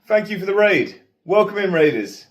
Thank you for the raid. Welcome in, Raiders.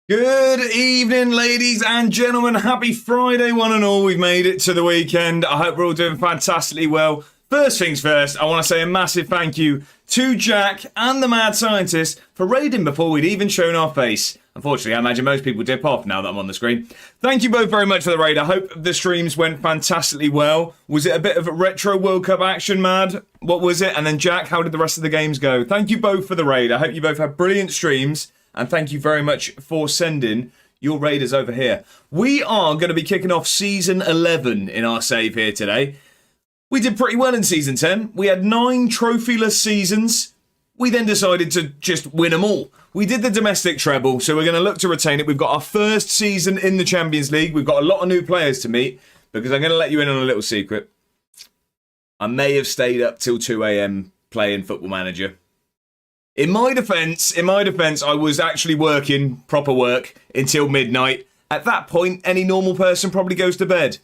Good evening, ladies and gentlemen. Happy Friday, one and all. We've made it to the weekend. I hope we're all doing fantastically well. First things first, I want to say a massive thank you to Jack and the Mad Scientist for raiding before we'd even shown our face. Unfortunately, I imagine most people dip off now that I'm on the screen. Thank you both very much for the raid. I hope the streams went fantastically well. Was it a bit of a retro World Cup action, Mad? What was it? And then Jack, how did the rest of the games go? Thank you both for the raid. I hope you both had brilliant streams. And thank you very much for sending your raiders over here. We are going to be kicking off Season 11 in our save here today. We did pretty well in Season 10. We had 9 trophyless seasons. We then decided to just win them all. We did the domestic treble, so we're going to look to retain it. We've got our first season in the Champions League. We've got a lot of new players to meet, because I'm going to let you in on a little secret. I may have stayed up till 2 a.m. playing Football Manager. In my defence, I was actually working, proper work, until midnight. At that point, any normal person probably goes to bed.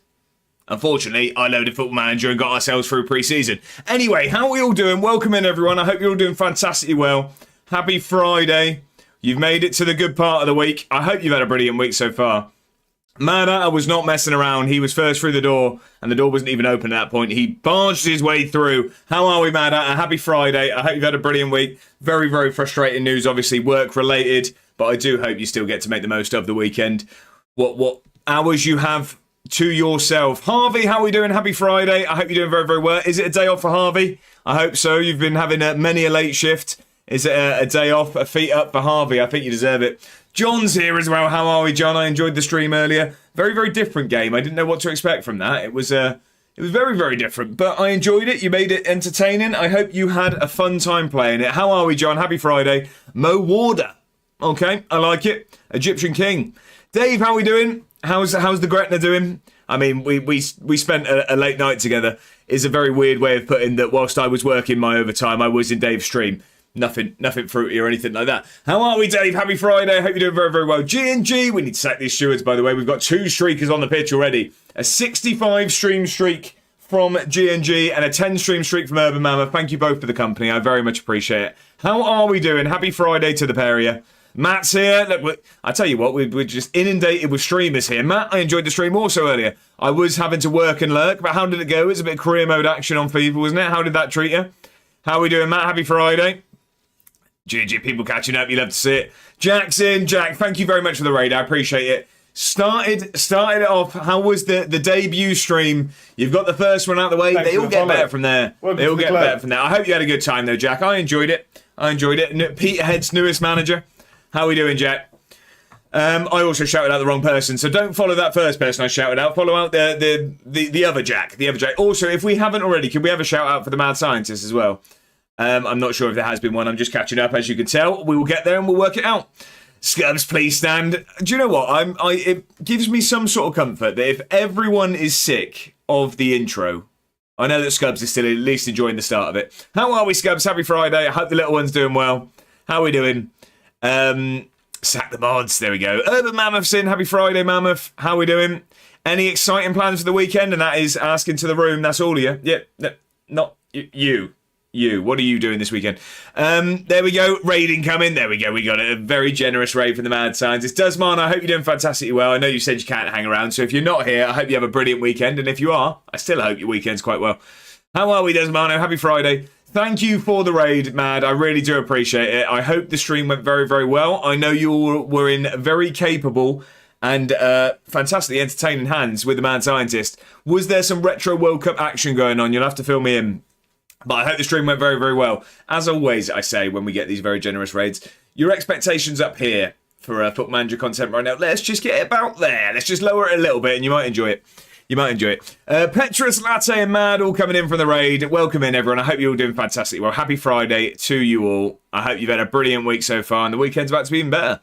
Unfortunately, I loaded Football Manager and got ourselves through pre-season. Anyway, how are we all doing? Welcome in, everyone. I hope you're all doing fantastically well. Happy Friday. You've made it to the good part of the week. I hope you've had a brilliant week so far. Mad Hatter was not messing around. He was first through the door, and the door wasn't even open at that point. He barged his way through. How are we, Mad Hatter? Happy Friday. I hope you've had a brilliant week. Very, very frustrating news, obviously, work-related, but I do hope you still get to make the most of the weekend. What hours you have to yourself. Harvey, how are we doing? Happy Friday. I hope you're doing very, very well. Is it a day off for Harvey? I hope so. You've been having many a late shift. Is it a day off, a feet up for Harvey? I think you deserve it. John's here as well. How are we, John? I enjoyed the stream earlier. Very, very different game. I didn't know what to expect from that. It was very, very different, but I enjoyed it. You made it entertaining. I hope you had a fun time playing it. How are we, John? Happy Friday. Mo Warder. Okay, I like it. Egyptian King. Dave, how are we doing? How's the Gretna doing? I mean, we spent a late night together. Is a very weird way of putting that. Whilst I was working my overtime, I was in Dave's stream. Nothing fruity or anything like that. How are we, Dave? Happy Friday. Hope you're doing very, very well. G&G, we need to sack these stewards, by the way. We've got 2 streakers on the pitch already. A 65 stream streak from G&G and a 10 stream streak from Urban Mammoth. Thank you both for the company. I very much appreciate it. How are we doing? Happy Friday to the pair of you. Matt's here. Look, I tell you what, we're just inundated with streamers here. Matt, I enjoyed the stream also earlier. I was having to work and lurk, but how did it go? It was a bit of career mode action on FIFA, wasn't it? How did that treat you? How are we doing, Matt? Happy Friday. GG, people catching up. You love to see it. Jack's in. Jack, thank you very much for the raid. I appreciate it. Started it off. How was the debut stream? You've got the first one out of the way. Thanks they all get better from there. Welcome they all to the get club. better from there. I hope you had a good time though, Jack. I enjoyed it. Peterhead's newest manager. How are we doing, Jack? I also shouted out the wrong person, so don't follow that first person I shouted out. Follow out the other Jack. The other Jack. Also, if we haven't already, can we have a shout out for the Mad Scientist as well? I'm not sure if there has been one. I'm just catching up, as you can tell. We will get there and we'll work it out. Scubs, please stand. Do you know what? It gives me some sort of comfort that if everyone is sick of the intro, I know that Scubs is still at least enjoying the start of it. How are we, Scubs? Happy Friday. I hope the little one's doing well. How are we doing? Sack the mods. There we go. Urban Mammoth's in. Happy Friday, Mammoth. How are we doing? Any exciting plans for the weekend? And that is asking to the room. That's all of you. Yeah, no, not you. You, what are you doing this weekend? There we go, raiding coming. There we go, we got a very generous raid from the Mad Scientist. Desmond, I hope you're doing fantastically well. I know you said you can't hang around, so if you're not here, I hope you have a brilliant weekend. And if you are, I still hope your weekend's quite well. How are we, Desmond? Happy Friday. Thank you for the raid, Mad. I really do appreciate it. I hope the stream went very, very well. I know you all were in very capable and fantastically entertaining hands with the Mad Scientist. Was there some retro World Cup action going on? You'll have to fill me in. But I hope the stream went very, very well. As always, I say when we get these very generous raids, your expectations up here for Football Manager content right now. Let's just get it about there. Let's just lower it a little bit and you might enjoy it. Petrus, Latte and Mad all coming in from the raid. Welcome in, everyone. I hope you're all doing fantastic. Well, happy Friday to you all. I hope you've had a brilliant week so far and the weekend's about to be even better.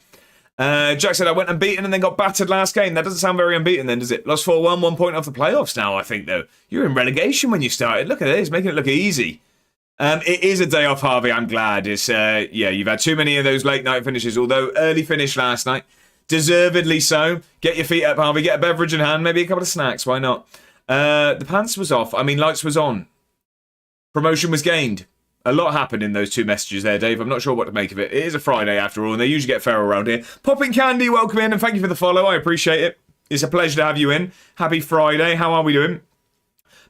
Jack said, I went unbeaten and then got battered last game. That doesn't sound very unbeaten then, does it? Lost 4-1, 1 point off the playoffs now, I think, though. You were in relegation when you started. Look at this, making it look easy. It is a day off, Harvey. I'm glad. It's you've had too many of those late night finishes, although early finish last night. Deservedly so. Get your feet up, Harvey. Get a beverage in hand, maybe a couple of snacks. Why not? The pants was off. I mean, lights was on. Promotion was gained. A lot happened in those 2 messages there, Dave. I'm not sure what to make of it. It is a Friday after all, and they usually get feral around here. Popping Candy, welcome in, and thank you for the follow. I appreciate it. It's a pleasure to have you in. Happy Friday. How are we doing?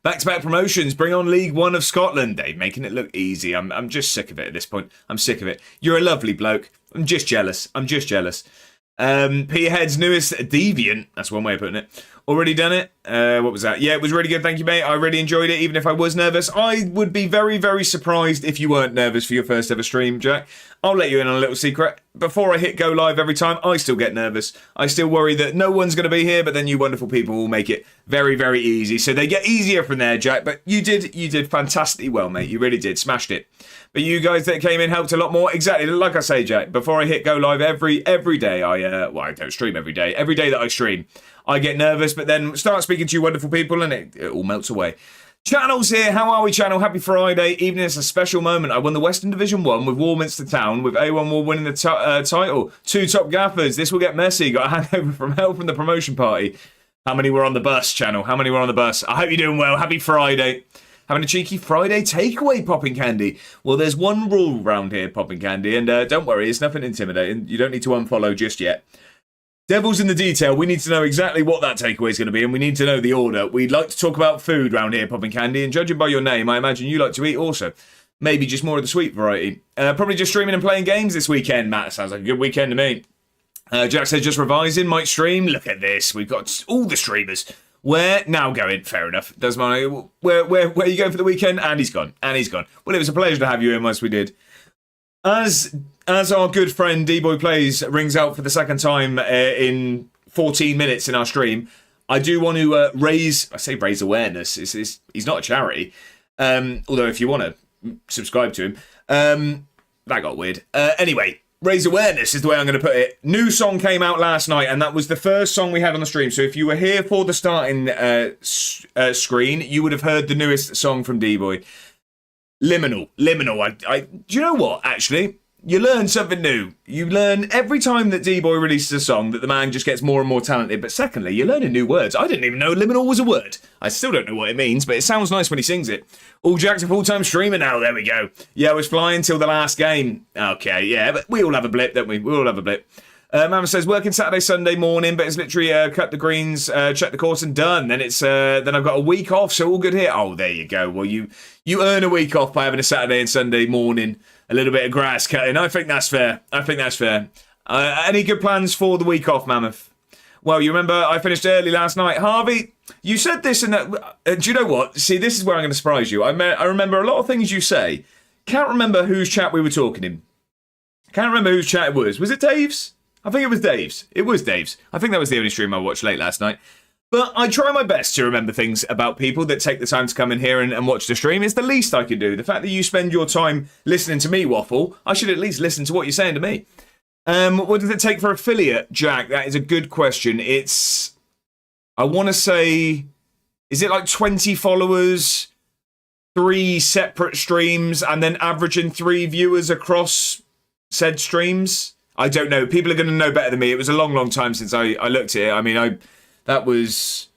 Back-to-back promotions. Bring on League One of Scotland, Dave. Making it look easy. I'm just sick of it at this point. I'm sick of it. You're a lovely bloke. I'm just jealous. Peterhead's newest deviant. That's one way of putting it. Already done it. What was that? Yeah, it was really good. Thank you, mate. I really enjoyed it, even if I was nervous. I would be very, very surprised if you weren't nervous for your first ever stream, Jack. I'll let you in on a little secret. Before I hit go live every time, I still get nervous. I still worry that no one's going to be here, but then you wonderful people will make it very, very easy. So they get easier from there, Jack. But you did fantastically well, mate. You really did. Smashed it. But you guys that came in helped a lot more. Exactly. Like I say, Jack, before I hit go live every day, I don't stream every day. Every day that I stream, I get nervous, but then start speaking to you wonderful people and it all melts away. Channel's here. How are we, Channel? Happy Friday. Evening, it's a special moment. I won the Western Division 1 with Warminster Town, with A1 Wall winning the title. 2 top gaffers. This will get messy. Got a hangover from hell from the promotion party. How many were on the bus, Channel? How many were on the bus? I hope you're doing well. Happy Friday. having a cheeky Friday takeaway, Popping Candy. Well, there's one rule around here, Popping Candy, and don't worry, it's nothing intimidating. You don't need to unfollow just yet. Devil's in the detail. We need to know exactly what that takeaway is going to be, and we need to know the order. We'd like to talk about food around here, Popping Candy, and judging by your name, I imagine you like to eat also. Maybe just more of the sweet variety. Probably just streaming and playing games this weekend. Matt, sounds like a good weekend to me. Jack says just revising, might stream. Look at this. We've got all the streamers. Where now going? Fair enough. Doesn't matter. Where are you going for the weekend? And he's gone. Well, it was a pleasure to have you in once we did. As our good friend D-Boy Plays rings out for the second time in 14 minutes in our stream, I do want to raise awareness. He's not a charity. Although if you want to subscribe to him, that got weird. Anyway, raise awareness is the way I'm going to put it. New song came out last night, and that was the first song we had on the stream. So if you were here for the starting screen, you would have heard the newest song from D-Boy. Liminal. Do you know what, actually? You learn something new. You learn every time that D-Boy releases a song that the man just gets more and more talented. But secondly, you're learning new words. I didn't even know liminal was a word. I still don't know what it means, but it sounds nice when he sings it. All Jack's a full-time streamer now. There we go. Yeah, I was flying till the last game. Okay, yeah, but we all have a blip, don't we? We all have a blip. Mama says, working Saturday, Sunday morning, but it's literally cut the greens, check the course and done. Then then I've got a week off, so all good here. Oh, there you go. Well, you earn a week off by having a Saturday and Sunday morning, a little bit of grass cutting. I think that's fair. Any good plans for the week off, Mammoth? Well, you remember I finished early last night. Harvey, you said this and that. Do you know what? See, this is where I'm going to surprise you. I remember a lot of things you say. Can't remember whose chat we were talking in. Can't remember whose chat it was. Was it Dave's? I think it was Dave's. It was Dave's. I think that was the only stream I watched late last night. But I try my best to remember things about people that take the time to come in here and watch the stream. It's the least I can do. The fact that you spend your time listening to me waffle, I should at least listen to what you're saying to me. What does it take for affiliate, Jack? That is a good question. I want to say, is it like 20 followers, 3 separate streams, and then averaging 3 viewers across said streams? I don't know. People are going to know better than me. It was a long, long time since I looked at it. I mean, that was...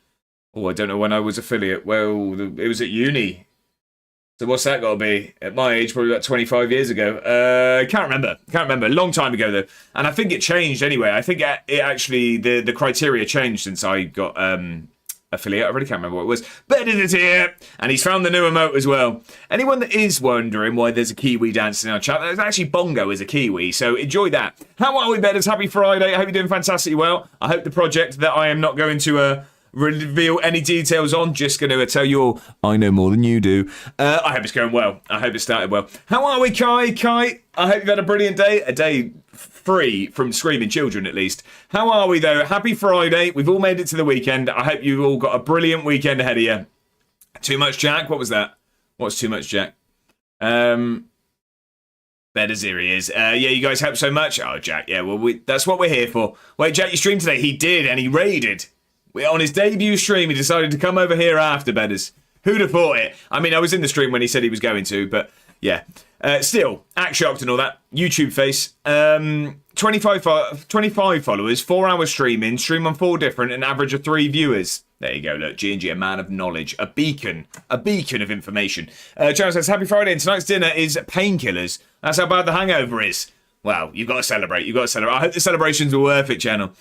Oh, I don't know when I was affiliate. Well, it was at uni. So what's that got to be? At my age, probably about 25 years ago. Can't remember. A long time ago, though. And I think it changed anyway. I think it actually... The criteria changed since I got... affiliate. I really can't remember what it was. But it is here, and he's found the new emote as well. Anyone that is wondering why there's a Kiwi dancing in our chat, there's actually Bongo is a Kiwi, so enjoy that. How are we, betters? Happy Friday. I hope you're doing fantastically well. I hope the project that I am not going to reveal any details on, just going to tell you all, I know more than you do. I hope it's going well. I hope it started well. How are we, Kai? I hope you've had a brilliant day. A day free from screaming children, at least. How are we, though? Happy Friday. We've all made it to the weekend. I hope you've all got a brilliant weekend ahead of you. Too much, Jack? What was that? What's too much, Jack? Better here he is. Yeah, you guys help so much. Oh, Jack, yeah, well, that's what we're here for. Wait, Jack, you streamed today? He did, and he raided. On his debut stream, he decided to come over here after, betters. Who'd have thought it? I mean, I was in the stream when he said he was going to, but yeah. Still, act shocked and all that. YouTube face. 25 followers, 4 hours streaming, stream on 4 different, an average of 3 viewers. There you go, look, G&G, a man of knowledge, a beacon of information. Charles says, happy Friday, and tonight's dinner is painkillers. That's how bad the hangover is. Well, you've got to celebrate, I hope the celebrations were worth it, channel.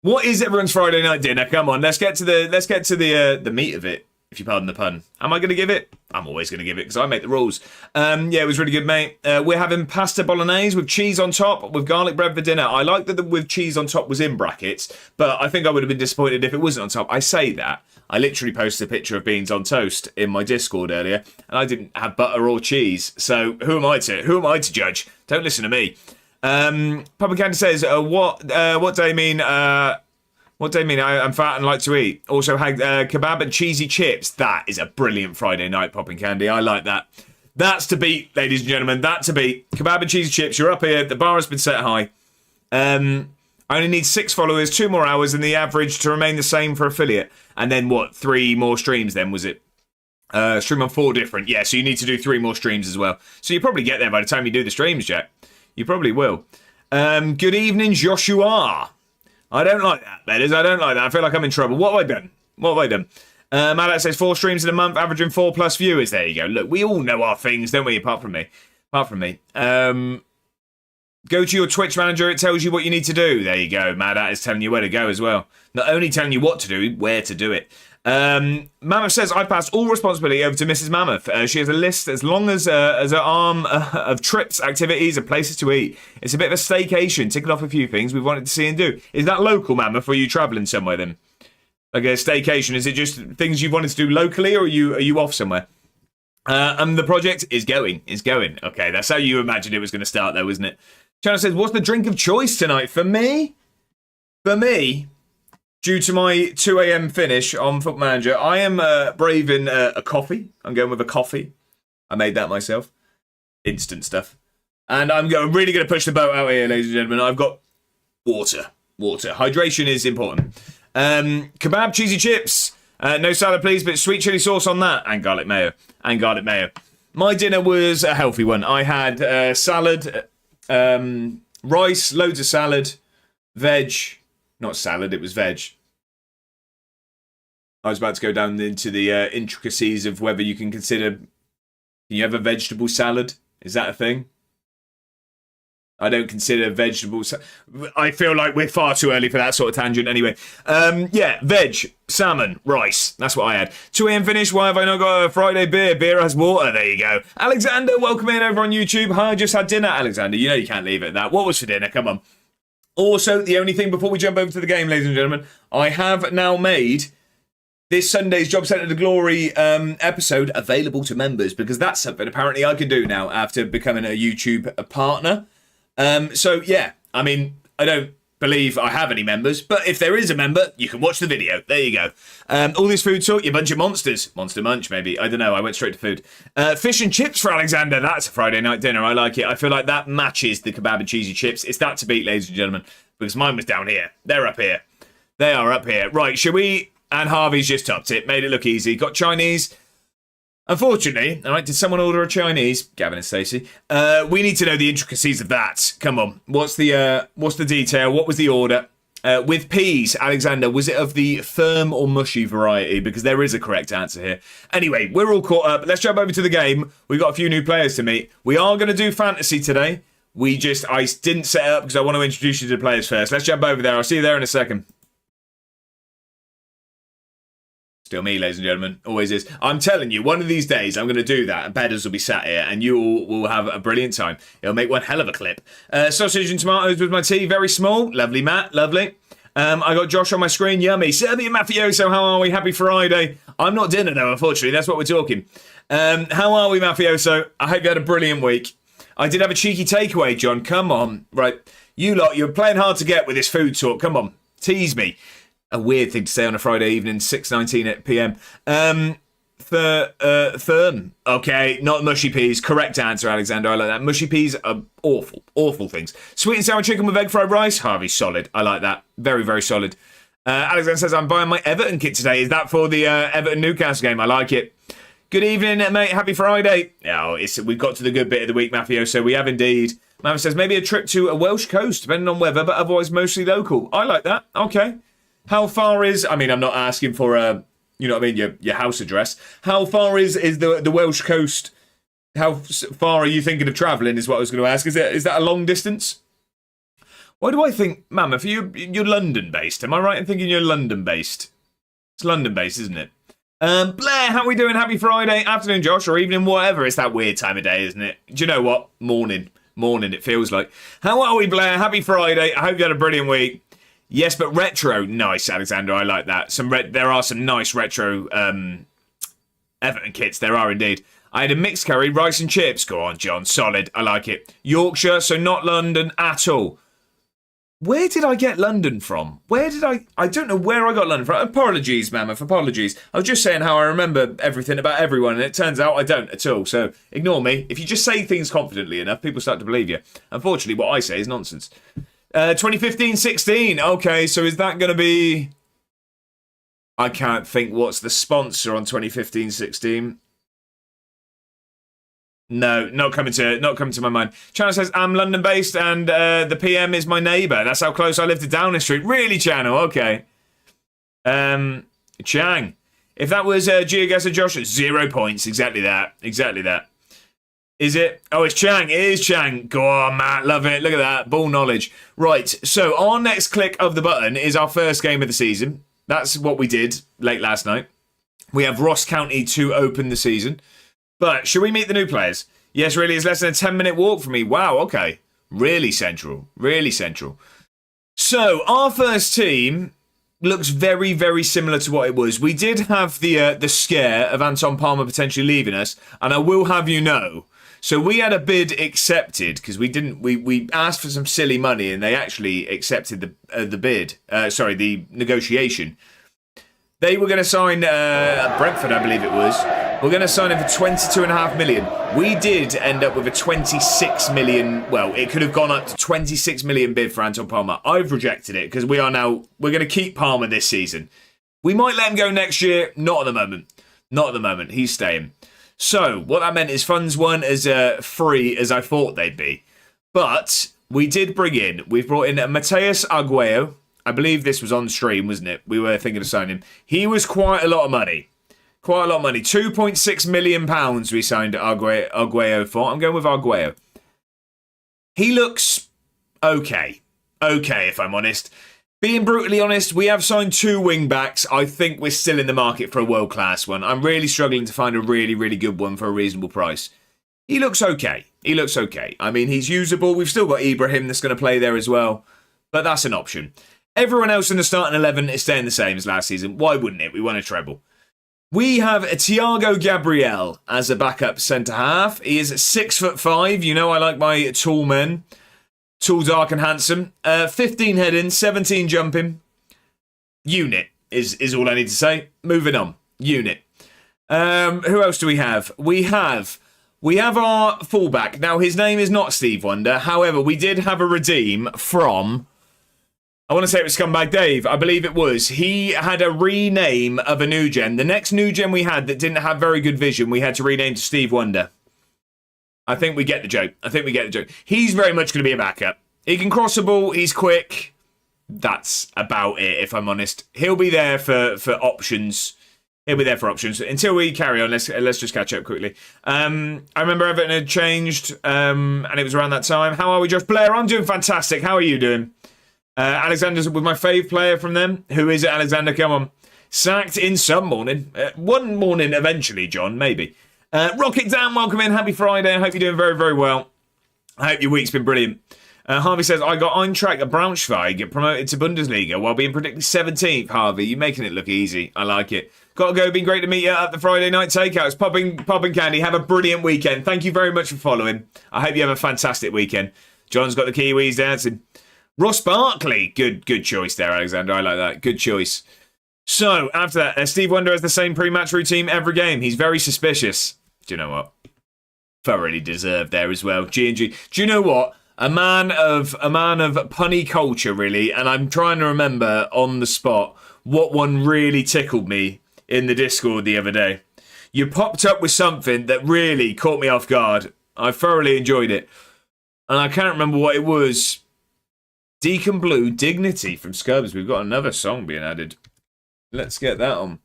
What is everyone's Friday night dinner? Come on, let's get to the meat of it, if you pardon the pun. Am I going to give it? I'm always going to give it because I make the rules. Yeah, it was really good, mate. We're having pasta bolognese with cheese on top with garlic bread for dinner. I like that the with cheese on top was in brackets, but I think I would have been disappointed if it wasn't on top. I say that. I literally posted a picture of beans on toast in my Discord earlier, and I didn't have butter or cheese. So who am I to judge? Don't listen to me. Papa Candy says, what do you mean? What do you mean? I'm fat and like to eat. Also had kebab and cheesy chips. That is a brilliant Friday night, Popping Candy. I like that. That's to beat, ladies and gentlemen. That's to beat. Kebab and cheesy chips. You're up here. The bar has been set high. I only need 6 followers, 2 more hours, and the average to remain the same for affiliate. And then what? 3 more streams then, was it? Stream on 4 different. Yeah, so you need to do 3 more streams as well. So you probably get there by the time you do the streams, Jack. You probably will. Good evening, Joshua. I don't like that, Betters. I don't like that. I feel like I'm in trouble. What have I done? Alex says 4 streams in a month, averaging 4+ viewers. There you go. Look, we all know our things, don't we? Apart from me. Go to your Twitch manager. It tells you what you need to do. There you go. Madat is telling you where to go as well. Not only telling you what to do, where to do it. Mammoth says, I passed all responsibility over to Mrs. Mammoth. She has a list as long as her arm of trips, activities, and places to eat. It's a bit of a staycation, ticking off a few things we've wanted to see and do. Is that local, Mammoth, or are you travelling somewhere then? Like a staycation, is it just things you've wanted to do locally, or are you off somewhere? And the project is going. Okay, that's how you imagined it was going to start, though, isn't it? Channel says, what's the drink of choice tonight? For me, due to my 2 a.m. finish on Foot Manager, I am braving a coffee. I'm going with a coffee. I made that myself. Instant stuff. And I'm really going to push the boat out here, ladies and gentlemen. I've got water. Hydration is important. Kebab, cheesy chips. No salad, please, but sweet chili sauce on that. And garlic mayo. My dinner was a healthy one. I had salad, rice, loads of salad, veg. Not salad, it was veg. I was about to go down into the intricacies of whether you can you have a vegetable salad? Is that a thing? I don't consider vegetables. I feel like we're far too early for that sort of tangent anyway. Veg, salmon, rice. That's what I had. 2 a.m. finish. Why have I not got a Friday beer? Beer has water. There you go. Alexander, welcome in over on YouTube. Hi, I just had dinner. Alexander, you know you can't leave it at that. What was for dinner? Come on. Also, the only thing before we jump over to the game, ladies and gentlemen, I have now made this Sunday's Job Centre to Glory episode available to members, because that's something apparently I can do now after becoming a YouTube partner. I mean, I don't believe I have any members, but if there is a member, you can watch the video. There you go. All this food talk, you bunch of monsters. Monster Munch, maybe. I don't know. I went straight to food. Fish and chips for Alexander. That's a Friday night dinner. I like it. I feel like that matches the kebab and cheesy chips. It's that to beat, ladies and gentlemen, because mine was down here. They're up here. They are up here. Right, shall we? And Harvey's just topped it. Made it look easy. Got Chinese. Unfortunately, all right, did someone order a Chinese? Gavin and Stacey. We need to know the intricacies of that. Come on. What's the detail? What was the order? With peas, Alexander, was it of the firm or mushy variety? Because there is a correct answer here. Anyway, we're all caught up. Let's jump over to the game. We've got a few new players to meet. We are going to do fantasy today. I didn't set it up because I want to introduce you to the players first. Let's jump over there. I'll see you there in a second. Still me, ladies and gentlemen. Always is. I'm telling you, one of these days I'm going to do that and Bedders will be sat here and you all will have a brilliant time. It'll make one hell of a clip. Sausage and tomatoes with my tea. Very small. Lovely, Matt. Lovely. I got Josh on my screen. Yummy. Serbian Mafioso, how are we? Happy Friday. I'm not dinner though, unfortunately. That's what we're talking. How are we, Mafioso? I hope you had a brilliant week. I did have a cheeky takeaway, John. Come on. Right. You lot, you're playing hard to get with this food talk. Come on. Tease me. A weird thing to say on a Friday evening, 6:19 p.m. Firm. Okay, not mushy peas. Correct answer, Alexander. I like that. Mushy peas are awful things. Sweet and sour chicken with egg fried rice. Harvey, solid. I like that. Very, very solid. Alexander says, I'm buying my Everton kit today. Is that for the Everton Newcastle game? I like it. Good evening, mate. Happy Friday. Oh, we've got to the good bit of the week, Mafio, so we have indeed. Mama says, maybe a trip to a Welsh coast, depending on weather, but otherwise mostly local. I like that. Okay. How far is... I mean, I'm not asking for, you know what I mean, your house address. How far is the Welsh coast? How far are you thinking of travelling is what I was going to ask. Is that a long distance? Why do I think... Mammoth, you're London-based. Am I right in thinking you're London-based? It's London-based, isn't it? Blair, how are we doing? Happy Friday. Afternoon, Josh, or evening, whatever. It's that weird time of day, isn't it? Do you know what? Morning, it feels like. How are we, Blair? Happy Friday. I hope you had a brilliant week. Yes, but retro. Nice, Alexander. I like that. There are some nice retro Everton kits. There are indeed. I had a mixed curry, rice and chips. Go on, John. Solid. I like it. Yorkshire, so not London at all. Where did I get London from? I don't know where I got London from. Apologies, Mammoth. Apologies. I was just saying how I remember everything about everyone, and it turns out I don't at all. So ignore me. If you just say things confidently enough, people start to believe you. Unfortunately, what I say is nonsense. 2015-16. Okay, so is that going to be... I can't think what's the sponsor on 2015-16. No, not coming to my mind. Channel says, I'm London-based and the PM is my neighbour. That's how close I live to Downing Street. Really, Channel? Okay. Chang. If that was GeoGuessr Josh, 0 points. Exactly that. Exactly that. Is it? Oh, it's Chang. It is Chang. Go on, Matt. Love it. Look at that. Ball knowledge. Right. So our next click of the button is our first game of the season. That's what we did late last night. We have Ross County to open the season. But should we meet the new players? Yes, really. It's less than a 10-minute walk for me. Wow. Okay. Really central. Really central. So our first team looks very, very similar to what it was. We did have the scare of Anton Palmer potentially leaving us. And I will have you know, so we had a bid accepted because we asked for some silly money and they actually accepted the bid. The negotiation. They were going to sign Brentford, I believe it was. We're going to sign him for 22.5 million. We did end up with a 26 million. Well, it could have gone up to 26 million bid for Anton Palmer. I've rejected it because we're going to keep Palmer this season. We might let him go next year. Not at the moment. Not at the moment. He's staying. So, what that meant is funds weren't as free as I thought they'd be. But we've brought in Mateus Arguello. I believe this was on stream, wasn't it? We were thinking of signing him. He was quite a lot of money. Quite a lot of money. £2.6 million we signed Arguello for. I'm going with Arguello. He looks okay. Okay, if I'm honest. Being brutally honest, we have signed 2 wing-backs. I think we're still in the market for a world-class one. I'm really struggling to find a really, really good one for a reasonable price. He looks okay. He looks okay. I mean, he's usable. We've still got Ibrahim that's going to play there as well. But that's an option. Everyone else in the starting 11 is staying the same as last season. Why wouldn't it? We won a treble. We have Thiago Gabriel as a backup centre-half. He is 6'5". You know I like my tall men. Tall, dark and handsome. 15 heading, 17 jumping. Unit is all I need to say. Moving on. Unit. Who else do we have? We have our fullback. Now, his name is not Steve Wonder. However, we did have a redeem from... I want to say it was Scumbag Dave. I believe it was. He had a rename of a new gen. The next new gen we had that didn't have very good vision, we had to rename to Steve Wonder. I think we get the joke. He's very much going to be a backup. He can cross the ball. He's quick. That's about it, if I'm honest. He'll be there for options. Until we carry on, let's just catch up quickly. I remember Everton had changed, and it was around that time. How are we, Josh Blair? I'm doing fantastic. How are you doing? Alexander's with my fave player from them. Who is it, Alexander? Come on. Sacked in some morning. One morning eventually, John, maybe. Rocket Dan, welcome in. Happy Friday. I hope you're doing very, very well. I hope your week's been brilliant. Harvey says, I got Eintracht Braunschweig get promoted to Bundesliga while being predicted 17th. Harvey, you're making it look easy. I like it. Gotta go. Been great to meet you at the Friday night takeouts. Popping candy. Have a brilliant weekend. Thank you very much for following. I hope you have a fantastic weekend. John's got the Kiwis dancing. Ross Barkley. Good choice there, Alexander. I like that. Good choice. So, after that, Steve Wonder has the same pre-match routine every game. He's very suspicious. Do you know what? Thoroughly deserved there as well. G&G. Do you know what? A man of punny culture, really. And I'm trying to remember on the spot what one really tickled me in the Discord the other day. You popped up with something that really caught me off guard. I thoroughly enjoyed it. And I can't remember what it was. Deacon Blue, Dignity from Scubs. We've got another song being added. Let's get that on.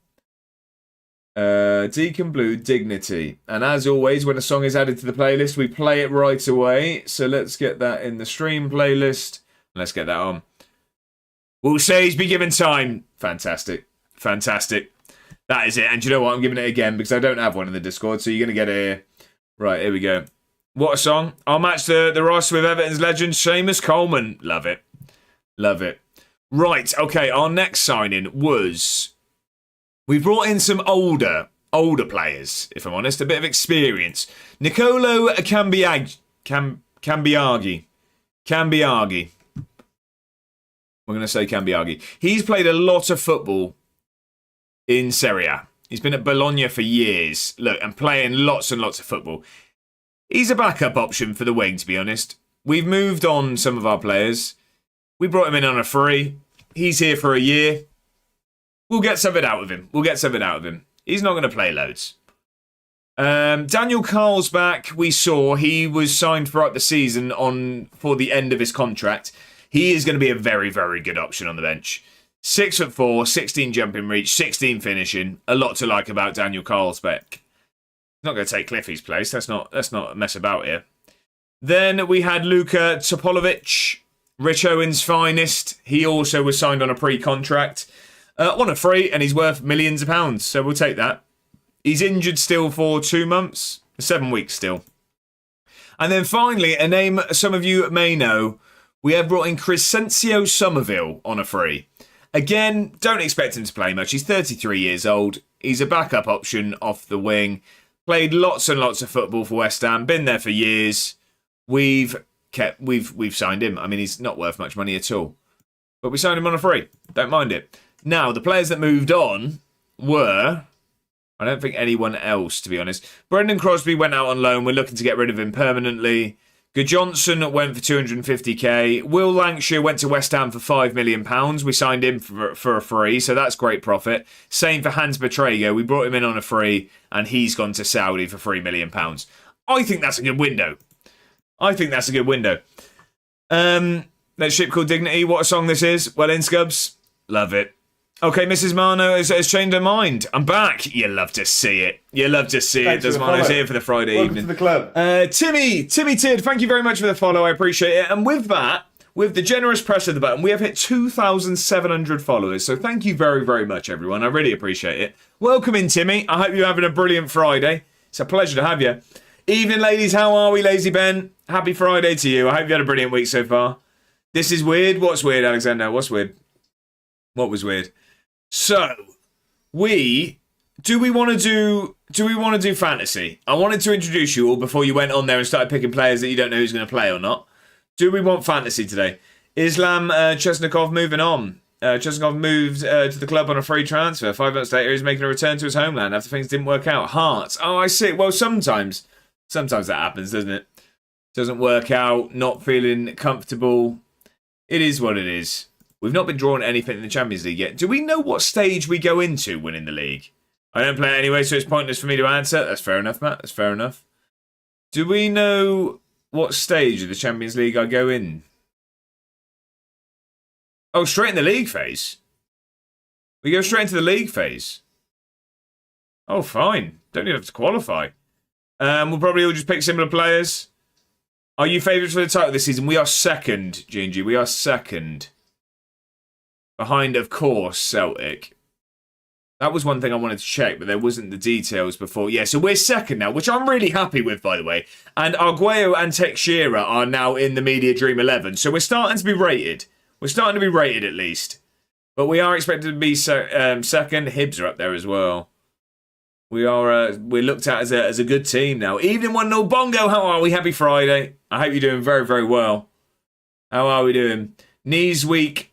Deacon Blue, Dignity. And as always, when a song is added to the playlist, we play it right away. So let's get that in the stream playlist. Let's get that on. We'll say he's been given time. Fantastic. That is it. And you know what? I'm giving it again because I don't have one in the Discord. So you're going to get it here. Right, here we go. What a song. I'll match the Ross with Everton's legend, Seamus Coleman. Love it. Right, okay. Our next signing was... We brought in some older players, if I'm honest, a bit of experience. Nicolo Cambiaghi. We're going to say Cambiaghi. He's played a lot of football in Serie A. He's been at Bologna for years. Look, and playing lots and lots of football. He's a backup option for the wing, to be honest. We've moved on some of our players. We brought him in on a free. He's here for a year. We'll get something out of him. He's not going to play loads. Daniel Carlsbach, we saw. He was signed throughout the season for the end of his contract. He is going to be a very, very good option on the bench. 6'4", 16 jumping reach, 16 finishing. A lot to like about Daniel Carlsbeck. Not going to take Cliffy's place. Let's not mess about here. Then we had Luka Topolovic, Rich Owen's finest. He also was signed on a pre-contract. On a free, and he's worth millions of pounds, so we'll take that. He's injured still for 2 months, 7 weeks still. And then finally, a name some of you may know, we have brought in Crescencio Somerville on a free. Again, don't expect him to play much. He's 33 years old. He's a backup option off the wing. Played lots and lots of football for West Ham. Been there for years. We've signed him. I mean, he's not worth much money at all. But we signed him on a free. Don't mind it. Now, the players that moved on were... I don't think anyone else, to be honest. Brendan Crosby went out on loan. We're looking to get rid of him permanently. Good Johnson went for 250k. Will Lancashire went to West Ham for £5 million. We signed him for a free, so that's great profit. Same for Hans Betrego. We brought him in on a free, and he's gone to Saudi for £3 million. I think that's a good window. Let's ship called Dignity. What a song this is. Well in, Scubs. Love it. Okay, Mrs. Marno has changed her mind. I'm back. You love to see it. Does Marno's here for the Friday evening. Welcome to the club. Timmy Tid, thank you very much for the follow. I appreciate it. And with that, with the generous press of the button, we have hit 2,700 followers. So thank you very, very much, everyone. I really appreciate it. Welcome in, Timmy. I hope you're having a brilliant Friday. It's a pleasure to have you. Evening, ladies. How are we, Lazy Ben? Happy Friday to you. I hope you had a brilliant week so far. This is weird. What's weird, Alexander? What's weird? What was weird? So, do we want to do fantasy? I wanted to introduce you all before you went on there and started picking players that you don't know who's going to play or not. Do we want fantasy today? Islam Chesnikov moving on. Chesnikov moved to the club on a free transfer. 5 months later, he's making a return to his homeland after things didn't work out. Hearts. Oh, I see. Well, sometimes that happens, doesn't it? Doesn't work out. Not feeling comfortable. It is what it is. We've not been drawn anything in the Champions League yet. Do we know what stage we go into winning the league? I don't play it anyway, so it's pointless for me to answer. That's fair enough, Matt. That's fair enough. Do we know what stage of the Champions League I go in? Oh, straight in the league phase. We go straight into the league phase. Oh, fine. Don't even have to qualify. We'll probably all just pick similar players. Are you favourites for the title this season? We are second, G&G. We are second. Behind, of course, Celtic. That was one thing I wanted to check, but there wasn't the details before. Yeah, so we're second now, which I'm really happy with, by the way. And Arguello and Teixeira are now in the Media Dream 11. So we're starting to be rated. We're starting to be rated, at least. But we are expected to be second. Hibs are up there as well. We're looked at as a good team now. Evening 1-0 Bongo, how are we? Happy Friday. I hope you're doing very, very well. How are we doing? Knees weak.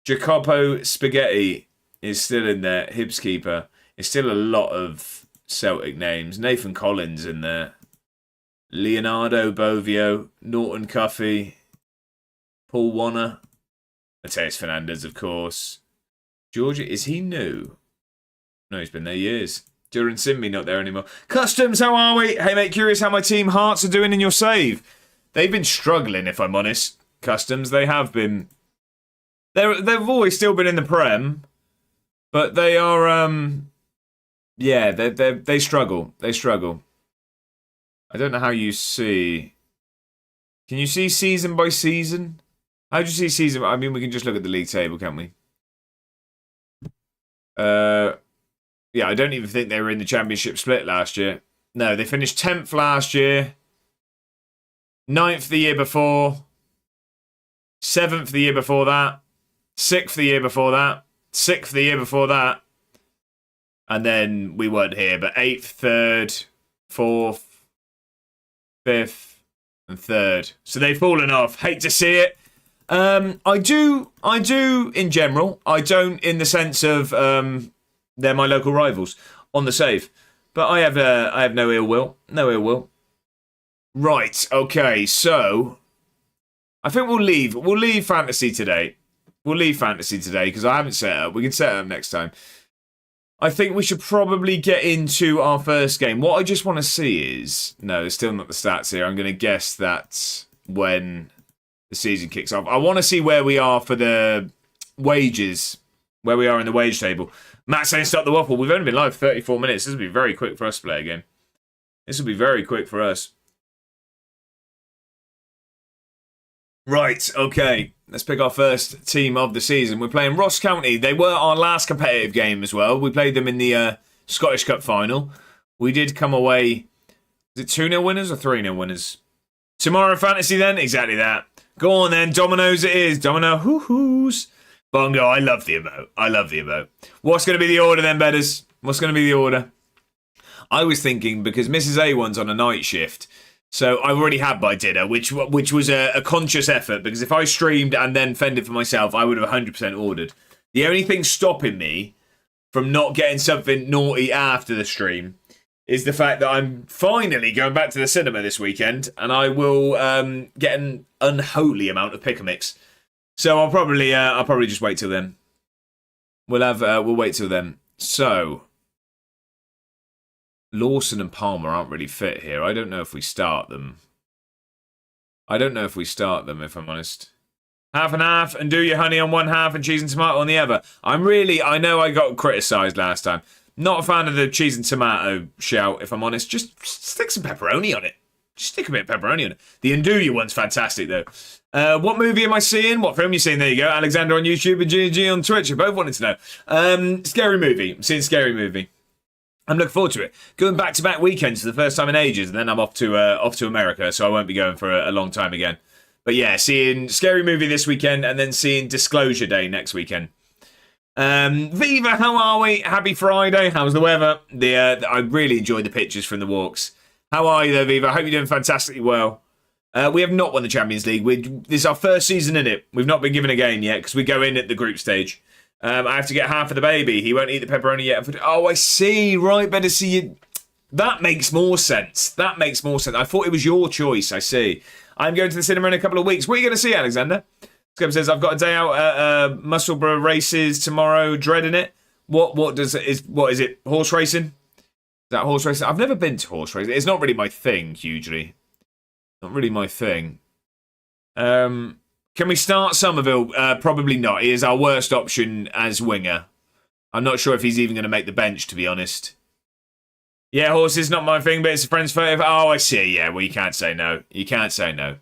Jacopo Spaghetti is still in there. Hibs keeper. It's still a lot of Celtic names. Nathan Collins in there. Leonardo Bovio. Norton Cuffy. Paul Warner. Mateus Fernandez, of course. Georgia, is he new? No, he's been there years. Duran Simbi not there anymore. Customs, how are we? Hey, mate, curious how my team Hearts are doing in your save. They've been struggling, if I'm honest. Customs, they have been. They've always still been in the Prem, but they are, yeah, they struggle. They struggle. I don't know how you see. Can you see season by season? How do you see season? I mean, we can just look at the league table, can't we? Yeah, I don't even think they were in the Championship split last year. No, they finished 10th last year, 9th the year before, 7th the year before that. 6th the year before that. 6th the year before that. And then we weren't here, but 8th, 3rd, 4th, 5th, and 3rd. So they've fallen off. Hate to see it. I do in general. I don't in the sense of they're my local rivals on the save. But I have no ill will. No ill will. Right, okay, so I think we'll leave fantasy today. We'll leave fantasy today because I haven't set it up. We can set it up next time. I think we should probably get into our first game. What I just want to see is... No, there's still not the stats here. I'm going to guess that when the season kicks off. I want to see where we are for the wages where we are in the wage table. Matt saying stop the waffle. We've only been live for 34 minutes. This will be very quick for us to play a game. This will be very quick for us. Right, okay. Let's pick our first team of the season. We're playing Ross County. They were our last competitive game as well. We played them in the Scottish Cup final. We did come away... Is it 2-0 winners or 3-0 winners? Tomorrow Fantasy then? Exactly that. Go on then. Dominoes it is. Domino hoo-hoos. Bongo, I love the emote. I love the emote. What's going to be the order then, betters? What's going to be the order? I was thinking, because Mrs. A1's on a night shift, so I already had my dinner, which was a conscious effort, because if I streamed and then fended for myself, I would have 100% ordered. The only thing stopping me from not getting something naughty after the stream is the fact that I'm finally going back to the cinema this weekend, and I will get an unholy amount of pick a mix. So I'll probably just wait till then. We'll wait till then. So Lawson and Palmer aren't really fit here. I don't know if we start them. If I'm honest. Half and half, and do your honey on one half and cheese and tomato on the other. I know I got criticised last time. Not a fan of the cheese and tomato shout, if I'm honest. Just stick some pepperoni on it. Just stick a bit of pepperoni on it. The Andouille one's fantastic, though. What movie am I seeing? What film are you seeing? There you go. Alexander on YouTube and G on Twitch. I both wanted to know. Scary Movie. I'm seeing Scary Movie. I'm looking forward to it. Going back-to-back weekends for the first time in ages, and then I'm off to America, so I won't be going for a long time again. But yeah, seeing Scary Movie this weekend, and then seeing Disclosure Day next weekend. Viva, how are we? Happy Friday. How's the weather? I really enjoyed the pictures from the walks. How are you though, Viva? I hope you're doing fantastically well. We have not won the Champions League. This is our first season in it. We've not been given a game yet because we go in at the group stage. I have to get half of the baby. He won't eat the pepperoni yet. Oh, I see. Right, better see you. That makes more sense. I thought it was your choice. I see. I'm going to the cinema in a couple of weeks. What are you going to see, Alexander? Scum says, I've got a day out at Musselburgh races tomorrow. Dreading it. What is it? Horse racing? Is that horse racing? I've never been to horse racing. It's not really my thing, hugely. Not really my thing. Can we start Somerville? Probably not. He is our worst option as winger. I'm not sure if he's even going to make the bench, to be honest. Yeah, horse is not my thing, but it's a friend's favourite. Oh, I see. Yeah, well, you can't say no. You can't say no.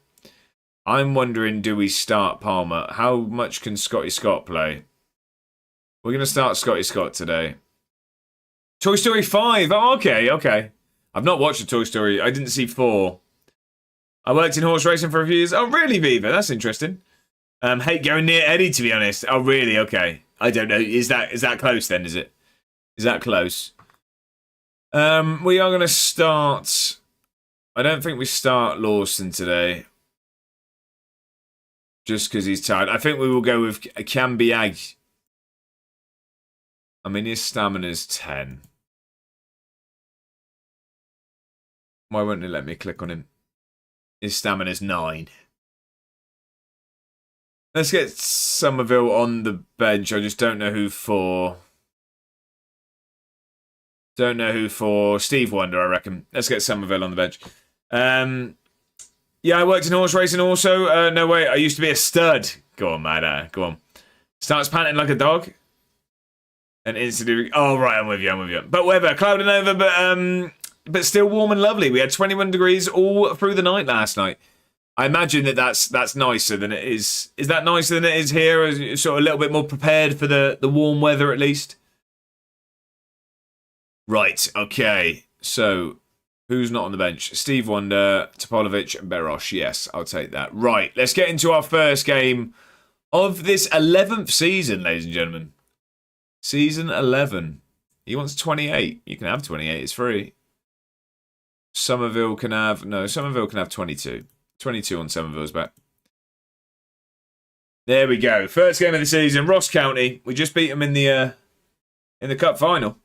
I'm wondering, do we start Palmer? How much can Scotty Scott play? We're going to start Scotty Scott today. Toy Story 5. Oh, okay. I've not watched a Toy Story. I didn't see 4. I worked in horse racing for a few years. Oh, really, Viva? That's interesting. Hate going near Eddie, to be honest. Oh, really? Okay. I don't know. Is that close then, is it? Is that close? We are going to start... I don't think we start Lawson today. Just because he's tired. I think we will go with Cambiag. I mean, his stamina's 10. Why won't it let me click on him? His stamina's 9. Let's get Somerville on the bench. I just don't know who for. Don't know who for. Steve Wonder, I reckon. Let's get Somerville on the bench. Yeah, I worked in horse racing also. No way, I used to be a stud. Go on, man. Go on. Starts panting like a dog. And instantly... Oh, right, I'm with you. But whatever, clouding over, but still warm and lovely. We had 21 degrees all through the night last night. I imagine that's nicer than it is. Is that nicer than it is here? Is it sort of a little bit more prepared for the warm weather at least? Right, okay. So, who's not on the bench? Steve Wonder, Topolovic, and Berosh. Yes, I'll take that. Right, let's get into our first game of this 11th season, ladies and gentlemen. Season 11. He wants 28. You can have 28. It's free. Somerville can have 22. 22 on Somerville's back. There we go. First game of the season. Ross County. We just beat them in the cup final.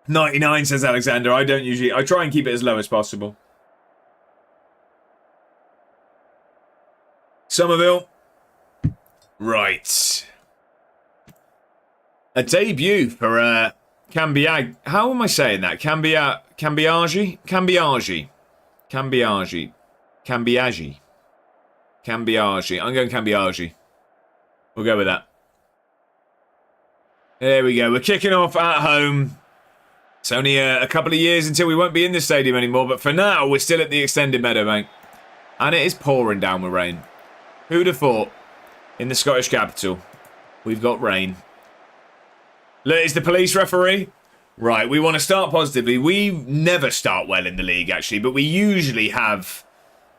99 says Alexander. I try and keep it as low as possible. Somerville. Right. A debut for Cambiag. How am I saying that? Cambiagi. I'm going Cambiagi. We'll go with that. There we go. We're kicking off at home. It's only a couple of years until we won't be in the stadium anymore, but for now, we're still at the extended Meadowbank. And it is pouring down with rain. Who'd have thought? In the Scottish capital, we've got rain. Look, it's the police referee. Right, we want to start positively. We never start well in the league, actually, but we usually have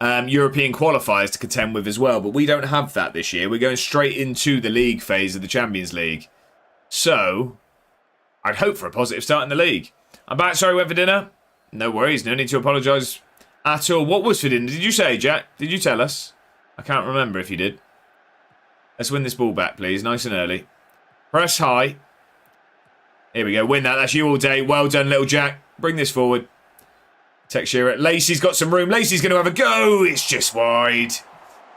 European qualifiers to contend with as well, but we don't have that this year. We're going straight into the league phase of the Champions League. So, I'd hope for a positive start in the league. I'm back. Sorry, went for dinner. No worries. No need to apologise at all. What was for dinner? Did you say, Jack? Did you tell us? I can't remember if you did. Let's win this ball back, please. Nice and early. Press high. Here we go. Win that. That's you all day. Well done, little Jack. Bring this forward. Tex Shearer. Lacey's got some room. Lacey's going to have a go. It's just wide.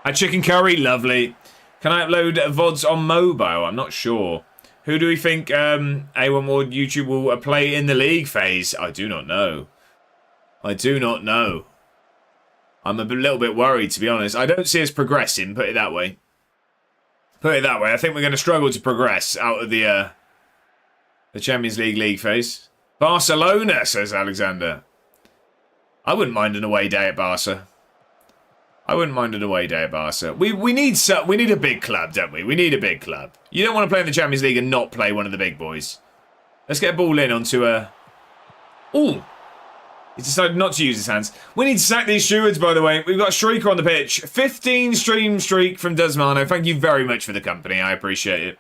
A chicken curry. Lovely. Can I upload VODs on mobile? I'm not sure. Who do we think A1 World YouTube will play in the league phase? I do not know. I do not know. I'm a little bit worried, to be honest. I don't see us progressing, put it that way. Put it that way. I think we're going to struggle to progress out of the Champions League phase. Barcelona, says Alexander. I wouldn't mind an away day at Barca. I wouldn't mind an away day at Barca. We need a big club, don't we? We need a big club. You don't want to play in the Champions League and not play one of the big boys. Let's get a ball in onto a... Ooh. He decided not to use his hands. We need to sack these stewards, by the way. We've got a streaker on the pitch. 15 stream streak from Desmano. Thank you very much for the company. I appreciate it.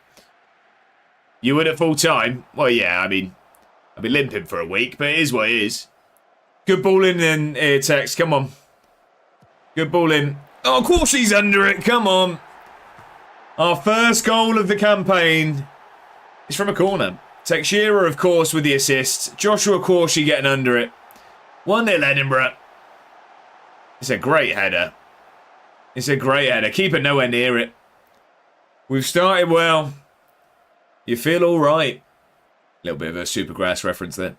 You would at full time? Well, yeah, I mean, I've been limping for a week, but it is what it is. Good ball in then, here, Tex. Come on. Good ball in. Oh, of course he's under it. Come on. Our first goal of the campaign is from a corner. Tex Shearer, of course, with the assist. Joshua Corshi getting under it. 1-0 Edinburgh. It's a great header. It's a great header. Keeper nowhere near it. We've started well. You feel all right. A little bit of a Supergrass reference there.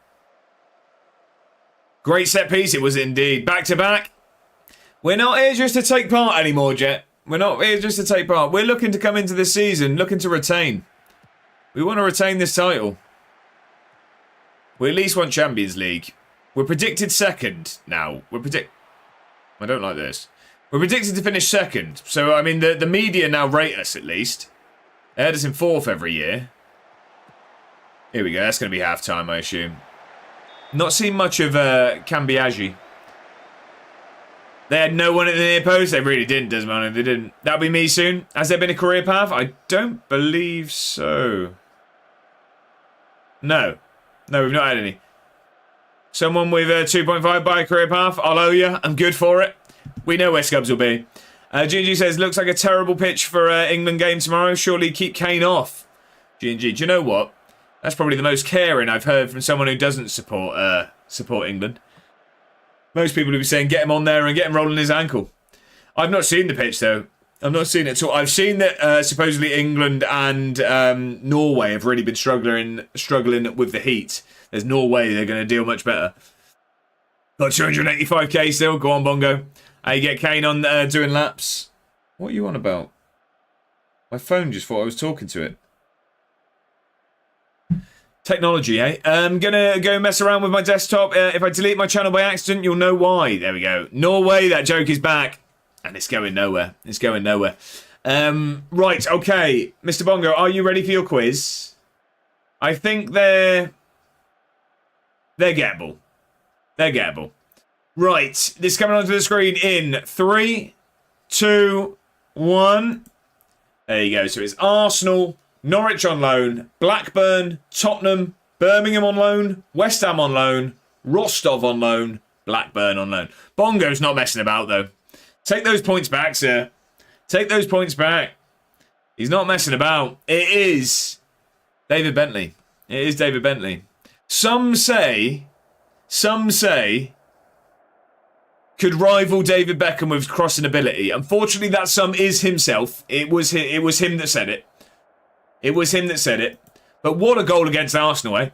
Great set piece it was indeed. Back to back. We're not here just to take part anymore, Jet. We're not here just to take part. We're looking to come into this season, looking to retain. We want to retain this title. We at least want Champions League. We're predicted second now. I don't like this. We're predicted to finish second. So, I mean, the media now rate us at least. They had us in fourth every year. Here we go. That's going to be half-time, I assume. Not seen much of Cambiaggi. They had no one at the near post. They really didn't, Desmond. They didn't. That'll be me soon. Has there been a career path? I don't believe so. No. No, we've not had any. Someone with 2.5 by a career path. I'll owe you. I'm good for it. We know where Scubs will be. GNG says, looks like a terrible pitch for England game tomorrow. Surely keep Kane off. GNG, do you know what? That's probably the most caring I've heard from someone who doesn't support England. Most people will be saying, get him on there and get him rolling his ankle. I've not seen the pitch, though. I've not seen it at all. I've seen that supposedly England and Norway have really been struggling with the heat. There's no way they're going to deal much better. Got 285k still. Go on, Bongo. You get Kane on doing laps. What are you on about? My phone just thought I was talking to it. Technology, eh? I'm going to go mess around with my desktop. If I delete my channel by accident, you'll know why. There we go. Norway, that joke is back. And it's going nowhere. It's going nowhere. Right, okay. Mr. Bongo, are you ready for your quiz? I think they're gettable. They're gettable. Right, this is coming onto the screen in 3, 2, 1. There you go. So it's Arsenal, Norwich on loan, Blackburn, Tottenham, Birmingham on loan, West Ham on loan, Rostov on loan, Blackburn on loan. Bongo's not messing about, though. Take those points back, sir. Take those points back. He's not messing about. It is David Bentley. It is David Bentley. Some say could rival David Beckham with crossing ability. Unfortunately, that some is himself. It was him that said it. It was him that said it. But what a goal against Arsenal, eh?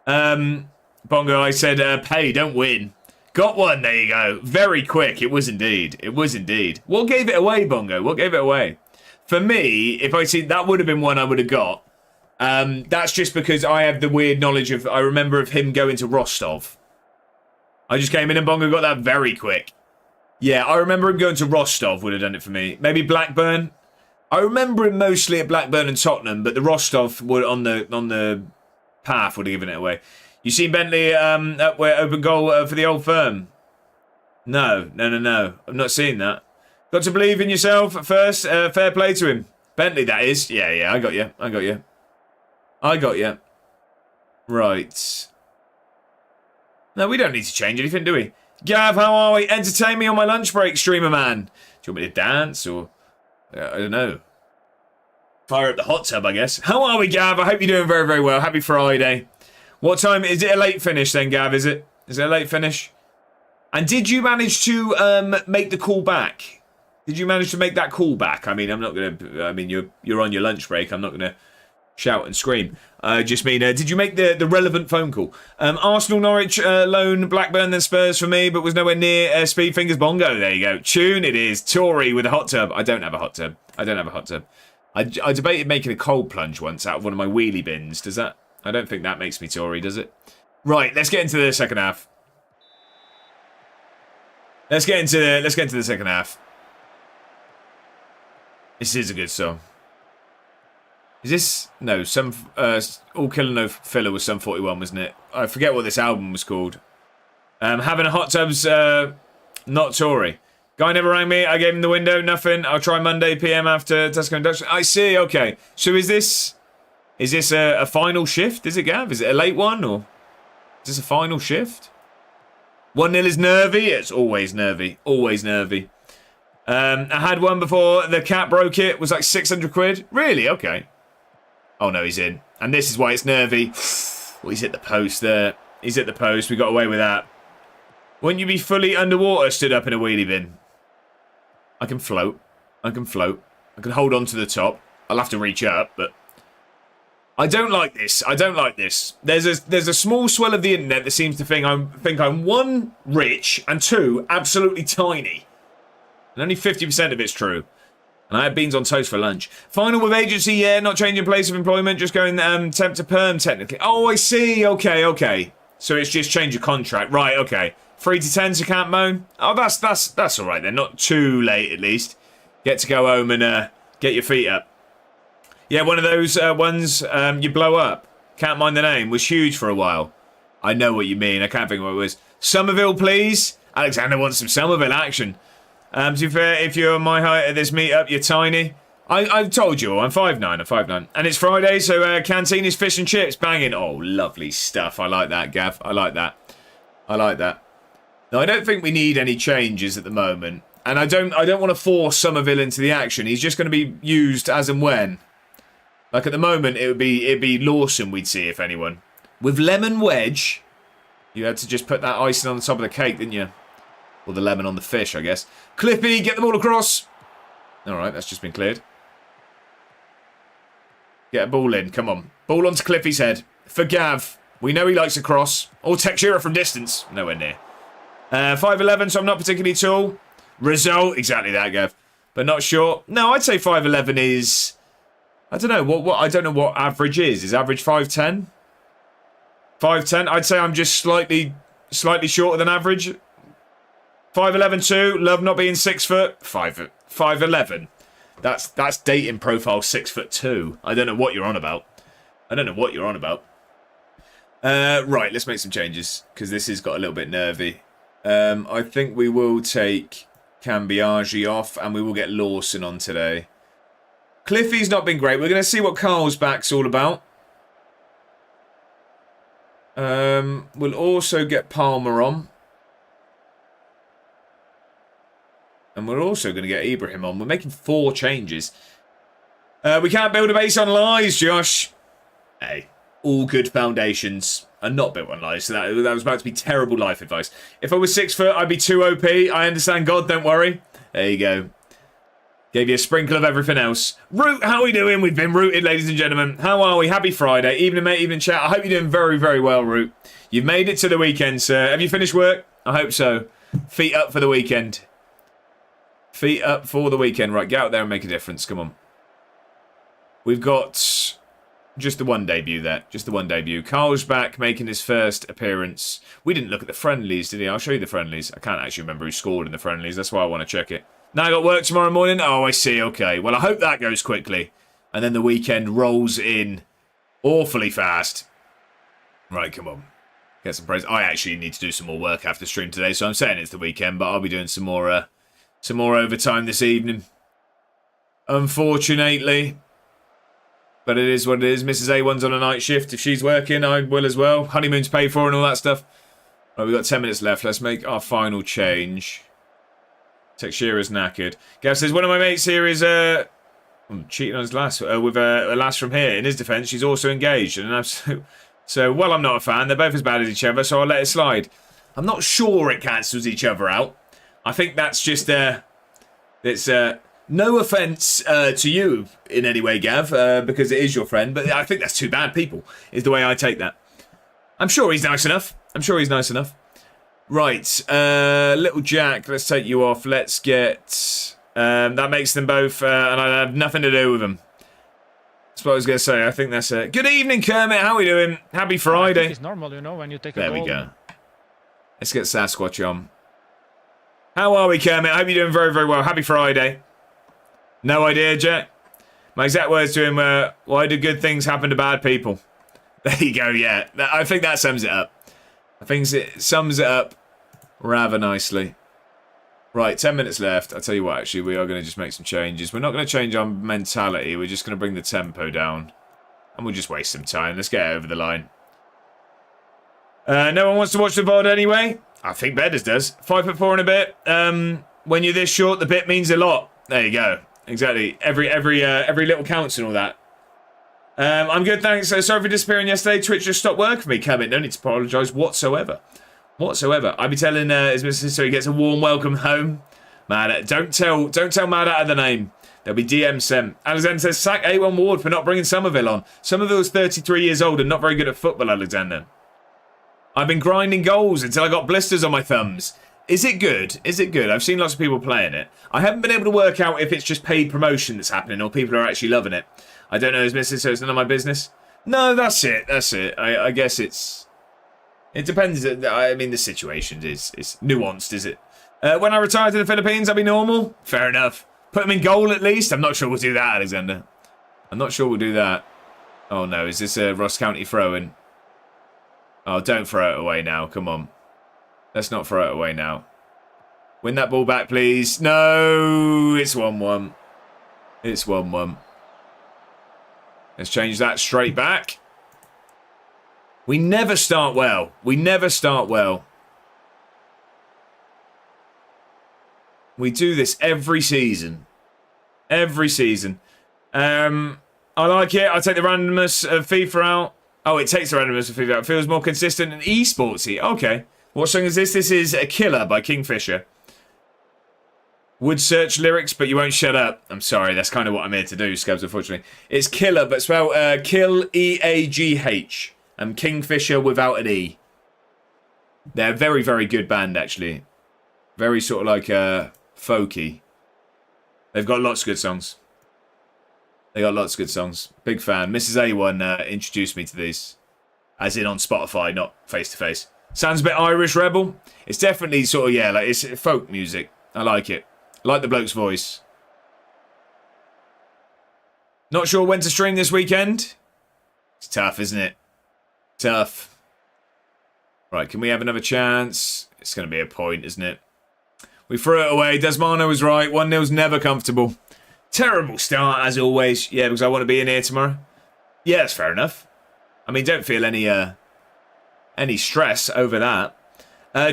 Bongo, I said, pay, don't win. Got one, there you go. Very quick, it was indeed. It was indeed. What gave it away, Bongo? What gave it away? For me, if I see that would have been one I would have got. That's just because I have the weird knowledge of, I remember of him going to Rostov. I just came in and Bongo got that very quick. Yeah, I remember him going to Rostov would have done it for me. Maybe Blackburn. I remember him mostly at Blackburn and Tottenham, but the Rostov would on the path would have given it away. You seen Bentley up where open goal for the Old Firm? No. I'm not seeing that. Got to believe in yourself at first. Fair play to him. Bentley, that is. Yeah, I got you. Right. No, we don't need to change anything, do we? Gav, how are we? Entertain me on my lunch break, streamer man. Do you want me to dance or... I don't know. Fire up the hot tub, I guess. How are we, Gav? I hope you're doing very, very well. Happy Friday. What time? Is it a late finish then, Gav? Is it a late finish? And did you manage to make the call back? Did you manage to make that call back? I mean, I'm not going to... I mean, you're on your lunch break. I'm not going to shout and scream. Just mean, did you make the relevant phone call? Arsenal, Norwich, loan, Blackburn, then Spurs for me, but was nowhere near Speed Fingers Bongo. There you go. Tune it is. Tory with a hot tub. I don't have a hot tub. I debated making a cold plunge once out of one of my wheelie bins. Does that? I don't think that makes me Tory, does it? Right, let's get into the second half. Let's get into the second half. This is a good song. Is this... No, some... All Killer No Filler was Sum 41, wasn't it? I forget what this album was called. Having a hot tub's not Tory. Guy never rang me. I gave him the window. Nothing. I'll try Monday PM after Tesco induction. I see. Okay. So is this a final shift? Is it, Gav? Is it a late one? Or is this a final shift? 1-0 is nervy. It's always nervy. Always nervy. I had one before the cat broke it. It was like 600 quid. Really? Okay. Oh, no, he's in. And this is why it's nervy. Oh, he's hit the post there. He's hit the post. We got away with that. Wouldn't you be fully underwater stood up in a wheelie bin? I can float. I can hold on to the top. I'll have to reach up, but... I don't like this. There's a small swell of the internet that seems to think I'm one, rich, and two, absolutely tiny. And only 50% of it's true. And I had beans on toast for lunch. Final with agency, yeah, not changing place of employment, just going temp to perm technically. Oh, I see. Okay. So it's just change of contract. Right, okay. 3 to 10 to Camp Moan. Oh, that's all right then. Not too late at least. Get to go home and get your feet up. Yeah, one of those ones you blow up. Can't mind the name. Was huge for a while. I know what you mean. I can't think what it was. Somerville, please. Alexander wants some Somerville action. To be fair, if you're my height at this meetup, you're tiny. I've told you all, I'm 5'9", And it's Friday, so canteen is fish and chips, banging. Oh, lovely stuff. I like that, Gav. I like that. No, I don't think we need any changes at the moment. And I don't want to force Somerville into the action. He's just going to be used as and when. Like at the moment, it'd be Lawson we'd see, if anyone. With lemon wedge, you had to just put that icing on the top of the cake, didn't you? Or the lemon on the fish, I guess. Clippy, get the ball across. All right, that's just been cleared. Get a ball in, come on. Ball onto Clippy's head. For Gav. We know he likes a cross. Or Textura from distance. Nowhere near. 5'11", so I'm not particularly tall. Result, exactly that, Gav. But not short. No, I'd say 5'11" is... I don't know. What I don't know what average is. Is average 5'10"? 5'10"? I'd say I'm just slightly shorter than average. 5'11" too. Love not being 6 foot. 5'11". That's dating profile 6'2". I don't know what you're on about. Right, let's make some changes because this has got a little bit nervy. I think we will take Cambiaggi off and we will get Lawson on today. Cliffy's not been great. We're going to see what Carl's back's all about. We'll also get Palmer on. And we're also going to get Ibrahim on. We're making 4 changes. We can't build a base on lies, Josh. Hey, all good foundations are not built on lies. So that was about to be terrible life advice. If I was 6 foot, I'd be too OP. I understand God, don't worry. There you go. Gave you a sprinkle of everything else. Root, how are we doing? We've been rooted, ladies and gentlemen. How are we? Happy Friday. Evening, mate. Evening, chat. I hope you're doing very, very well, Root. You've made it to the weekend, sir. Have you finished work? I hope so. Feet up for the weekend. Feet up for the weekend. Right, get out there and make a difference. Come on. We've got just the one debut there. Just the one debut. Carl's back, making his first appearance. We didn't look at the friendlies, did he? I'll show you the friendlies. I can't actually remember who scored in the friendlies. That's why I want to check it. Now I got work tomorrow morning. Oh, I see. Okay. Well, I hope that goes quickly. And then the weekend rolls in awfully fast. Right, come on. Get some praise. I actually need to do some more work after stream today, so I'm saying it's the weekend, but I'll be doing some more overtime this evening. Unfortunately. But it is what it is. Mrs. A1's on a night shift. If she's working, I will as well. Honeymoon's paid for and all that stuff. Right, we've got 10 minutes left. Let's make our final change. Textura's knackered. Gav says, one of my mates here is cheating on his lass with a lass from here. In his defence, she's also engaged. And so, well, I'm not a fan. They're both as bad as each other, so I'll let it slide. I'm not sure it cancels each other out. I think that's just it's no offence to you in any way, Gav, because it is your friend, but I think that's two bad people, is the way I take that. I'm sure he's nice enough. Right, little Jack, let's take you off. Let's get... that makes them both, and I have nothing to do with them. That's what I was going to say. I think that's it. Good evening, Kermit. How are we doing? Happy Friday. I think it's normal, you know, when you take there a goal. We go. Let's get Sasquatch on. How are we, Kermit? I hope you're doing very, very well. Happy Friday. No idea, Jack. My exact words to him were, why do good things happen to bad people? There you go, yeah. I think that sums it up. I think it sums it up rather nicely. Right, 10 minutes left. I'll tell you what, actually, we are going to just make some changes. We're not going to change our mentality. We're just going to bring the tempo down. And we'll just waste some time. Let's get over the line. No one wants to watch the VOD anyway? I think Bedders does. 5'4" and a bit. When you're this short, the bit means a lot. There you go. Exactly. Every little counts and all that. I'm good, thanks. Sorry for disappearing yesterday. Twitch just stopped working for me. Kermit, no need to apologise whatsoever. I'll be telling his missus so he gets a warm welcome home. Mad, don't tell Mad out of the name. There'll be DM sent. Alexander says, sack A1 Ward for not bringing Somerville on. Somerville's 33 years old and not very good at football, Alexander. I've been grinding goals until I got blisters on my thumbs. Is it good? I've seen lots of people playing it. I haven't been able to work out if it's just paid promotion that's happening or people are actually loving it. I don't know his missus, so it's none of my business. No, that's it. I guess it depends. I mean, the situation is nuanced, is it? When I retire to the Philippines, I'll be normal. Fair enough. Put him in goal at least. I'm not sure we'll do that, Alexander. I'm not sure we'll do that. Oh, no. Is this a Ross County throw-in? Oh, don't throw it away now. Come on. Let's not throw it away now. Win that ball back, please. No, it's 1-1. It's 1-1. Let's change that straight back. We never start well. We do this every season. I like it. I take the randomness of FIFA out. Oh, it takes the randomness of FIFA out. It feels more consistent and esportsy. Okay. What song is this? This is A Killer by Kingfisher. Would search lyrics, but you won't shut up. I'm sorry, that's kind of what I'm here to do, Scabs, unfortunately. It's Killer, but spelled Kill E-A-G-H. And Kingfisher without an E. They're a very, very good band, actually. Very sort of like folky. They've got lots of good songs. Big fan. Mrs. A1 introduced me to these. As in on Spotify, not face-to-face. Sounds a bit Irish Rebel. It's definitely sort of, yeah, like it's folk music. I like it. I like the bloke's voice. Not sure when to stream this weekend. It's tough, isn't it? Tough. Right, can we have another chance? It's going to be a point, isn't it? We threw it away. Desmano was right. 1-0's never comfortable. Terrible start, as always. Yeah, because I want to be in here tomorrow. Yeah, that's fair enough. I mean, don't feel any stress over that.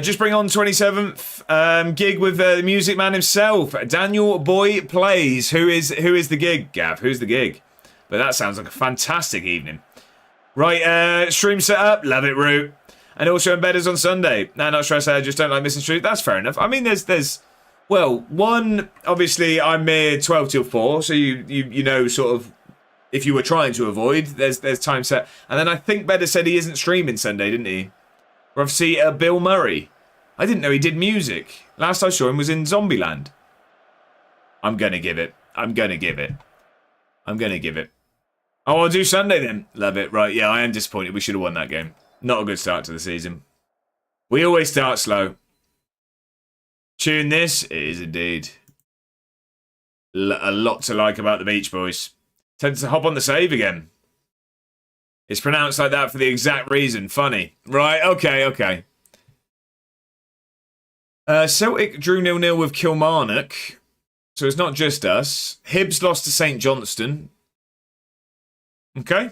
Just bring on 27th gig with the music man himself, Daniel Boy Plays. Who is the gig, Gav? Who's the gig? But that sounds like a fantastic evening. Right, stream set up. Love it, Root. And also embedders on Sunday. No, not stressed. I just don't like missing street. That's fair enough. I mean, well, one, obviously, I'm here 12 till 4, so you know sort of if you were trying to avoid, there's time set. And then I think Bedder said he isn't streaming Sunday, didn't he? Or obviously Bill Murray. I didn't know he did music. Last I saw him was in Zombieland. I'm going to give it. Oh, I'll do Sunday then. Love it. Right, yeah, I am disappointed. We should have won that game. Not a good start to the season. We always start slow. Tune this. It is indeed. A lot to like about the Beach Boys. Tends to hop on the save again. It's pronounced like that for the exact reason. Funny. Right, okay. Celtic drew 0-0 with Kilmarnock. So it's not just us. Hibs lost to St Johnstone. Okay.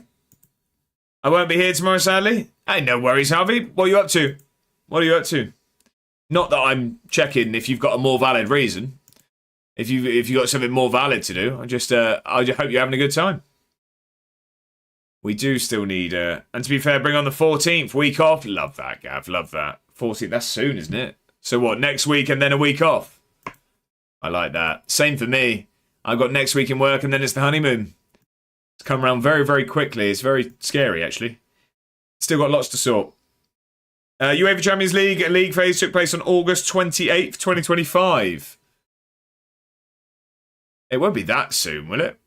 I won't be here tomorrow, sadly. Hey, no worries, Harvey. What are you up to? Not that I'm checking if you've got a more valid reason. If you've got something more valid to do, I just hope you're having a good time. We do still need and to be fair, bring on the 14th week off. Love that, Gav. Love that. 14th. That's soon, isn't it? So what? Next week and then a week off. I like that. Same for me. I've got next week in work and then it's the honeymoon. It's come around very, very quickly. It's very scary, actually. Still got lots to sort. UEFA Champions League phase took place on August 28th, 2025. It won't be that soon, will it?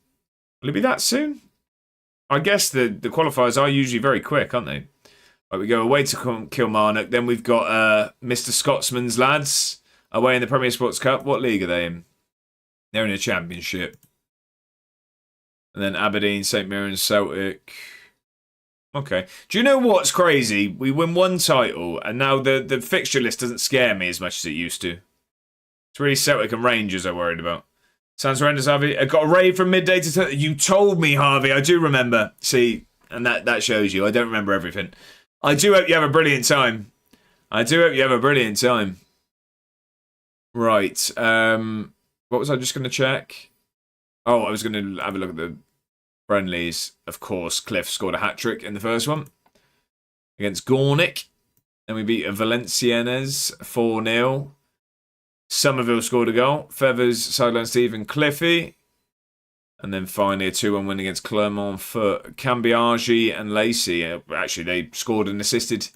Will it be that soon? I guess the qualifiers are usually very quick, aren't they? Right, we go away to Kilmarnock. Then we've got Mr. Scotsman's lads away in the Premier Sports Cup. What league are they in? They're in a championship. And then Aberdeen, St Mirren, Celtic. Okay. Do you know what's crazy? We win one title, and now the fixture list doesn't scare me as much as it used to. It's really Celtic and Rangers I'm worried about. Sounds horrendous, Harvey. I got a rave from midday to... You told me, Harvey. I do remember. See, and that shows you. I don't remember everything. I do hope you have a brilliant time. Right. What was I just going to check? Oh, I was going to have a look at the friendlies. Of course, Cliff scored a hat-trick in the first one against Gornick. And we beat Valenciennes 4-0. Somerville scored a goal. Feathers, sideline Steve and Cliffy. And then finally a 2-1 win against Clermont-Foot. Cambiaghi and Lacey. Actually, they scored and assisted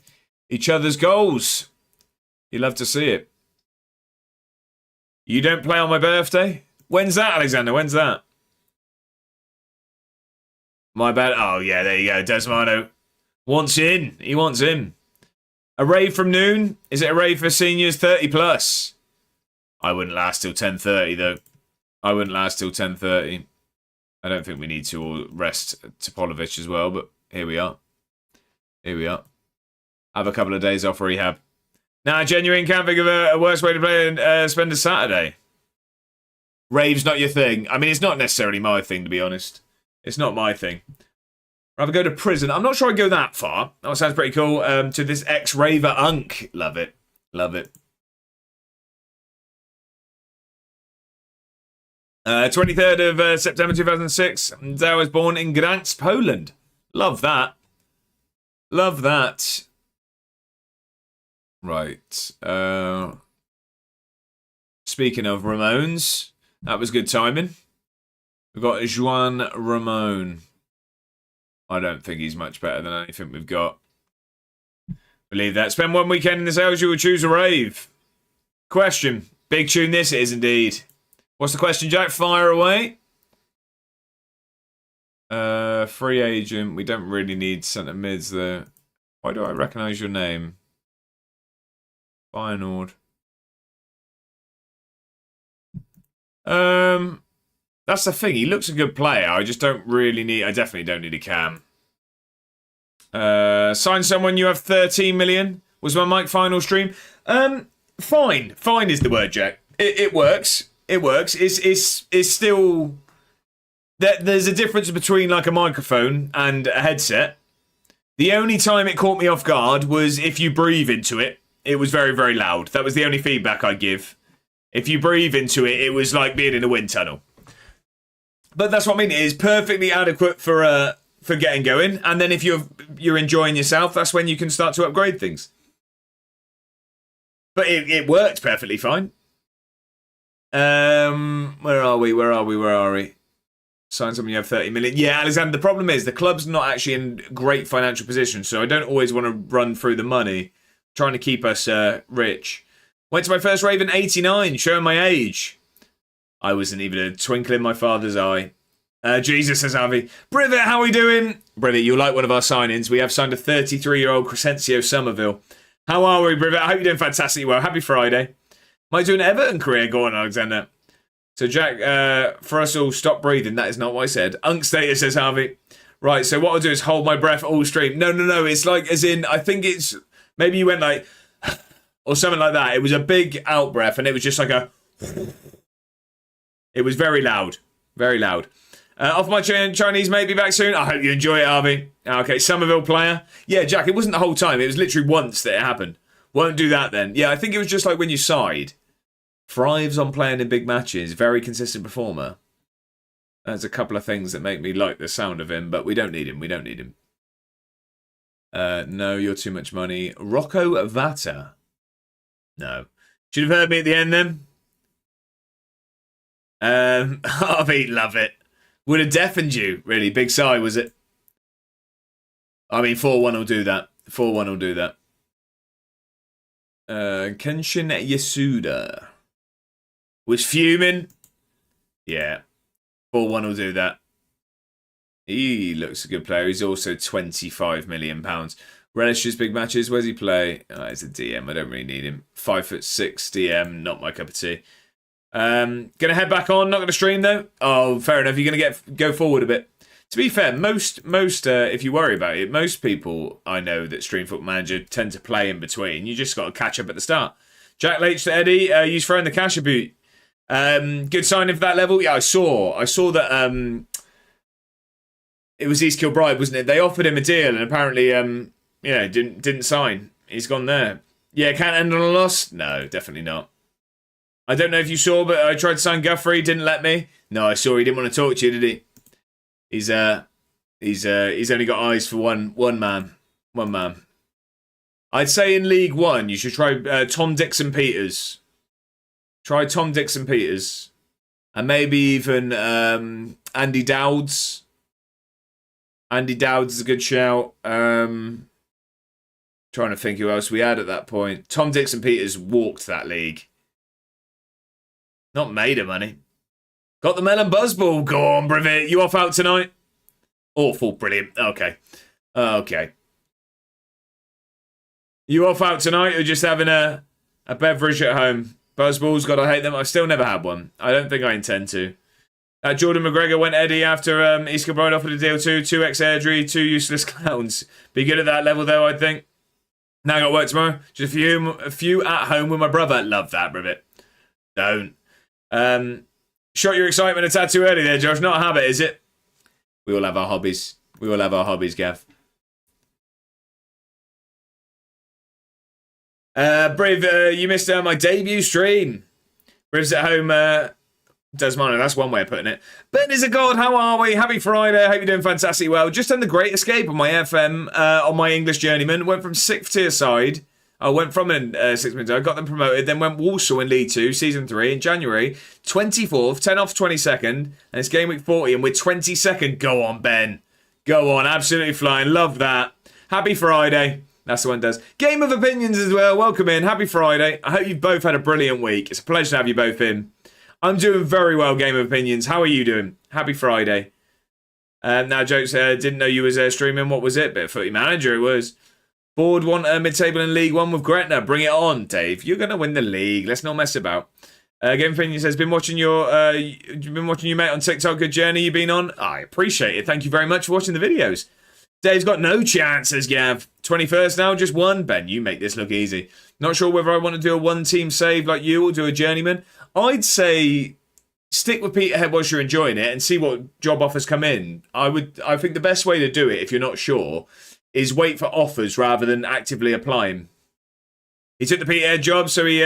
each other's goals. You love to see it. You don't play on my birthday? When's that, Alexander? When's that? My bad. Oh, yeah, there you go. Desmano wants in. He wants in. A rave from noon? Is it a rave for seniors 30 plus? I wouldn't last till 10:30 though. I don't think we need to all rest Topolovic as well, but here we are. Have a couple of days off rehab. Nah, genuine, can't think of a worse way to play and spend a Saturday. Rave's not your thing. I mean, it's not necessarily my thing, to be honest. It's not my thing. I'd rather go to prison. I'm not sure I'd go that far. That sounds pretty cool. To this ex-raver unk. Love it. 23rd of September 2006. I was born in Gdansk, Poland. Love that. Right. Speaking of Ramones, that was good timing. We've got Juan Ramon. I don't think he's much better than anything we've got. Believe that. Spend one weekend in the sales, you will choose a rave. Question. Big tune this is indeed. What's the question, Jack? Fire away. Free agent. We don't really need centre mids though. Why do I recognise your name? Feyenoord. That's the thing. He looks a good player. I definitely don't need a cam. Sign someone. You have 13 million. Was my mic final stream? Fine. Fine is the word, Jack. It works. It's still... There's a difference between like a microphone and a headset. The only time it caught me off guard was if you breathe into it. It was very, very loud. That was the only feedback I give. If you breathe into it, it was like being in a wind tunnel. But that's what I mean. It is perfectly adequate for getting going. And then if you're enjoying yourself, that's when you can start to upgrade things. But it worked perfectly fine. Where are we? Sign something, you have 30 million. Yeah, Alexander, the problem is the club's not actually in great financial position, so I don't always want to run through the money, trying to keep us rich. Went to my first rave in 89, showing my age. I wasn't even a twinkle in my father's eye. Jesus, says Harvey. Privet, how are we doing? Privet, you'll like one of our signings. We have signed a 33-year-old Crescencio Somerville. How are we, Privet? I hope you're doing fantastically well. Happy Friday. Might do an Everton career. Go on, Alexander. So, Jack, for us all, stop breathing. That is not what I said. Unk status, says Harvey. Right, so what I'll do is hold my breath all stream. No. It's like, as in, I think it's, maybe you went like, or something like that. It was a big out breath, and it was just like a, it was very loud. Very loud. Off my Chinese mate, be back soon. I hope you enjoy it, Harvey. Okay, Somerville player. Yeah, Jack, it wasn't the whole time. It was literally once that it happened. Won't do that then. Yeah, I think it was just like when you side. Thrives on playing in big matches. Very consistent performer. There's a couple of things that make me like the sound of him, but we don't need him. We don't need him. No, you're too much money. Rocco Vata. No. Should have heard me at the end then. Harvey, love it. Would have deafened you, really. Big sigh, was it? I mean, 4-1 will do that. 4-1 will do that. Kenshin Yasuda was fuming. Yeah. 4-1 will do that. He looks a good player. He's also £25 million. Relishes big matches. Where's he play? Oh, he's a DM. I don't really need him. 5'6" DM. Not my cup of tea. Gonna head back on. Not gonna stream though. Oh, fair enough. You're gonna go forward a bit. To be fair, most if you worry about it, most people I know that stream Football Manager tend to play in between. You just got to catch up at the start. Jack Leach to Eddie. He's throwing the cash about. Good signing for that level. Yeah, I saw that. It was East Kilbride, wasn't it? They offered him a deal, and apparently, didn't sign. He's gone there. Yeah, can't end on a loss. No, definitely not. I don't know if you saw, but I tried to sign Guthrie, didn't let me. No, I saw he didn't want to talk to you, did he? He's only got eyes for one man. One man. I'd say in League One, you should try Tom Dixon-Peters. Try Tom Dixon-Peters. And maybe even Andy Dowds. Andy Dowds is a good shout. Trying to think who else we had at that point. Tom Dixon-Peters walked that league. Not made of money. Got the melon buzzball. Go on, Brevet. You off out tonight? Awful. Brilliant. Okay. Okay. You off out tonight or just having a beverage at home? Buzzballs, God, I hate them. I still never had one. I don't think I intend to. Jordan McGregor went Eddie after East Kilbride offered a deal too. 2x Airdrie, 2 useless clowns. Be good at that level though, I think. Now I got work tomorrow. Just a few at home with my brother. Love that, Brevet. Don't. Shot your excitement a tad too early there, Josh. Not a habit, is it? We all have our hobbies. We all have our hobbies, Gav. Brave, you missed my debut stream. Brave's at home. Desmond, that's one way of putting it. Ben is a god. How are we? Happy Friday. I hope you're doing fantastically well. Just done the Great Escape on my FM, on my English Journeyman. Went from 6th tier side. I went from 6 minutes. I got them promoted. Then went Walsall in League 2, Season 3 in January. 24th, 10 off 22nd. And it's game week 40 and we're 22nd. Go on, Ben. Go on. Absolutely flying. Love that. Happy Friday. That's the one that does. Game of Opinions as well. Welcome in. Happy Friday. I hope you've both had a brilliant week. It's a pleasure to have you both in. I'm doing very well, Game of Opinions. How are you doing? Happy Friday. Now, jokes, didn't know you was streaming. What was it? Bit of Footy Manager, it was. Board want mid-table in League 1 with Gretna. Bring it on, Dave. You're going to win the league. Let's not mess about. Game of Opinions says, been watching your mate on TikTok. Good journey you've been on. I appreciate it. Thank you very much for watching the videos. Dave's got no chances, Gav. 21st now, just one. Ben, you make this look easy. Not sure whether I want to do a one-team save like you or do a journeyman. I'd say stick with Peterhead whilst you're enjoying it and see what job offers come in. I think the best way to do it, if you're not sure, is wait for offers rather than actively applying. He took the Peterhead job so he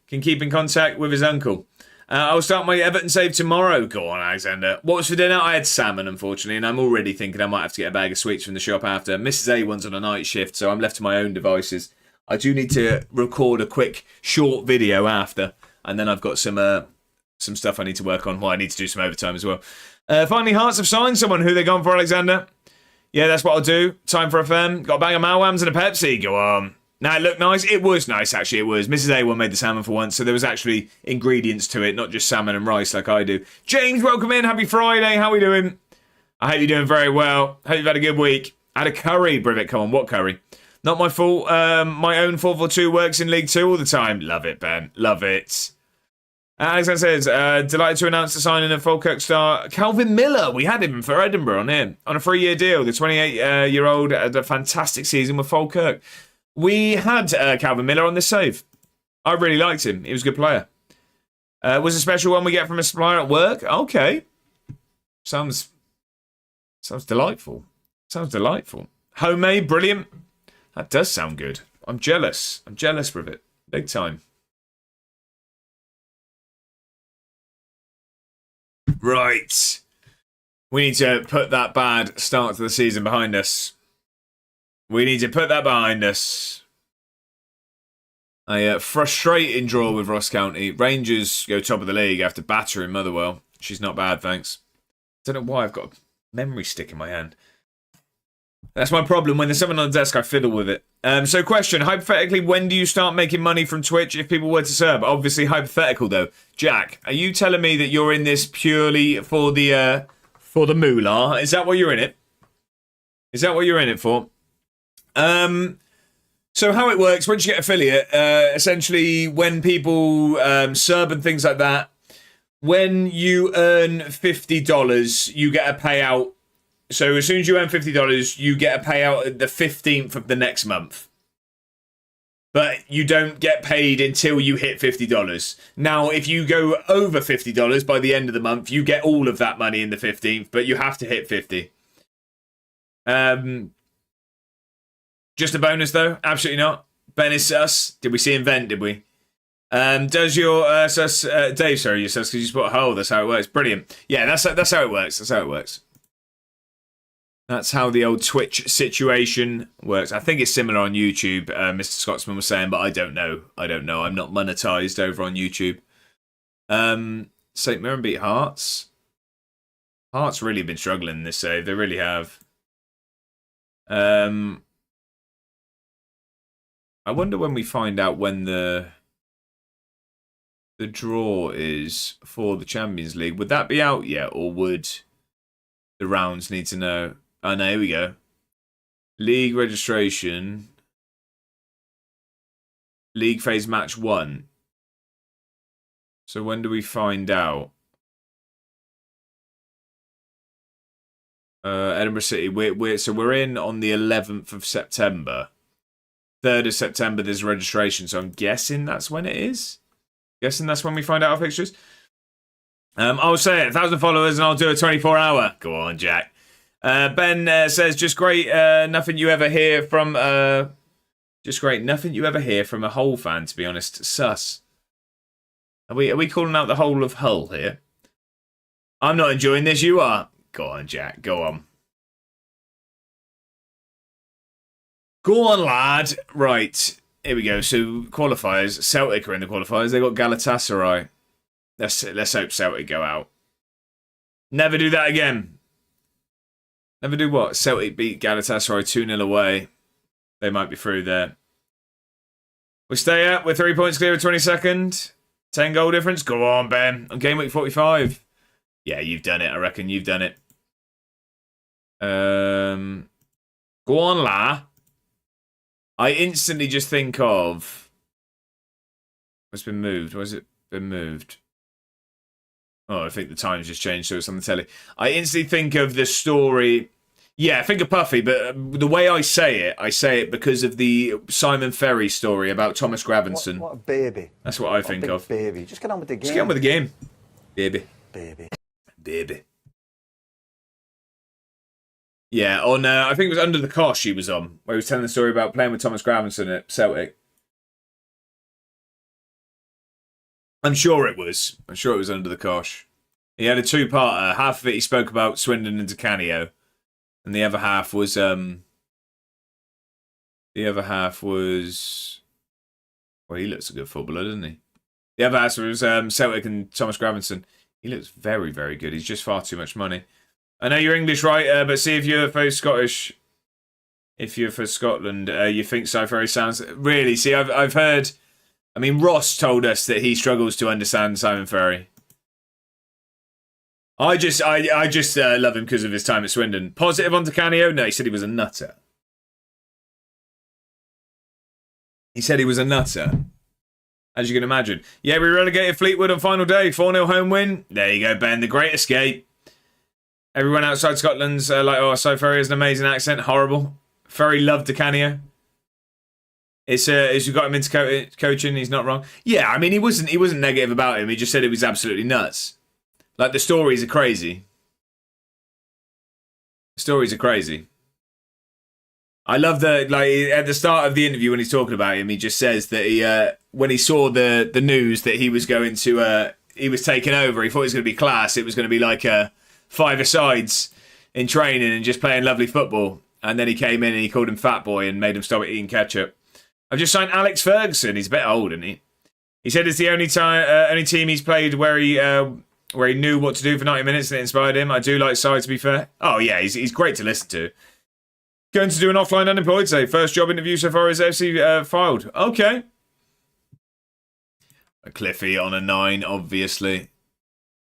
can keep in contact with his uncle. I'll start my Everton save tomorrow. Go on, Alexander. What was for dinner? I had salmon, unfortunately, and I'm already thinking I might have to get a bag of sweets from the shop after. Mrs. A1's on a night shift, so I'm left to my own devices. I do need to record a quick, short video after, and then I've got some stuff I need to work on. Well, I need to do some overtime as well. Finally, Hearts have signed someone. Who they gone for, Alexander? Yeah, that's what I'll do. Time for FM. Got a bag of Malwams and a Pepsi. Go on. Now, it looked nice. It was nice, actually. It was. Mrs. A1 made the salmon for once, so there was actually ingredients to it, not just salmon and rice like I do. James, welcome in. Happy Friday. How are we doing? I hope you're doing very well. Hope you've had a good week. I had a curry, Brivett. Come on, what curry? Not my fault. My own 442 works in League 2 all the time. Love it, Ben. Love it. Alexander says, delighted to announce the signing of Falkirk star Calvin Miller. We had him for Edinburgh on here on a 3-year deal. The 28-year-old had a fantastic season with Falkirk. We had Calvin Miller on this save. I really liked him. He was a good player. Was a special one we get from a supplier at work? Okay. Sounds delightful. Sounds delightful. Homemade, brilliant. That does sound good. I'm jealous. I'm jealous with it. Big time. Right. We need to put that bad start to the season behind us. We need to put that behind us. A frustrating draw with Ross County. Rangers go top of the league after battering Motherwell. She's not bad, thanks. Don't know why I've got a memory stick in my hand. That's my problem. When there's something on the desk, I fiddle with it. So question, hypothetically, when do you start making money from Twitch if people were to sub? Obviously hypothetical, though. Jack, are you telling me that you're in this purely for the moolah? Is that what you're in it? Is that what you're in it for? So how it works, once you get affiliate, essentially when people sub and things like that, when you earn $50, you get a payout. So as soon as you earn $50, you get a payout at the 15th of the next month. But you don't get paid until you hit $50. Now, if you go over $50 by the end of the month, you get all of that money in the 15th, but you have to hit 50. Just a bonus, though? Absolutely not. Ben is sus. Did we see Invent, did we? Does your sus... Dave, sorry, your sus, because you spot a hole. That's how it works. Brilliant. Yeah, that's how it works. That's how it works. That's how the old Twitch situation works. I think it's similar on YouTube, Mr. Scotsman was saying, but I don't know. I'm not monetized over on YouTube. St. Mirren beat Hearts. Hearts really been struggling in this save. They really have. I wonder when we find out when the draw is for the Champions League. Would that be out yet, or would the rounds need to know? Oh, no, here we go. League registration. League phase match 1. So when do we find out? Edinburgh City. We're in on the 11th of September. 3rd of September there's registration, so I'm guessing that's when it is. Guessing that's when we find out our fixtures. I'll say it, 1,000 followers and I'll do a 24-hour. Go on, Jack. Ben says, just great, nothing you ever hear from a Hull fan, to be honest. Sus. Are we calling out the whole of Hull here? I'm not enjoying this, you are. Go on, Jack, go on. Go on, lad. Right, here we go. So, qualifiers. Celtic are in the qualifiers. They got Galatasaray. Let's hope Celtic go out. Never do that again. Never do what? Celtic beat Galatasaray 2-0 away. They might be through there. We stay up. We're 3 points clear of 22nd. 10 goal difference. Go on, Ben. On game week 45. Yeah, you've done it. I reckon you've done it. Go on, la. I instantly just think of... What's been moved? What's it been moved? Oh, I think the time's just changed, so it's on the telly. I instantly think of the story... Yeah, think of Puffy, but the way I say it because of the Simon Ferry story about Thomas Gravenson. What a baby. That's what I think of. Baby. Just get on with the game. Just get on with the game. Baby. Baby. Baby. Yeah, on, I think it was Under the Cosh he was on, where he was telling the story about playing with Thomas Gravenson at Celtic. I'm sure it was. I'm sure it was Under the Cosh. He had a two-parter. Half of it he spoke about Swindon and Canio. And the other half was well, he looks a good footballer, doesn't he? The other half was Celtic and Thomas Gravenson. He looks very, very good. He's just far too much money. I know you're English, right? But see if you're both Scottish. If you're for Scotland, you think Cypher sounds... Really? See, I've heard... I mean, Ross told us that he struggles to understand Simon Ferry. I just love him because of his time at Swindon. Positive on Canio? No, he said he was a nutter. He said he was a nutter. As you can imagine. Yeah, we relegated Fleetwood on final day. 4-0 home win. There you go, Ben. The great escape. Everyone outside Scotland's like, oh, so Ferry has an amazing accent. Horrible. Ferry loved DeCanio. It's you got him into coaching. He's not wrong. Yeah, I mean, he wasn't negative about him. He just said it was absolutely nuts. Like, the stories are crazy. Stories are crazy. I love the, like, at the start of the interview when he's talking about him, he just says that he, when he saw the news that he was going to, he was taking over, he thought it was going to be class. It was going to be like a five-a-sides in training and just playing lovely football. And then he came in and he called him Fat Boy and made him stop eating ketchup. I've just signed Alex Ferguson. He's a bit old, isn't he? He said it's the only team he's played where he knew what to do for 90 minutes and it inspired him. I do like Sai, to be fair. Oh, yeah, he's great to listen to. Going to do an offline unemployed today. First job interview so far is FC filed. Okay. A Cliffy on a 9, obviously.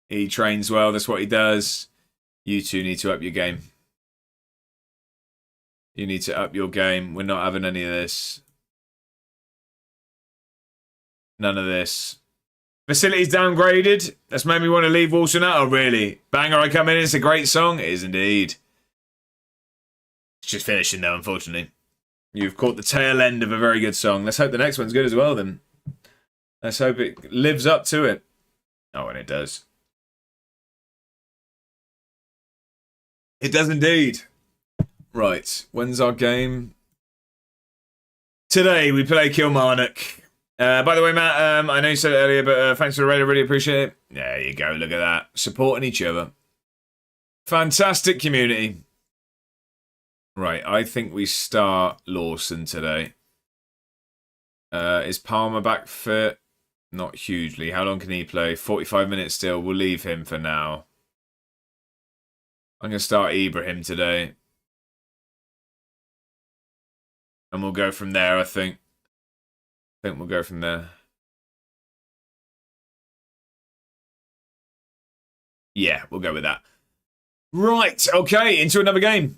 He trains well. That's what he does. You two need to up your game. You need to up your game. We're not having any of this. None of this. Facilities downgraded. That's made me want to leave Walsall now. Oh, really? Banger, I come in. It's a great song. It is indeed. It's just finishing though, unfortunately. You've caught the tail end of a very good song. Let's hope the next one's good as well, then. Let's hope it lives up to it. Oh, and it does. It does indeed. Right. When's our game? Today, we play Kilmarnock. By the way, Matt, I know you said it earlier, but thanks for the raid. I really appreciate it. There you go. Look at that. Supporting each other. Fantastic community. Right, I think we start Lawson today. Is Palmer back fit? Not hugely. How long can he play? 45 minutes still. We'll leave him for now. I'm going to start Ibrahim today. And we'll go from there, I think. I think we'll go from there. Yeah, we'll go with that. Right, okay, into another game.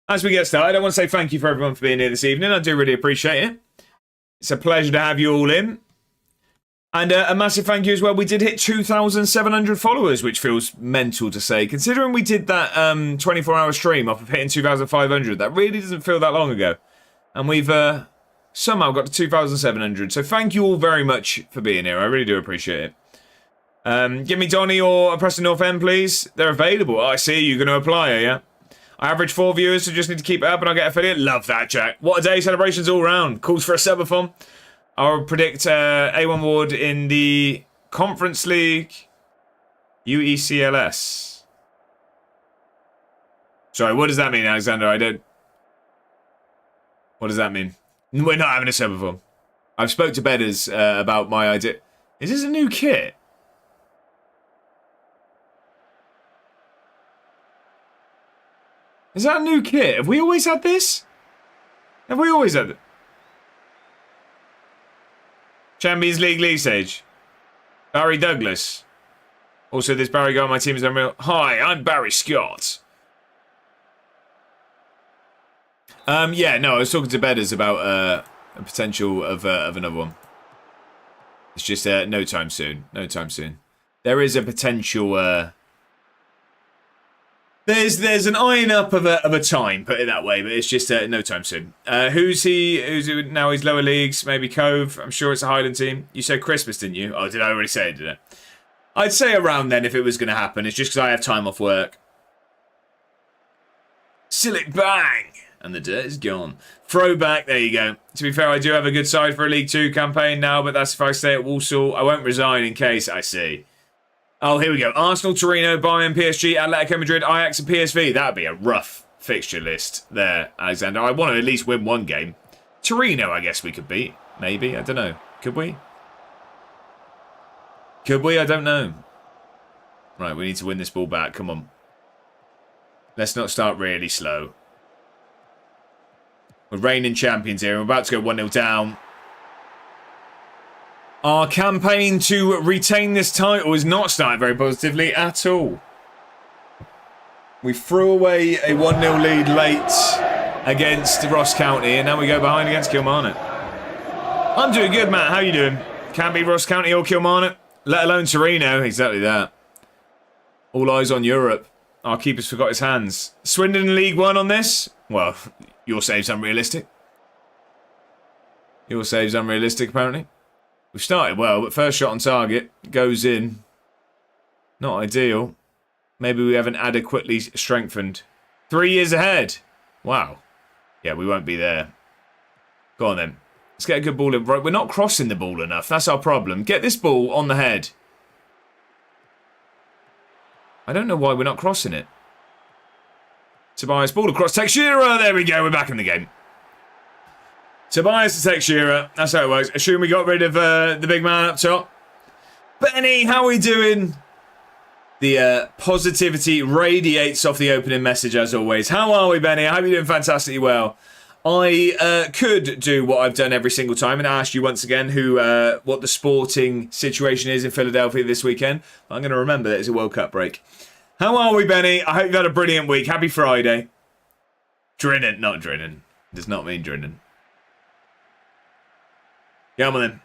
As we get started, I want to say thank you for everyone for being here this evening. I do really appreciate it. It's a pleasure to have you all in. And a massive thank you as well. We did hit 2,700 followers, which feels mental to say. Considering we did that 24-hour stream off of hitting 2,500, that really doesn't feel that long ago. And we've somehow got to 2,700. So thank you all very much for being here. I really do appreciate it. Give me Donny or a Preston North End, please. They're available. Oh, I see. You're going to apply, are you? I average 4 viewers, so just need to keep it up and I'll get affiliate. Love that, Jack. What a day. Celebrations all round. Calls for a subathon. I'll predict A1 Ward in the Conference League UECLS. Sorry, what does that mean, Alexander? I don't... What does that mean? We're not having a subathon. I've spoke to Bedders about my idea. Is this a new kit? Is that a new kit? Have we always had this? Have we always had it? Champions League league stage. Barry Douglas. Also, this Barry guy on my team is unreal. Hi, I'm Barry Scott. Yeah, no, I was talking to Bedders about a potential of another one. It's just no time soon. No time soon. There is a potential... There's an eyeing up of a time, put it that way, but it's just no time soon. Who's he now? He's lower leagues, maybe Cove. I'm sure it's a Highland team. You said Christmas, didn't you? Oh, did I already say it? Did I? I'd say around then if it was going to happen. It's just because I have time off work. Sillick bang, and the dirt is gone. Throwback. There you go. To be fair, I do have a good side for a League 2 campaign now, but that's if I stay at Walsall. I won't resign in case I see. Oh, here we go. Arsenal, Torino, Bayern, PSG, Atletico Madrid, Ajax and PSV. That would be a rough fixture list there, Alexander. I want to at least win one game. Torino, I guess we could beat. Maybe. I don't know. Could we? Could we? I don't know. Right, we need to win this ball back. Come on. Let's not start really slow. We're reigning champions here. We're about to go 1-0 down. Our campaign to retain this title is not starting very positively at all. We threw away a 1-0 lead late against Ross County, and now we go behind against Kilmarnock. I'm doing good, Matt. How you doing? Can't be Ross County or Kilmarnock, let alone Torino. Exactly that. All eyes on Europe. Our keeper's forgot his hands. Swindon in League One on this? Well, your save's unrealistic. Your save's unrealistic, apparently. We've started well, but first shot on target goes in. Not ideal. Maybe we haven't adequately strengthened. 3 years ahead. Wow. Yeah, we won't be there. Go on then. Let's get a good ball in. Right, we're not crossing the ball enough. That's our problem. Get this ball on the head. I don't know why we're not crossing it. Tobias, ball across. Teixeira. There we go. We're back in the game. Tobias to Teixeira. That's how it works. Assume we got rid of the big man up top. Benny, how are we doing? The positivity radiates off the opening message as always. How are we, Benny? I hope you're doing fantastically well. I could do what I've done every single time and ask you once again what the sporting situation is in Philadelphia this weekend. I'm going to remember that it's a World Cup break. How are we, Benny? I hope you've had a brilliant week. Happy Friday. Drinnen, not drinnen. Does not mean drinnen. Come on then.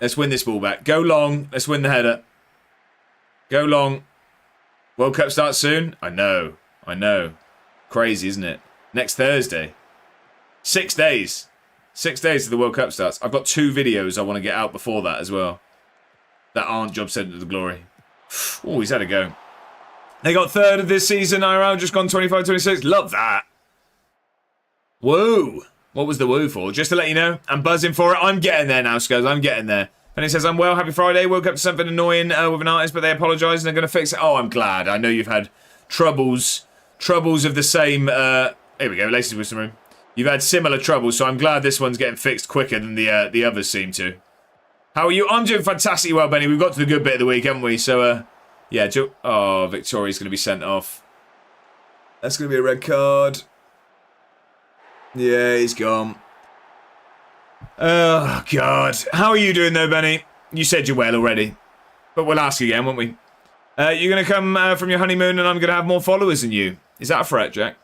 Let's win this ball back. Go long. Let's win the header. Go long. World Cup starts soon. I know. Crazy, isn't it? Next Thursday. 6 days. 6 days to the World Cup starts. I've got 2 videos I want to get out before that as well. That aren't job centre to the glory. Oh, he's had a go. They got third of this season, IRL. Just gone 25-26. Love that. Woo. What was the woo for? Just to let you know, I'm buzzing for it. I'm getting there now, Scuzz. I'm getting there. And he says, I'm well, happy Friday. Woke up to something annoying with an artist, but they apologise and they're going to fix it. Oh, I'm glad. I know you've had troubles of the same... here we go, Lacey's Wisdom Room. You've had similar troubles, so I'm glad this one's getting fixed quicker than the others seem to. How are you? I'm doing fantastically well, Benny. We've got to the good bit of the week, haven't we? So, yeah. Oh, Victoria's going to be sent off. That's going to be a red card. Yeah, he's gone. Oh, God. How are you doing, though, Benny? You said you're well already. But we'll ask again, won't we? You're going to come from your honeymoon and I'm going to have more followers than you. Is that a threat, Jack?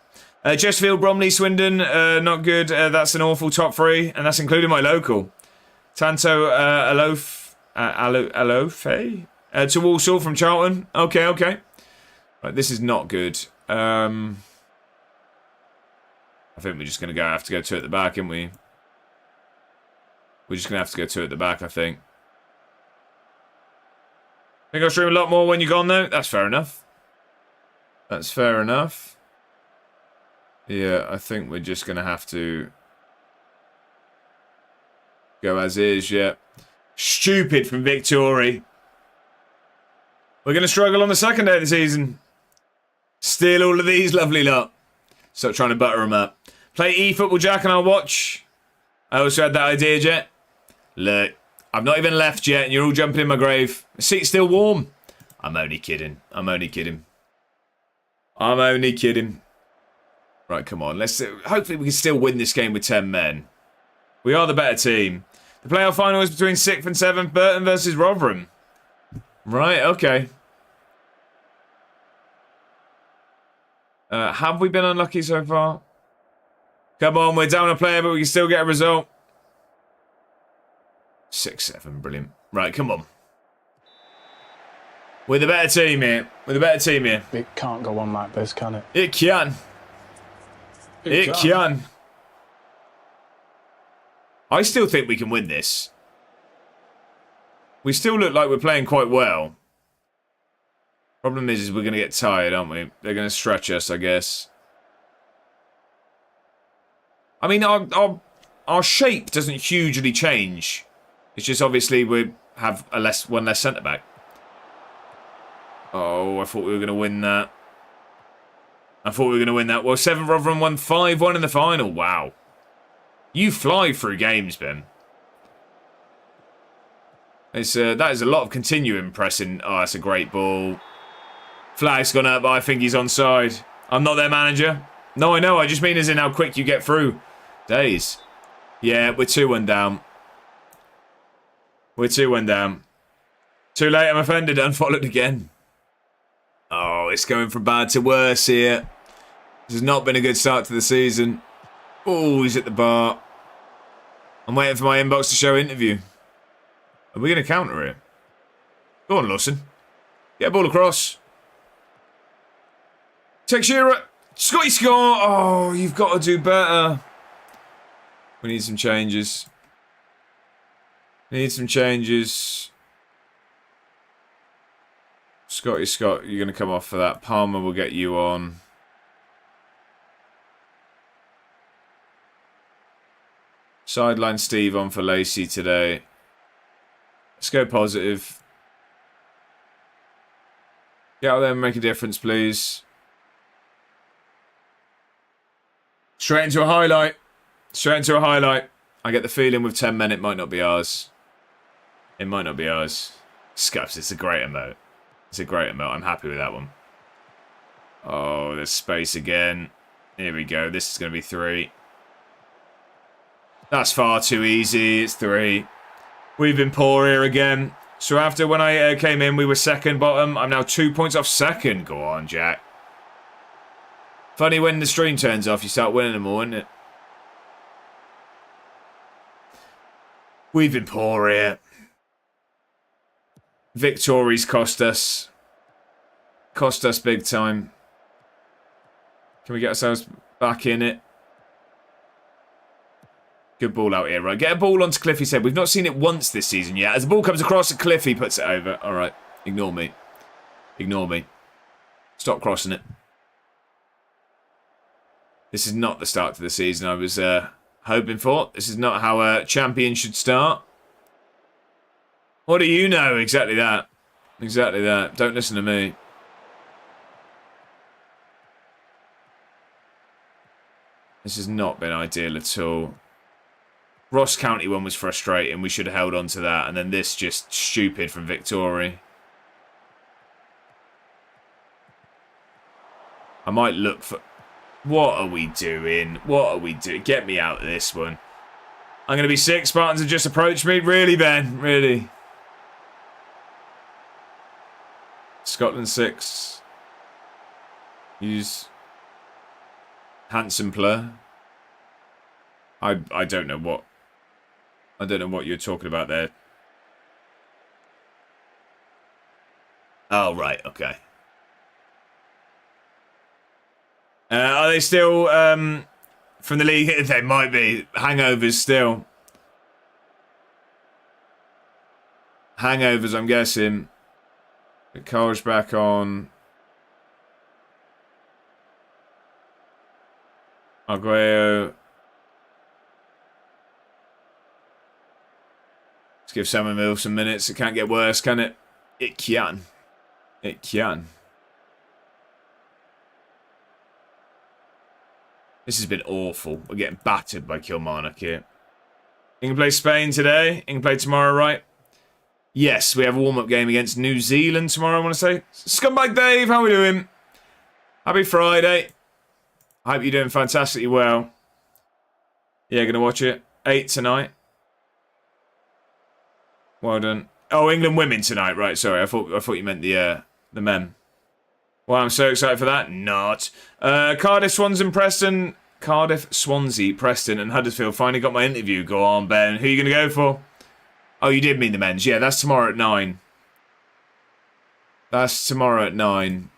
Chesterfield, Bromley, Swindon, not good. That's an awful top 3, and that's including my local. Tanto Alofe? To Walsall from Charlton. Okay. Right, this is not good. I think we're just going to have to go 2 at the back, aren't we? We're just going to have to go 2 at the back, I think. Think I'll stream a lot more when you're gone, though? That's fair enough. Yeah, I think we're just going to have to go as is, yeah. Stupid from Victoria. We're going to struggle on the second day of the season. Steal all of these, lovely lot. Stop trying to butter them up. Play eFootball, Jack, and I'll watch. I also had that idea, Jet. Look, I've not even left yet, and you're all jumping in my grave. The seat's still warm. I'm only kidding. Right, come on. Hopefully we can still win this game with 10 men. We are the better team. The playoff final is between 6th and 7th. Burton versus Rotherham. Right, okay. Have we been unlucky so far? Come on, we're down a player, but we can still get a result. 6-7, brilliant. Right, come on. We're the better team here. It can't go on like this, can it? It can. It can. I still think we can win this. We still look like we're playing quite well. Problem is we're going to get tired, aren't we? They're going to stretch us, I guess. I mean, our shape doesn't hugely change. It's just obviously we have one less centre-back. Oh, I thought we were going to win that. Well, 7th Rotherham won 5-1 in the final. Wow. You fly through games, Ben. That is a lot of continuing pressing. Oh, that's a great ball. Flag's gone up, but I think he's onside. I'm not their manager. No, I know. I just mean as in how quick you get through. Days. Yeah, we're 2-1 down. We're 2-1 down. Too late, I'm offended. Unfollowed again. Oh, it's going from bad to worse here. This has not been a good start to the season. Oh, he's at the bar. I'm waiting for my inbox to show interview. Are we going to counter it? Go on, Lawson. Get a ball across. Take Shearer. Scotty score. Oh, you've got to do better. We need some changes. Need some changes. Scotty Scott, you're going to come off for that. Palmer will get you on. Sideline Steve on for Lacey today. Let's go positive. Get out there and make a difference, please. Straight into a highlight. Straight into a highlight. I get the feeling with 10 men it might not be ours. It might not be ours. Scuffs, it's a great emote. It's a great emote. I'm happy with that one. Oh, there's space again. Here we go. This is going to be 3. That's far too easy. It's 3. We've been poor here again. So after when I came in, we were second bottom. I'm now 2 points off second. Go on, Jack. Funny when the stream turns off, you start winning them all, isn't it? We've been poor here. Victories cost us. Cost us big time. Can we get ourselves back in it? Good ball out here, right? Get a ball onto Cliffy's head. We've not seen it once this season yet. As the ball comes across, Cliffy puts it over. All right. Ignore me. Ignore me. Stop crossing it. This is not the start to the season I was hoping for. This is not how a champion should start. What do you know? Exactly that. Exactly that. Don't listen to me. This has not been ideal at all. Ross County one was frustrating. We should have held on to that. And then this just stupid from Victoria. I might look for... What are we doing? What are we doing? Get me out of this one. I'm going to be sick. Spartans have just approached me. Really, Ben? Really? Scotland 6. Use handsome player. I don't know what... I don't know what you're talking about there. Oh, right. Okay. Are they still from the league? They might be. Hangovers still. Hangovers, I'm guessing. The car's back on. Aguayo. Let's give Samuel some minutes. It can't get worse, can it? It can. It can. This has been awful. We're getting battered by Kilmarnock here. England play Spain today. England play tomorrow, right? Yes, we have a warm-up game against New Zealand tomorrow, I want to say. Scumbag Dave, how are we doing? Happy Friday. I hope you're doing fantastically well. Yeah, going to watch it. 8 tonight. Well done. Oh, England women tonight, right? Sorry, I thought you meant the men. Well, I'm so excited for that. Not. Cardiff, Swansea, Preston. Cardiff, Swansea, Preston, and Huddersfield finally got my interview. Go on, Ben. Who are you going to go for? Oh, you did mean the men's. Yeah, that's tomorrow at 9. That's tomorrow at 9.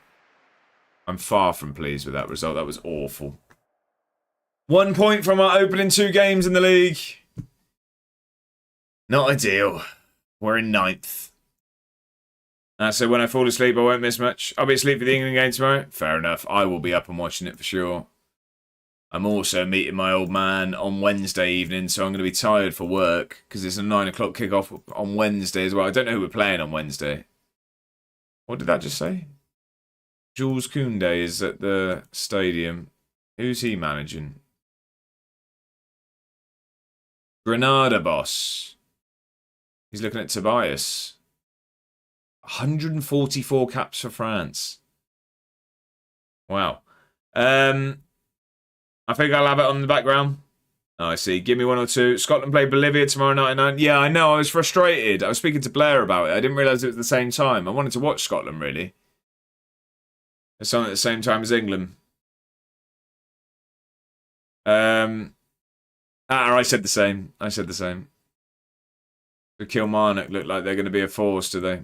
I'm far from pleased with that result. That was awful. 1 point from our opening 2 games in the league. Not ideal. We're in 9th. So when I fall asleep, I won't miss much. I'll be asleep for the England game tomorrow. Fair enough. I will be up and watching it for sure. I'm also meeting my old man on Wednesday evening, so I'm going to be tired for work because it's a 9 o'clock kickoff on Wednesday as well. I don't know who we're playing on Wednesday. What did that just say? Jules Koundé is at the stadium. Who's he managing? Granada boss. He's looking at Tobias. 144 caps for France. Wow. I think I'll have it on the background. Oh, I see. Give me one or two. Scotland play Bolivia tomorrow night at 9. Yeah, I know. I was frustrated. I was speaking to Blair about it. I didn't realise it was at the same time. I wanted to watch Scotland, really. It's on at the same time as England. I said the same. The Kilmarnock look like they're going to be a force, do they?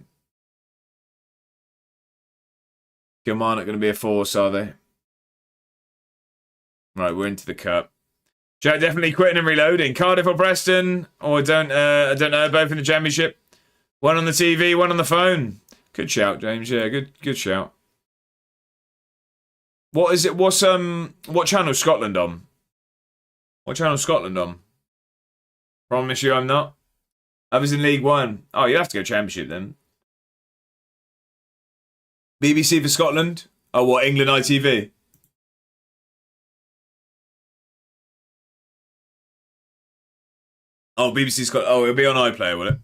Kilmarnock going to be a force, are they? Right, we're into the cup. Jack definitely quitting and reloading. Cardiff or Preston? Or I don't know. Both in the Championship. One on the TV, one on the phone. Good shout, James. Yeah, good shout. What is it? What channel is Scotland on? What channel is Scotland on? Promise you I'm not. I was in League One. Oh, you have to go Championship then. BBC for Scotland? Oh, what? England ITV? Oh, BBC Scotland. Oh, it'll be on iPlayer, will it?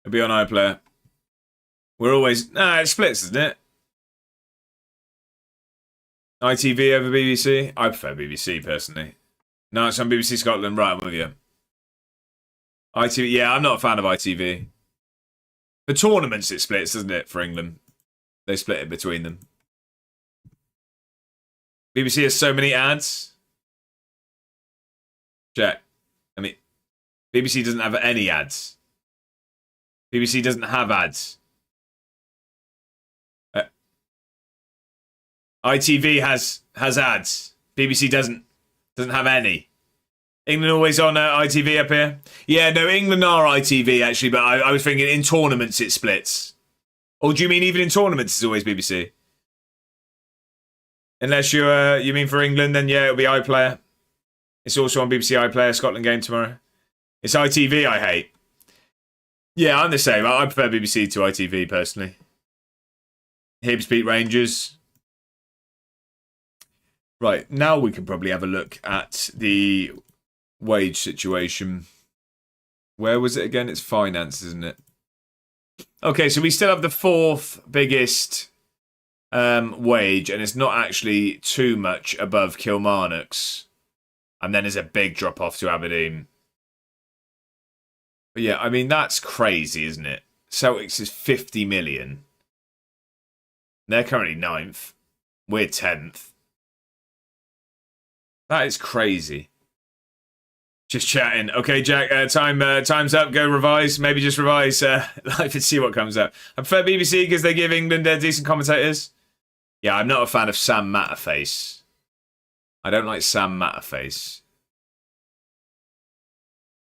It'll be on iPlayer. We're always... Nah, it splits, isn't it? ITV over BBC? I prefer BBC, personally. No, it's on BBC Scotland. Right, I'm with you. ITV, yeah, I'm not a fan of ITV. The tournaments it splits, doesn't it, for England? They split it between them. BBC has so many ads. Check. I mean, BBC doesn't have any ads. BBC doesn't have ads. ITV has ads. BBC doesn't have any. England always on ITV up here. Yeah, no, England are ITV actually, but I was thinking in tournaments it splits. Or do you mean even in tournaments it's always BBC? Unless you mean for England, then yeah, it'll be iPlayer. It's also on BBC iPlayer, Scotland game tomorrow. It's ITV I hate. Yeah, I'm the same. I prefer BBC to ITV personally. Hibs beat Rangers. Right, now we can probably have a look at the wage situation. Where was it again? It's finance, isn't it? Okay, so we still have the fourth biggest wage, and it's not actually too much above Kilmarnock's. And then there's a big drop off to Aberdeen. But yeah, I mean, that's crazy, isn't it? Celtics is 50 million. They're currently 9th. We're 10th. That is crazy. Just chatting. Okay, Jack, time's up. Go revise. Maybe just revise live and see what comes up. I prefer BBC because they give England decent commentators. Yeah, I'm not a fan of Sam Matterface. I don't like Sam Matterface.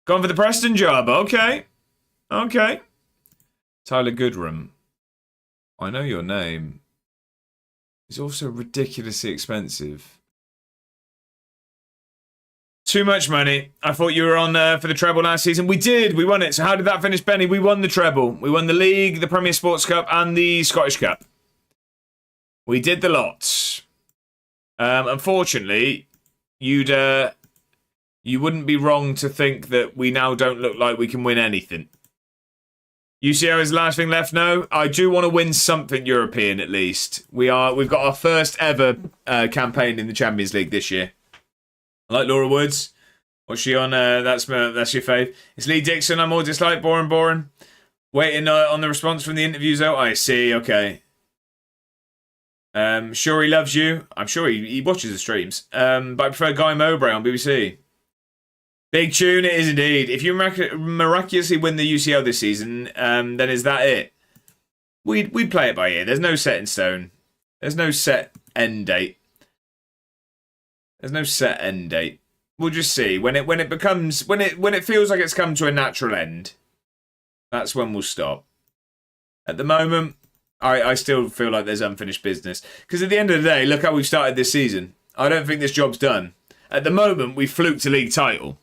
Gone for the Preston job. Okay. Okay. Tyler Goodrum. I know your name. He's also ridiculously expensive. Too much money. I thought you were on for the treble last season. We did. We won it. So how did that finish, Benny? We won the treble. We won the league, the Premier Sports Cup, and the Scottish Cup. We did the lot. Unfortunately, you wouldn't be wrong to think that we now don't look like we can win anything. UCL is the last thing left. No, I do want to win something European at least. We've got our first ever campaign in the Champions League this year. I like Laura Woods. What's she on? That's your fave. It's Lee Dixon. I'm more dislike. Boring. Waiting on the response from the interviews. Oh, I see. Okay. Sure he loves you. I'm sure he watches the streams. But I prefer Guy Mowbray on BBC. Big tune it is indeed. If you miraculously win the UCL this season, then is that it? We'd play it by ear. There's no set in stone. There's no set end date. There's no set end date. We'll just see when it feels like it's come to a natural end. That's when we'll stop. At the moment, I still feel like there's unfinished business because at the end of the day, look how we've started this season. I don't think this job's done. At the moment, we fluked a league title.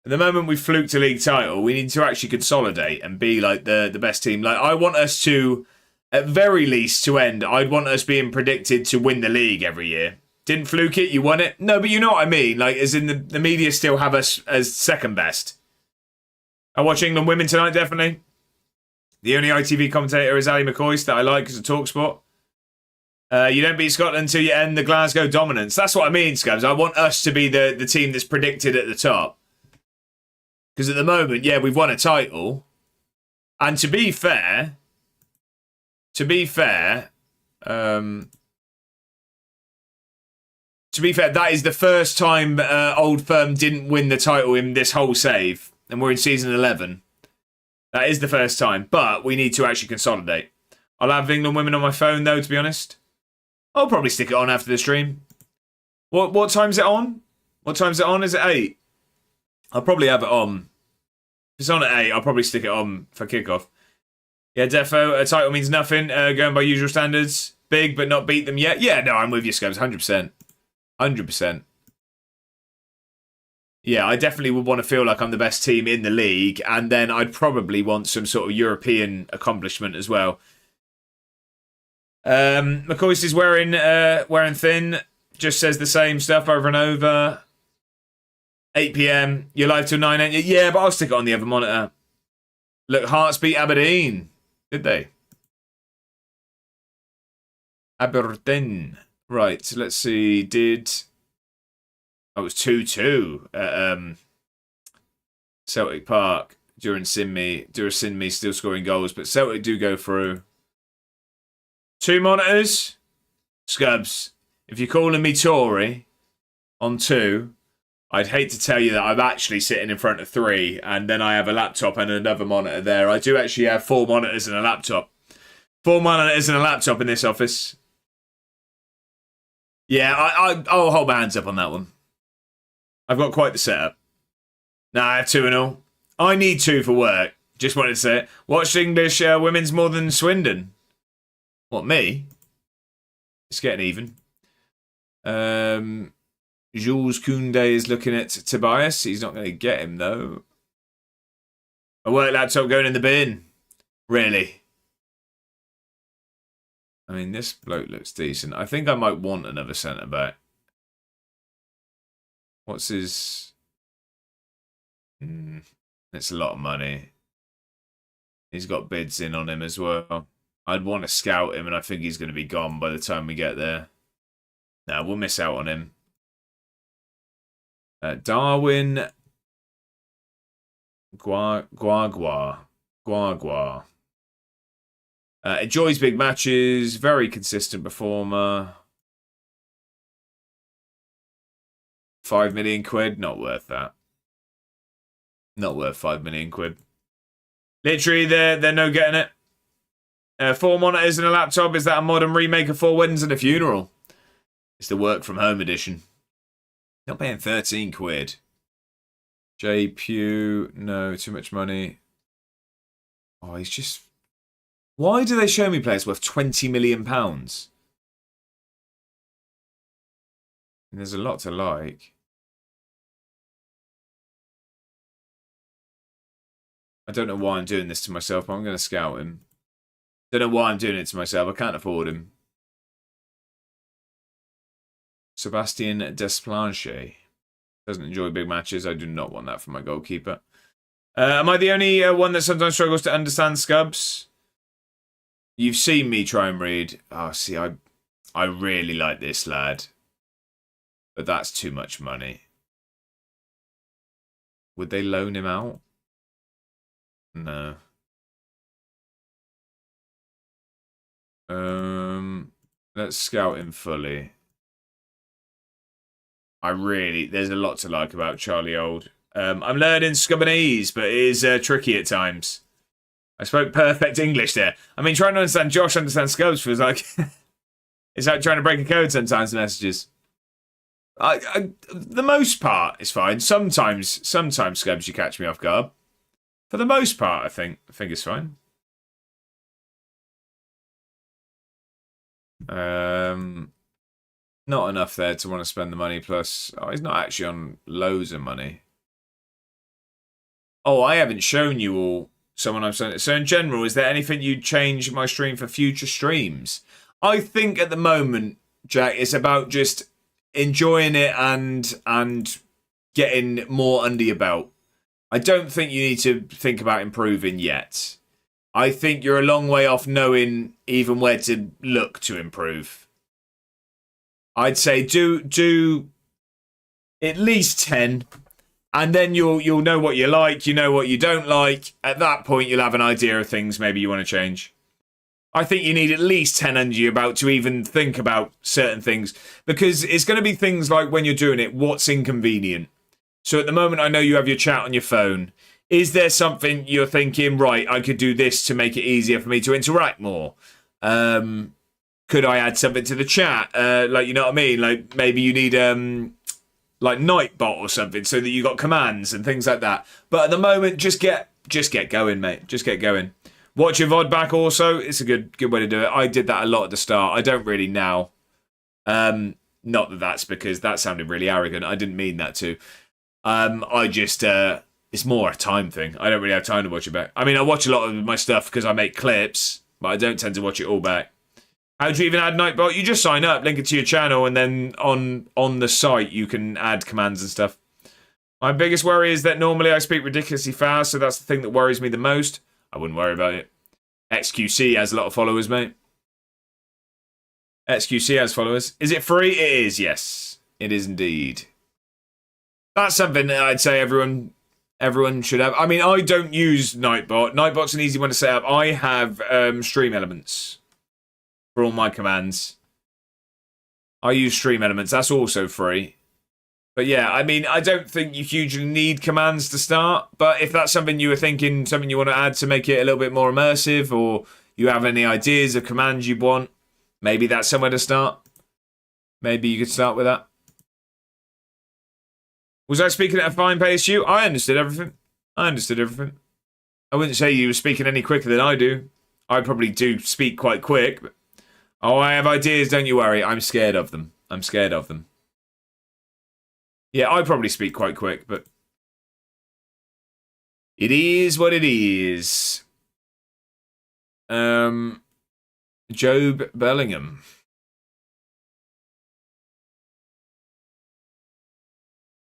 At the moment, we fluked a league title. We need to actually consolidate and be like the best team. Like I want us to, at very least, to end. I'd want us being predicted to win the league every year. Didn't fluke it, you won it. No, but you know what I mean. Like, as in the media still have us as second best. I watch England women tonight, definitely. The only ITV commentator is Ali McCoy that I like as a talk spot. You don't beat Scotland until you end the Glasgow dominance. That's what I mean, Scubs. I want us to be the team that's predicted at the top. Because at the moment, yeah, we've won a title. And to be fair, that is the first time Old Firm didn't win the title in this whole save. And we're in season 11. That is the first time. But we need to actually consolidate. I'll have England women on my phone, though, to be honest. I'll probably stick it on after the stream. What time's it on? What time's it on? Is it 8? I'll probably have it on. If it's on at 8, I'll probably stick it on for kickoff. Yeah, defo, a title means nothing. Going by usual standards. Big, but not beat them yet. Yeah, no, I'm with you, Scubs. 100%. 100%. Yeah, I definitely would want to feel like I'm the best team in the league. And then I'd probably want some sort of European accomplishment as well. McCoy's is wearing thin. Just says the same stuff over and over. 8 PM. You're live till 9 AM. Yeah, but I'll stick it on the other monitor. Look, Hearts beat Aberdeen. Did they? Aberdeen. Right, so let's see. I was 2-2 at Celtic Park during Sinmi still scoring goals, but Celtic do go through. 2 monitors. Scubs, if you're calling me Tory on 2, I'd hate to tell you that I'm actually sitting in front of 3, and then I have a laptop and another monitor there. I do actually have 4 monitors and a laptop. 4 monitors and a laptop in this office. Yeah, I'll hold my hands up on that one. I've got quite the setup. Nah, I have 2 and all. I need 2 for work. Just wanted to say it. Watched English women's more than Swindon. What, me? It's getting even. Jules Koundé is looking at Tobias. He's not going to get him, though. A work laptop going in the bin. Really? I mean, this bloke looks decent. I think I might want another centre-back. What's his... It's a lot of money. He's got bids in on him as well. I'd want to scout him, and I think he's going to be gone by the time we get there. No, we'll miss out on him. Darwin Guagua. Enjoys big matches. Very consistent performer. 5 million quid. Not worth that. Not worth 5 million quid. Literally, they're no getting it. 4 monitors and a laptop. Is that a modern remake of 4 Weddings and a Funeral? It's the work from home edition. Not paying 13 quid. J. Pugh. No, too much money. Oh, he's just... Why do they show me players worth £20 million? And there's a lot to like. I don't know why I'm doing this to myself, but I'm going to scout him. Don't know why I'm doing it to myself. I can't afford him. Sebastien Desplanche. Doesn't enjoy big matches. I do not want that for my goalkeeper. Am I the only one that sometimes struggles to understand Scubs? You've seen me try and read. Oh, see, I really like this lad. But that's too much money. Would they loan him out? No. Let's scout him fully. There's a lot to like about Charlie Old. I'm learning Scubbanese, but it is tricky at times. I spoke perfect English there. I mean, trying to understand Josh understand Scubs feels like it's like trying to break a code sometimes in messages. The most part is fine. Sometimes Scubs you catch me off guard. For the most part, I think it's fine. Not enough there to want to spend the money. Plus, he's not actually on loads of money. Oh, I haven't shown you all someone I've sent. So in general, is there anything you'd change my stream for future streams? I think at the moment, Jack, it's about just enjoying it and getting more under your belt. I don't think you need to think about improving yet. I think you're a long way off knowing even where to look to improve. I'd say do at least 10, and then you'll know what you like, you know what you don't like. At that point, you'll have an idea of things maybe you want to change. I think you need at least 10 under your belt to even think about certain things, because it's going to be things like when you're doing it, what's inconvenient. So at the moment, I know you have your chat on your phone. Is there something you're thinking, right, I could do this to make it easier for me to interact more? Could I add something to the chat? Like, you know what I mean? Like, maybe you need, like, Nightbot or something so that you got commands and things like that. But at the moment, just get going, mate. Just get going. Watch your VOD back also. It's a good way to do it. I did that a lot at the start. I don't really now. Not that that's because that sounded really arrogant. I didn't mean that to. I just... it's more a time thing. I don't really have time to watch it back. I mean, I watch a lot of my stuff because I make clips, but I don't tend to watch it all back. How do you even add Nightbot? You just sign up, link it to your channel, and then on the site you can add commands and stuff. My biggest worry is that normally I speak ridiculously fast, so that's the thing that worries me the most. I wouldn't worry about it. XQC has a lot of followers, mate. XQC has followers. Is it free? It is, yes. It is indeed. That's something that I'd say everyone should have. I mean, I don't use Nightbot. Nightbot's an easy one to set up. I have Stream Elements for all my commands. I use Stream Elements. That's also free. But yeah, I mean, I don't think you hugely need commands to start. But if that's something you were thinking, something you want to add to make it a little bit more immersive, or you have any ideas of commands you want, maybe that's somewhere to start. Maybe you could start with that. Was I speaking at a fine pace to you? I understood everything. I wouldn't say you were speaking any quicker than I do. I probably do speak quite quick. But... Oh, I have ideas, don't you worry. I'm scared of them. Yeah, I probably speak quite quick, but... It is what it is. Job Bellingham.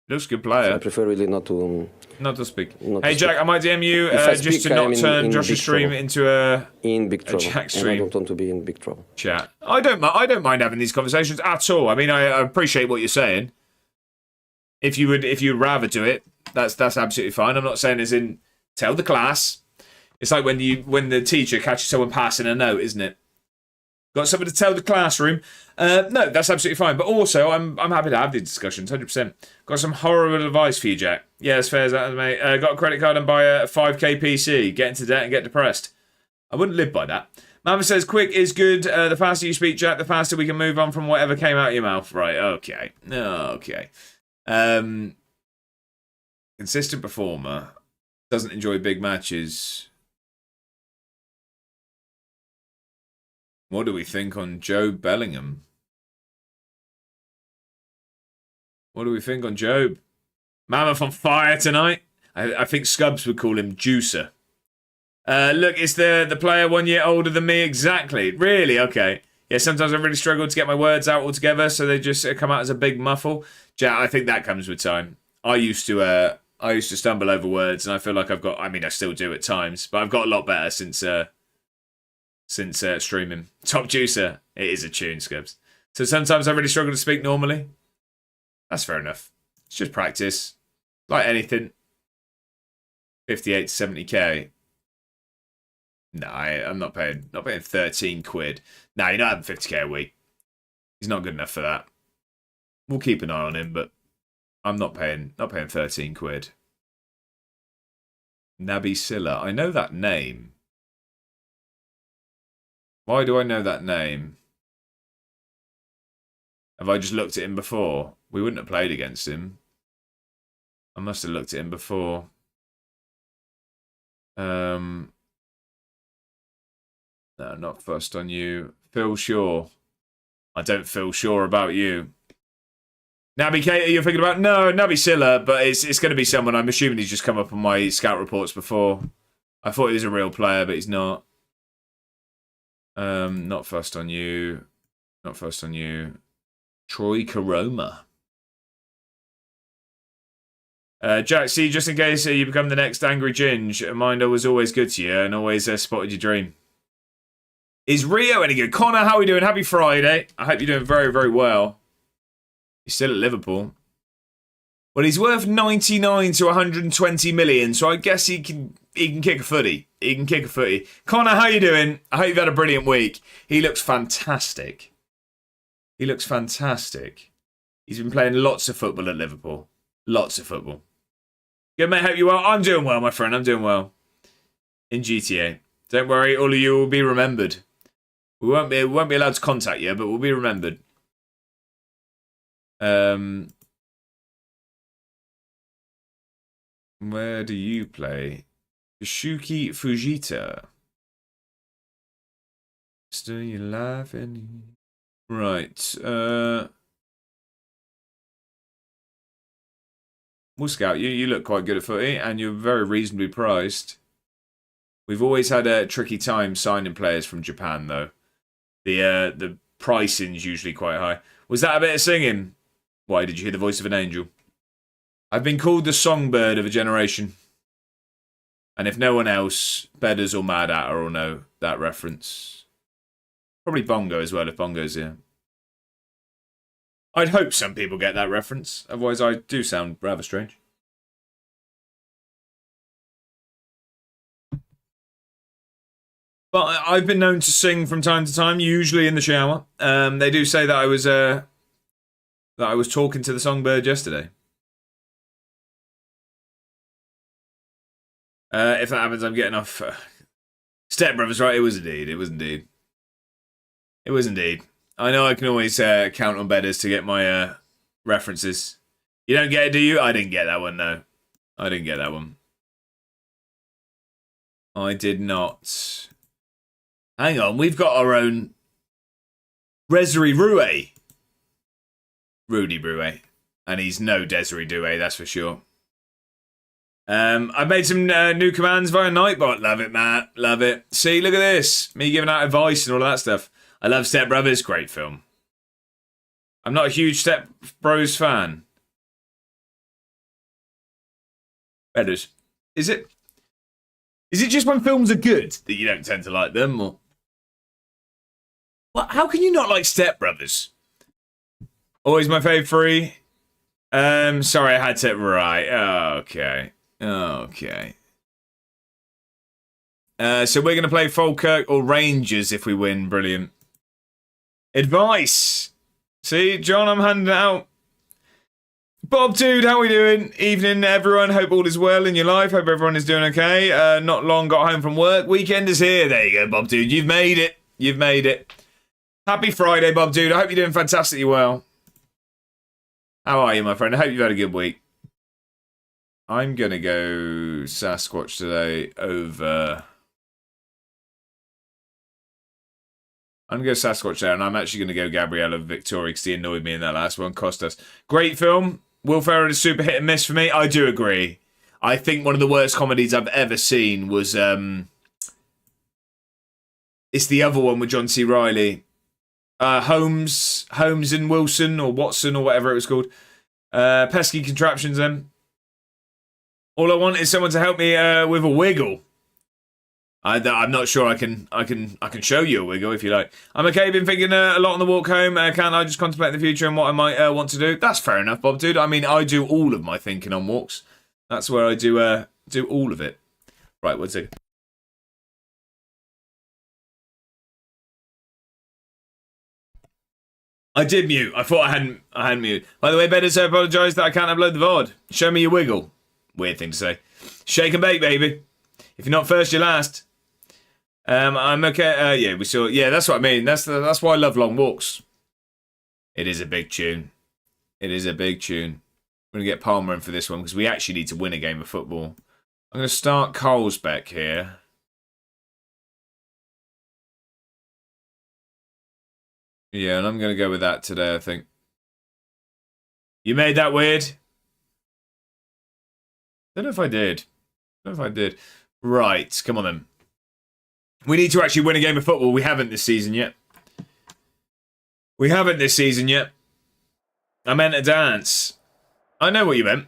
Looks a good player. So I prefer really not to speak. Hey Jack, I might DM you just to not turn Josh's stream into a big trouble. Jack stream. And I don't want to be in big trouble. Chat. I don't mind having these conversations at all. I mean, I appreciate what you're saying. If you'd rather do it, that's absolutely fine. I'm not saying as in tell the class. It's like when the teacher catches someone passing a note, isn't it? Got something to tell the classroom? No, that's absolutely fine. But also, I'm happy to have these discussions, 100%. Got some horrible advice for you, Jack. Yeah, as fair as that, mate. Got a credit card and buy a 5k PC. Get into debt and get depressed. I wouldn't live by that. Mama says, quick is good. The faster you speak, Jack, the faster we can move on from whatever came out of your mouth. Right, okay. Consistent performer. Doesn't enjoy big matches. What do we think on Job Bellingham? What do we think on Job? Mammoth on fire tonight. I think Scubs would call him Juicer. Look, it's the player 1 year older than me. Exactly. Really? Okay. Yeah, sometimes I really struggle to get my words out altogether, so they just come out as a big muffle. Jack, I think that comes with time. I used to stumble over words, and I feel like I still do at times, but I've got a lot better since streaming. Top Juicer. It is a tune, Scubs. So sometimes I really struggle to speak normally. That's fair enough. It's just practice. Like anything. 58 to 70k. No, I'm not paying 13 quid. No, you're not having 50k a week. He's not good enough for that. We'll keep an eye on him, but I'm not paying 13 quid. Nabi Silla. I know that name. Why do I know that name? Have I just looked at him before? We wouldn't have played against him. I must have looked at him before. No, not first on you. Phil Shaw. I don't feel sure about you. Naby Keita, you're thinking about? No, Naby Silla, but it's going to be someone. I'm assuming he's just come up on my scout reports before. I thought he was a real player, but he's not. Not first on you. Not first on you. Troy Karoma. Jack, see, just in case you become the next Angry Ginge, Minder was always good to you and always spotted your dream. Is Rio any good? Connor, how are we doing? Happy Friday. I hope you're doing very, very well. He's still at Liverpool. Well, he's worth 99 to 120 million, so I guess he can kick a footy. He can kick a footy. Connor, how you doing? I hope you've had a brilliant week. He looks fantastic. He looks fantastic. He's been playing lots of football at Liverpool. Lots of football. Good, mate. Hope you're well. I'm doing well, my friend. I'm doing well. In GTA. Don't worry, all of you will be remembered. We won't be allowed to contact you, but we'll be remembered. Where do you play? Shuki Fujita. Still you laughing? Right. We'll scout you. You look quite good at footy, and you're very reasonably priced. We've always had a tricky time signing players from Japan, though. The pricing's usually quite high. Was that a bit of singing? Why did you hear the voice of an angel? I've been called the songbird of a generation. And if no one else, Bedders or Mad Hatter will know that reference. Probably Bongo as well, if Bongo's here. I'd hope some people get that reference. Otherwise, I do sound rather strange. But I've been known to sing from time to time, usually in the shower. They do say that I was talking to the songbird yesterday. If that happens, I'm getting off. Step Brothers, right? It was indeed. It was indeed. It was indeed. I know I can always count on Bedders to get my references. You don't get it, do you? I didn't get that one, no. I didn't get that one. I did not. Hang on, we've got our own Desiree Rouet. Rudy Rouet. And he's no Desiree Doué, that's for sure. I've made some new commands via Nightbot. Love it, Matt. Love it. See, look at this. Me giving out advice and all of that stuff. I love Step Brothers. Great film. I'm not a huge Step Bros fan. Bedders. Is it just when films are good that you don't tend to like them? Or what? How can you not like Step Brothers? Always my fave three. Sorry, I had to. Right. Okay. Okay. So we're going to play Falkirk or Rangers if we win. Brilliant. Advice. See, John, I'm handing it out. Bob, dude, how we doing? Evening, everyone. Hope all is well in your life. Hope everyone is doing okay. Not long got home from work. Weekend is here. There you go, Bob, dude. You've made it. You've made it. Happy Friday, Bob, dude. I hope you're doing fantastically well. How are you, my friend? I hope you've had a good week. I'm going to go Sasquatch today over... I'm going to go Sasquatch there, and I'm actually going to go Gabriella Victoria because he annoyed me in that last one. Cost us. Great film. Will Ferrell is super hit and miss for me. I do agree. I think one of the worst comedies I've ever seen was... it's the other one with John C. Reilly. Holmes and Wilson, or Watson, or whatever it was called. Pesky Contraptions, then. All I want is someone to help me with a wiggle. I'm not sure I can show you a wiggle if you like. I'm okay. Been thinking a lot on the walk home. Can't I just contemplate the future and what I might want to do? That's fair enough, Bob, dude. I mean, I do all of my thinking on walks. That's where I do all of it. Right, what's it? I did mute. I thought I hadn't muted. By the way, better so apologise that I can't upload the VOD. Show me your wiggle. Weird thing to say. Shake and bake, baby. If you're not first, you're last. I'm okay. Yeah, we saw. Yeah, that's what I mean. That's why I love long walks. It is a big tune. It is a big tune. We're gonna get Palmer in for this one because we actually need to win a game of football. I'm gonna start Colesbeck here. Yeah, and I'm going to go with that today, I think. You made that weird? Don't know if I did. Right, come on then. We need to actually win a game of football. We haven't this season yet. I meant a dance. I know what you meant.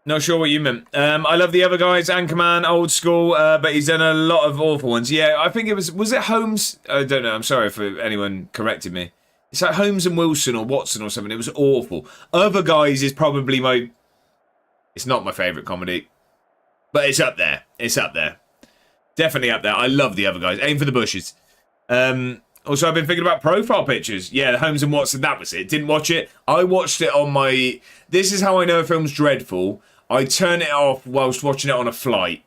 Not sure what you meant. I love the other guys. Anchorman, old school, but he's done a lot of awful ones. Yeah, I think it was it Holmes? I don't know. I'm sorry if anyone corrected me. It's like Holmes and Wilson or Watson or something. It was awful. Other Guys is probably my... It's not my favourite comedy. But it's up there. It's up there. Definitely up there. I love The Other Guys. Aim for the bushes. Also, I've been thinking about Profile Pictures. Yeah, Holmes and Watson, that was it. Didn't watch it. I watched it on my... This is how I know a film's dreadful. I turn it off whilst watching it on a flight.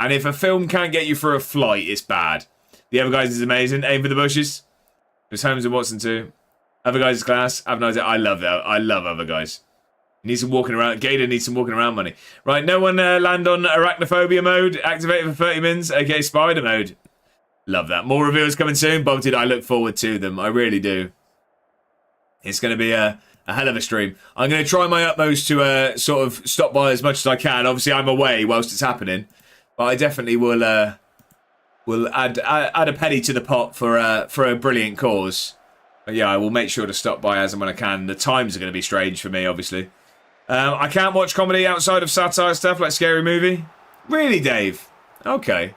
And if a film can't get you through a flight, it's bad. The Other Guys is amazing. Aim for the bushes. There's Holmes and Watson too. Other Guys is class. Have a nice day. I love that. I love Other Guys. Need some walking around. Gator needs some walking around money. Right, no one land on arachnophobia mode. Activated for 30 minutes. Okay, spider mode. Love that. More reveals coming soon. Bob did. I look forward to them. I really do. It's going to be a hell of a stream. I'm going to try my utmost to sort of stop by as much as I can. Obviously, I'm away whilst it's happening. But I definitely will add a penny to the pot for a brilliant cause. But yeah, I will make sure to stop by as and when I can. The times are going to be strange for me, obviously. I can't watch comedy outside of satire stuff like Scary Movie. Really, Dave? Okay.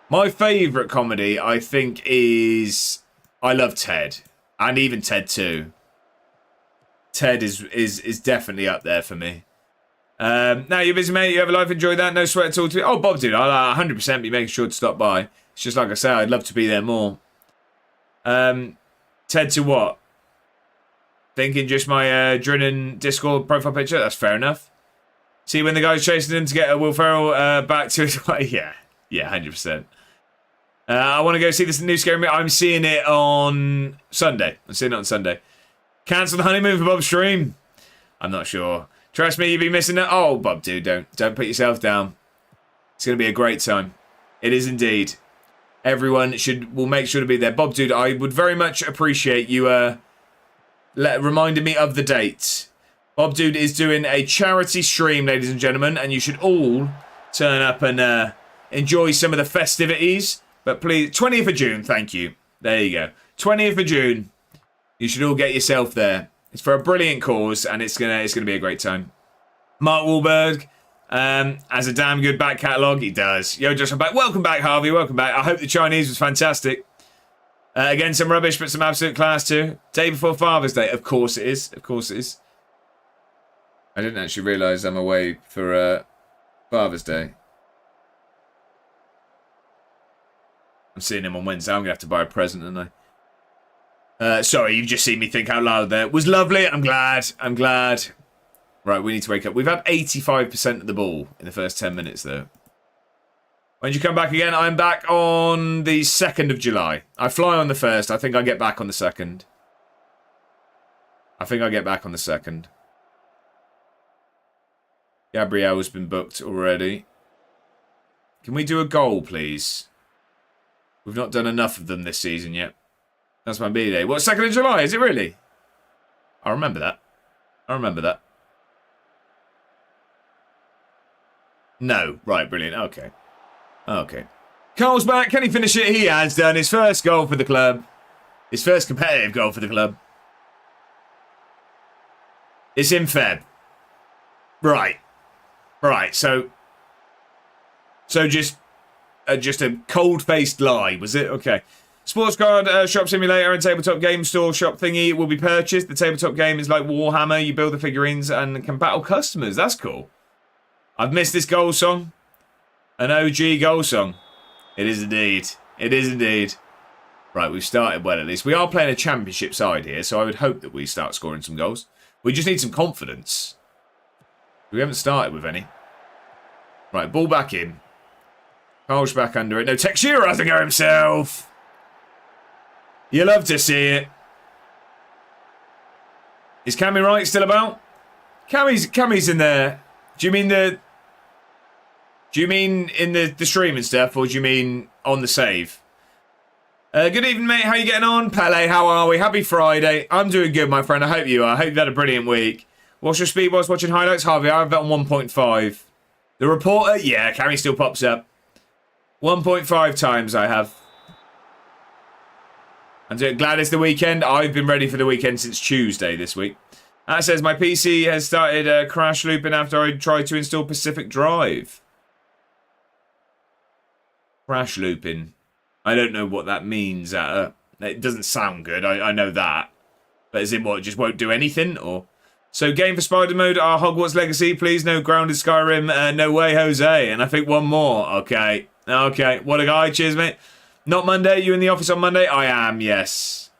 My favourite comedy, I think, is... I love Ted. And even Ted 2. Ted is definitely up there for me. Now, you're busy, mate. You have a life. Enjoy that. No sweat at all. Oh, Bob, dude. I'll 100% be making sure to stop by. It's just like I say, I'd love to be there more. Ted to what? Thinking just my Drinnen Discord profile picture? That's fair enough. See when the guy's chasing him to get Will Ferrell back to his... yeah, 100%. I want to go see this new Scary Movie. I'm seeing it on Sunday. Cancel the honeymoon for Bob's stream. I'm not sure. Trust me, you'll be missing it. Oh, Bob, dude, don't put yourself down. It's going to be a great time. It is indeed. Everyone will make sure to be there. Bob, dude, I would very much appreciate you reminding me of the date. Bob, dude, is doing a charity stream, ladies and gentlemen, and you should all turn up and enjoy some of the festivities. But please, 20th of June, thank you. There you go. 20th of June. You should all get yourself there. It's for a brilliant cause, and it's gonna be a great time. Mark Wahlberg has a damn good back catalogue. He does. Yo, Josh, I'm back. Welcome back, Harvey. Welcome back. I hope the Chinese was fantastic. Again, some rubbish, but some absolute class too. Day before Father's Day. Of course it is. Of course it is. I didn't actually realise I'm away for Father's Day. I'm seeing him on Wednesday. I'm going to have to buy a present, aren't I? Sorry, you've just seen me think out loud there. It was lovely. I'm glad. Right, we need to wake up. We've had 85% of the ball in the first 10 minutes, though. When did you come back again? I'm back on the 2nd of July. I fly on the 1st. I think I get back on the 2nd. Gabrielle's been booked already. Can we do a goal, please? We've not done enough of them this season yet. That's my B-Day. What, 2nd of July? Is it really? I remember that. No. Right, brilliant. Okay. Carl's back. Can he finish it? He has done his first goal for the club. His first competitive goal for the club. It's in Feb. Right. So just a cold-faced lie, was it? Okay. Sports card shop simulator and tabletop game store shop thingy will be purchased. The tabletop game is like Warhammer. You build the figurines and can battle customers. That's cool. I've missed this goal song. An OG goal song. It is indeed. Right, we've started well at least. We are playing a championship side here, so I would hope that we start scoring some goals. We just need some confidence. We haven't started with any. Right, ball back in. Carl's back under it. No, Texura has to go himself. You love to see it. Is Cammy Wright still about? Cammy's in there. Do you mean in the stream and stuff, or do you mean on the save? Good evening, mate. How you getting on? Pele, how are we? Happy Friday. I'm doing good, my friend. I hope you are. I hope you've had a brilliant week. What's your speed whilst watching highlights, Harvey? I have that on 1.5. The reporter? Yeah, Cammy still pops up. 1.5 times I have. I'm glad it's the weekend. I've been ready for the weekend since Tuesday this week. That says my PC has started crash looping after I tried to install Pacific Drive. Crash looping. I don't know what that means. It doesn't sound good. I know that. But as in what, just won't do anything? Or so game for Spider Mode, our Hogwarts Legacy, please. No Grounded Skyrim, no way, Jose. And I think one more. Okay. Okay. What a guy. Cheers, mate. Not Monday. You in the office on Monday? I am, yes.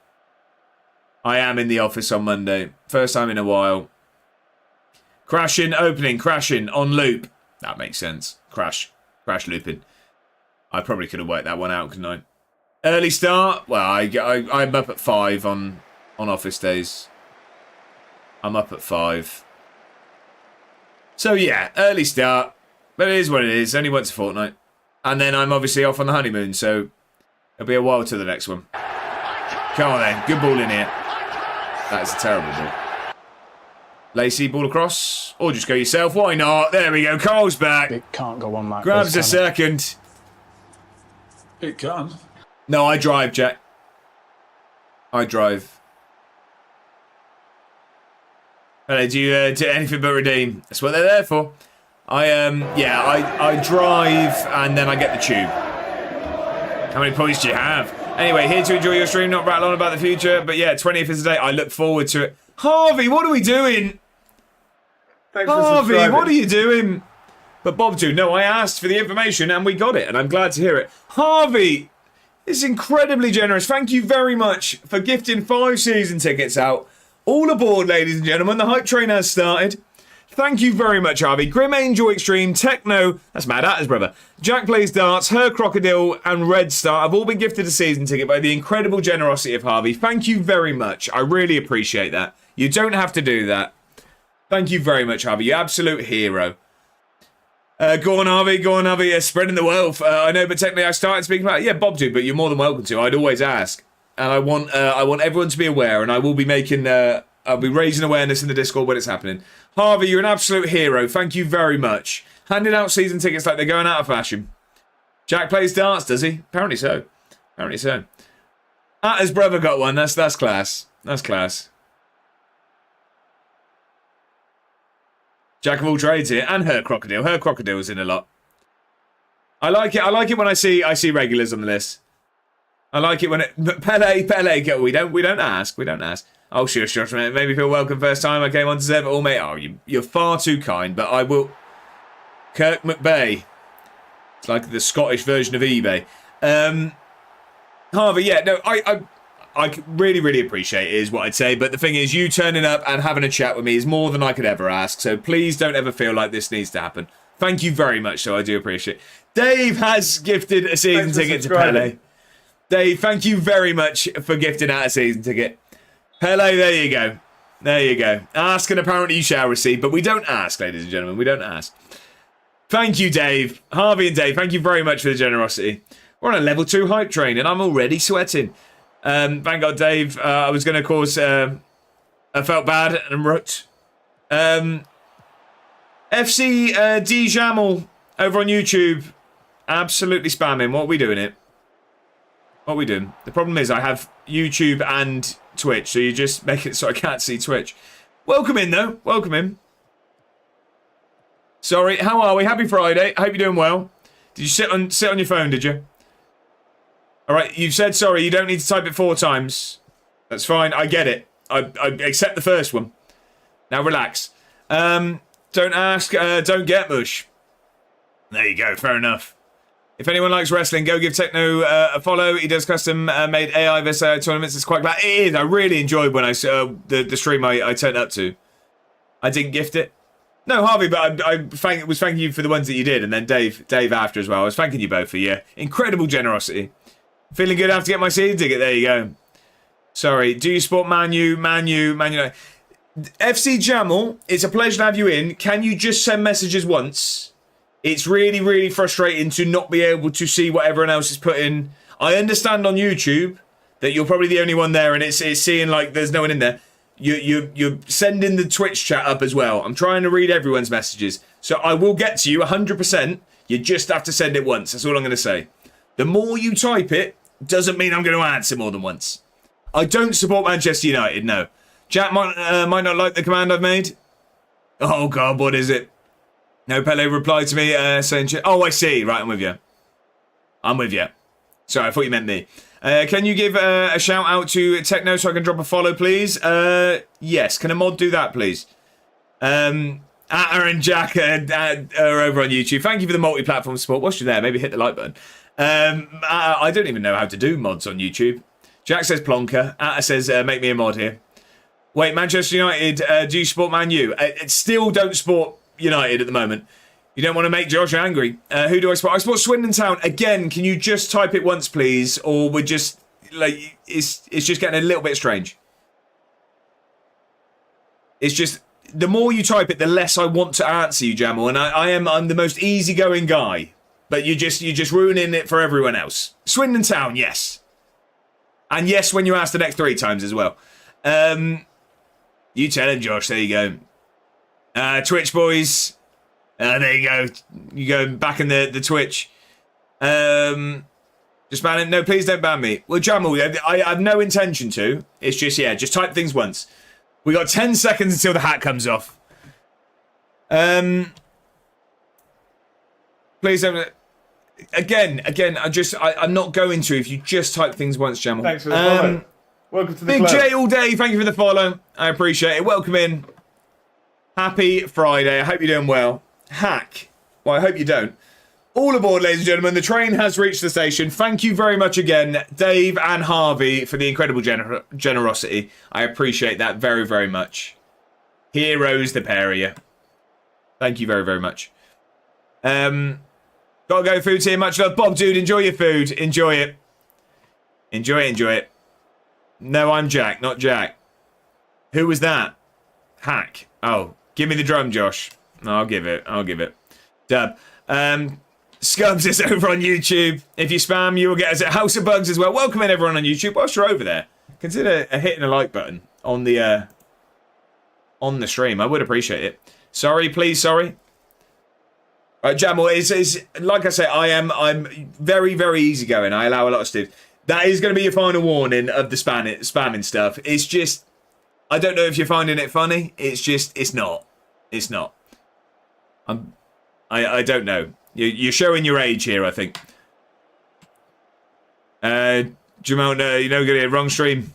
I am in the office on Monday. First time in a while. Crashing, opening, crashing, on loop. That makes sense. Crash looping. I probably could have worked that one out, couldn't I? Early start. Well, I'm up at 5 on office days. I'm up at 5. So yeah, early start. But it is what it is. Only once a fortnight. And then I'm obviously off on the honeymoon, so it'll be a while to the next one. Come on then. Good ball in here. That's a terrible ball. Lacey, ball across. Or just go yourself. Why not? There we go. Carl's back. It can't go on like Grabs this, a second. It can. No, I drive, Jack. I drive. Hello, do you do anything but redeem? That's what they're there for. I drive and then I get the tube. How many points do you have? Anyway, here to enjoy your stream, not rattle on about the future. But yeah, 20th is the day. I look forward to it. Harvey, what are we doing? Thanks Harvey, what are you doing? But Bob, too. No, I asked for the information and we got it, and I'm glad to hear it. Harvey, it's incredibly generous. Thank you very much for gifting 5 season tickets out. All aboard, ladies and gentlemen. The hype train has started. Thank you very much, Harvey. Grim Angel Extreme, Techno, that's Mad Hatters, brother. Jack Plays Darts, Her Crocodile, and Red Star have all been gifted a season ticket by the incredible generosity of Harvey. Thank you very much. I really appreciate that. You don't have to do that. Thank you very much, Harvey. You absolute hero. Go on, Harvey. Go on, Harvey. Spreading the wealth. I know, but technically I started speaking about it. Yeah, Bob do, but you're more than welcome to. I'd always ask. And I want everyone to be aware, and I will be making... I'll be raising awareness in the Discord when it's happening. Harvey, you're an absolute hero. Thank you very much. Handing out season tickets like they're going out of fashion. Jack plays darts, does he? Apparently so. Apparently so. His brother got one. That's class. That's class. Jack of all trades here, and Her Crocodile. Her Crocodile's in a lot. I like it. I like it when I see regulars on the list. I like it when it Pele. We don't ask. We don't ask. Oh, sure, mate. Made me feel welcome first time I came on to serve it all, mate. Oh, you're far too kind, but I will. Kirk McBay. It's like the Scottish version of eBay. Harvey, yeah, no, I really appreciate it, is what I'd say. But the thing is, you turning up and having a chat with me is more than I could ever ask. So please don't ever feel like this needs to happen. Thank you very much, so I do appreciate it. Dave has gifted a season ticket to Pele. Dave, thank you very much for gifting out a season ticket. Pele, there you go. There you go. Ask and apparently you shall receive, but we don't ask, ladies and gentlemen. We don't ask. Thank you, Dave. Harvey and Dave, thank you very much for the generosity. We're on a level 2 hype train, and I'm already sweating. Thank God, Dave. I was going to cause... I felt bad and wrote. FC D Jamal over on YouTube. Absolutely spamming. What are we doing it? What are we doing? The problem is I have YouTube and Twitch, so you just make it so I can't see Twitch. Welcome in, though. Welcome in. Sorry, how are we? Happy Friday. I hope you're doing well. Did you sit on your phone, did you? All right, you've said sorry. You don't need to type it 4 times. That's fine. I get it. I accept the first one. Now relax. Don't ask, don't get mush. There you go. Fair enough. If anyone likes wrestling, go give Techno a follow. He does custom made AI vs AI tournaments. It's quite glad. It is. I really enjoyed when I saw the stream I turned up to. I didn't gift it. No, Harvey, but I was thanking you for the ones that you did, and then Dave after as well. I was thanking you both for your incredible generosity. Feeling good after get my season ticket. There you go. Sorry. Do you support Man U? FC Jamal, it's a pleasure to have you in. Can you just send messages once? It's really frustrating to not be able to see what everyone else is putting. I understand on YouTube that you're probably the only one there, and it's seeing like there's no one in there. You're sending the Twitch chat up as well. I'm trying to read everyone's messages, so I will get to you 100%. You just have to send it once. That's all I'm going to say. The more you type it doesn't mean I'm going to answer more than once. I don't support Manchester United. No. Jack might not like the command I've made. Oh God, what is it? No, Pele replied to me saying, oh, I see. Right, I'm with you. Sorry, I thought you meant me. Can you give a shout out to Techno so I can drop a follow, please? Yes. Can a mod do that, please? Atta and Jack are over on YouTube. Thank you for the multi-platform support. Whilst you're there, maybe hit the like button. I don't even know how to do mods on YouTube. Jack says Plonker. Atta says make me a mod here. Wait, Manchester United, do you support Man U? Still don't support United at the moment. You don't want to make Josh angry. Who do I support? I support Swindon Town. Again, can you just type it once, please? Or we're just, like, it's just getting a little bit strange. It's just, the more you type it, the less I want to answer you, Jamal. And I'm the most easygoing guy. But you're just ruining it for everyone else. Swindon Town, yes. And yes, when you ask the next 3 times as well. You tell him, Josh. There you go. Twitch boys. There you go. You go back in the Twitch. Just ban him. No, please don't ban me. Well, Jamal, I have no intention to. It's just, yeah, just type things once. We got 10 seconds until the hat comes off. Please don't. Again, I'm not going to if you just type things once, Jamal. Thanks for the follow. Welcome to the Big club. J all day. Thank you for the follow. I appreciate it. Welcome in. Happy Friday. I hope you're doing well. Hack. Well, I hope you don't. All aboard, ladies and gentlemen. The train has reached the station. Thank you very much again, Dave and Harvey, for the incredible generosity. I appreciate that very, very much. Heroes, the pair of you. Thank you very, very much. Gotta go, food's here. Much love. Bob, dude, enjoy your food. Enjoy it. Enjoy it, enjoy it. No, I'm Jack, not Jack. Who was that? Hack. Oh, give me the drum, Josh. I'll give it. Dub. Scubs is over on YouTube. If you spam, you will get us at House of Bugs as well. Welcome in, everyone on YouTube. Whilst you're over there, consider hitting a like button on the stream. I would appreciate it. Sorry, please, sorry. Right, Jamal, it's like I say, I'm very, very easygoing. I allow a lot of stuff. That is going to be your final warning of the spamming stuff. It's just, I don't know if you're finding it funny. It's just, it's not. It's not. I don't know. You're showing your age here, I think. Jamal, no, you're not going to get wrong stream.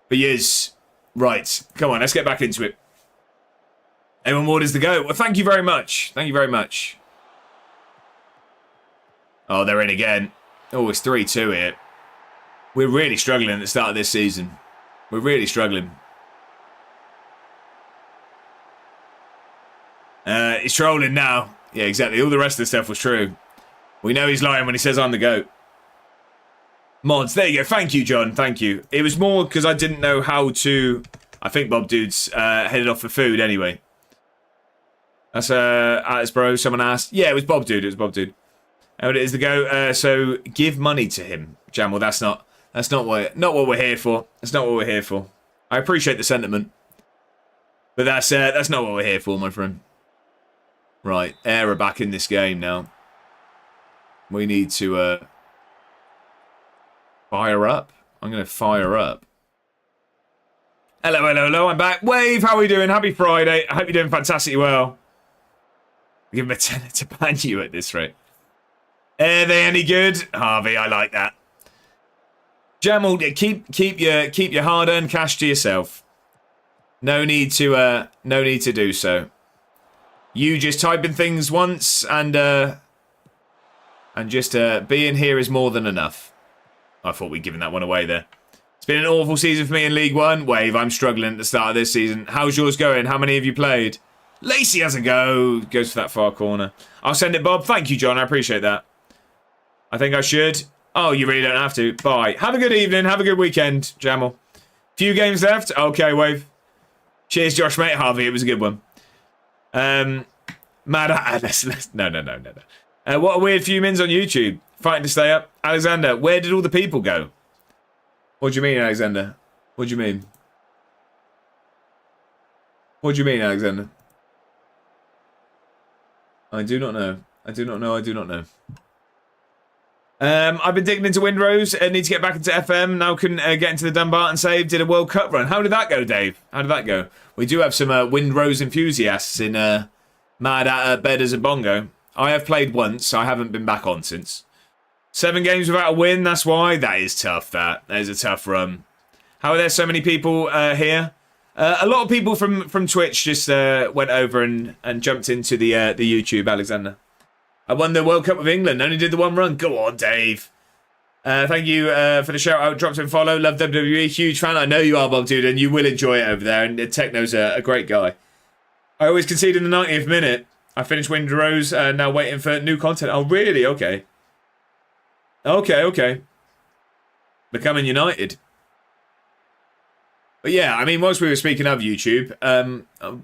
But yes. Right. Come on, let's get back into it. Anyone more is to go? Well, thank you very much. Thank you very much. Oh, they're in again. Oh, it's 3-2 here. We're really struggling at the start of this season. We're really struggling. He's trolling now. Yeah, exactly. All the rest of the stuff was true. We know he's lying when he says I'm the GOAT. Mods, there you go. Thank you, John. Thank you. It was more because I didn't know how to... I think Bob Dude's headed off for food anyway. That's Attis bro. Someone asked. Yeah, it was Bob Dude. It was Bob Dude. Oh, it is the go. So give money to him, Jamal. That's not what we're here for. That's not what we're here for. I appreciate the sentiment, but that's not what we're here for, my friend. Right, Air are back in this game now. We need to fire up. I'm going to fire up. Hello, hello, hello. I'm back. Wave, how are we doing? Happy Friday. I hope you're doing fantastically well. Give him a tenner to ban you at this rate. Are they any good? Harvey, I like that. Jamal, keep your hard-earned cash to yourself. No need to do so. You just type in things once and just being here is more than enough. I thought we'd given that one away there. It's been an awful season for me in League One. Wave, I'm struggling at the start of this season. How's yours going? How many have you played? Lacey has a go. Goes for that far corner. I'll send it, Bob. Thank you, John. I appreciate that. I think I should. Oh, you really don't have to. Bye. Have a good evening. Have a good weekend, Jamal. Few games left. Okay, Wave. Cheers, Josh, mate. Harvey, it was a good one. No. What a weird few mins on YouTube. Fighting to stay up. Alexander, where did all the people go? What do you mean, Alexander? What do you mean? What do you mean, Alexander? I do not know. I do not know. I do not know. I've been digging into Windrose. Need to get back into FM. Now can get into the Dumbarton save. Did a World Cup run. How did that go, Dave? How did that go? We do have some Windrose enthusiasts in Mad at Bedders and Bongo. I have played once. I haven't been back on since. 7 games without a win, that's why. That is tough, that. That is a tough run. How are there so many people here? A lot of people from Twitch just went over and jumped into the YouTube, Alexander. I won the World Cup with England, only did the 1 run. Go on, Dave. Thank you for the shout out. Dropped in follow. Love WWE. Huge fan. I know you are, Bob Dude, and you will enjoy it over there. And Techno's a great guy. I always concede in the 90th minute. I finished Windrose, now waiting for new content. Oh, really? Okay. Okay. Becoming United. But yeah, I mean, whilst we were speaking of YouTube,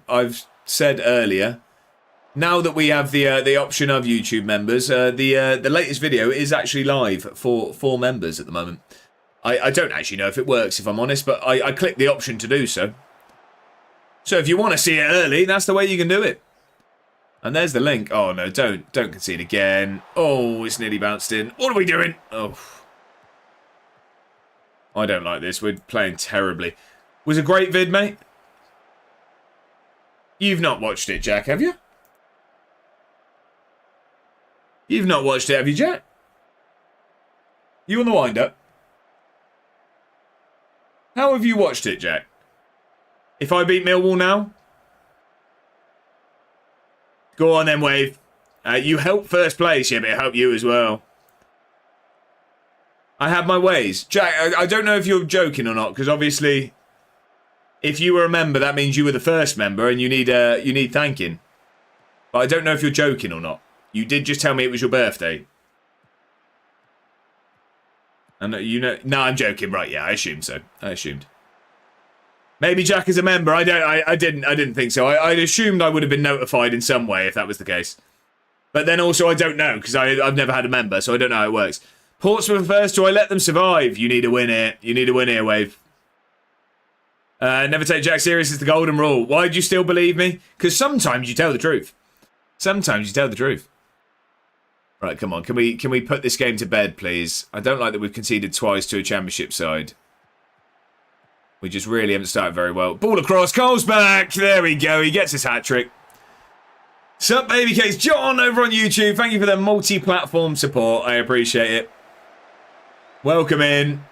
I've said earlier, now that we have the option of YouTube members, the latest video is actually live for members at the moment. I don't actually know if it works, if I'm honest, but I clicked the option to do so. So if you want to see it early, that's the way you can do it. And there's the link. Oh no, don't concede again. Oh, it's nearly bounced in. What are we doing? Oh, I don't like this. We're playing terribly. Was a great vid, mate. You've not watched it, Jack, have you? You've not watched it, have you, Jack? You on the wind-up? How have you watched it, Jack? If I beat Millwall now? Go on then, Wave. You helped first place, yeah, but it helped you as well. I have my ways. Jack, I don't know if you're joking or not, because obviously, if you were a member, that means you were the first member, and you need thanking. But I don't know if you're joking or not. You did just tell me it was your birthday. And you know, no, I'm joking, right? Yeah, I assumed so. I assumed. Maybe Jack is a member. I didn't think so. I assumed I would have been notified in some way if that was the case. But then also I don't know because I've never had a member, so I don't know how it works. Portsmouth first. Do I let them survive? You need to win it. You need to win here, Wave. Never take Jack serious is the golden rule. Why do you still believe me? Because sometimes you tell the truth. Sometimes you tell the truth. Right, come on. Can we put this game to bed, please? I don't like that we've conceded twice to a championship side. We just really haven't started very well. Ball across. Cole's back. There we go. He gets his hat-trick. Sup, baby case. John over on YouTube. Thank you for the multi-platform support. I appreciate it. Welcome in.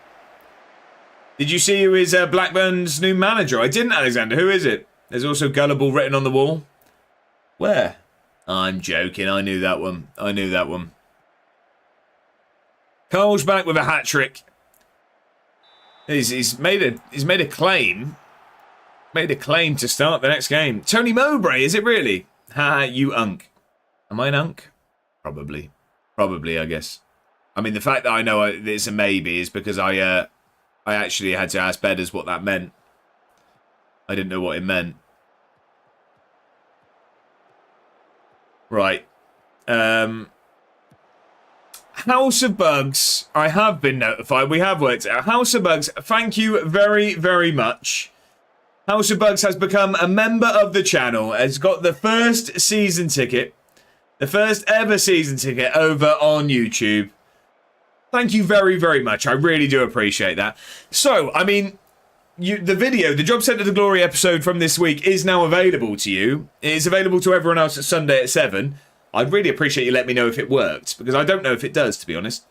Did you see who is Blackburn's new manager? I didn't, Alexander. Who is it? There's also Gullible written on the wall. Where? I'm joking. I knew that one. I knew that one. Cole's back with a hat-trick. He's made a claim. Made a claim to start the next game. Tony Mowbray, is it really? Ha, you unk. Am I an unk? Probably. Probably, I guess. I mean, the fact that I know it's a maybe is because I actually had to ask Bedders what that meant. I didn't know what it meant. Right. House of Bugs, I have been notified. We have worked out. House of Bugs, thank you very, very much. House of Bugs has become a member of the channel. Has got the first season ticket. The first ever season ticket over on YouTube. Thank you very, very much. I really do appreciate that. So, I mean, the video, the Job Centre to Glory episode from this week is now available to you. It is available to everyone else at Sunday at 7. I'd really appreciate you letting me know if it worked, because I don't know if it does, to be honest.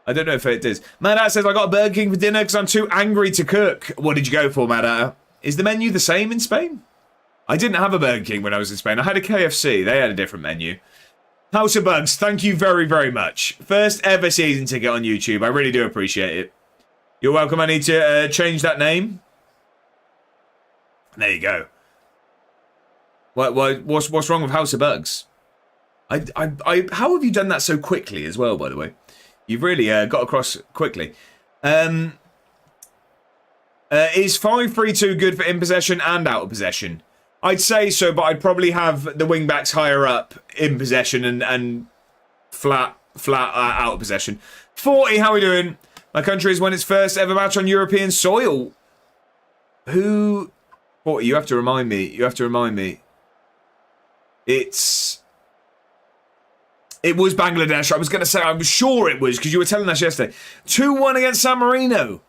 I don't know if it does. Madat says, I got a Burger King for dinner because I'm too angry to cook. What did you go for, Madat? Is the menu the same in Spain? I didn't have a Burger King when I was in Spain. I had a KFC. They had a different menu. House of Bugs, thank you very, very much. First ever season ticket on YouTube. I really do appreciate it. You're welcome. I need to change that name. There you go. What's wrong with House of Bugs? How have you done that so quickly as well, by the way? You've really got across quickly. Is 5-3-2 good for in possession and out of possession? I'd say so, but I'd probably have the wing backs higher up in possession and flat out of possession. 40, how are we doing? My country has won its first ever match on European soil. Who? 40, you have to remind me. You have to remind me. It was Bangladesh. I was going to say, I'm sure it was, because you were telling us yesterday. 2-1 against San Marino.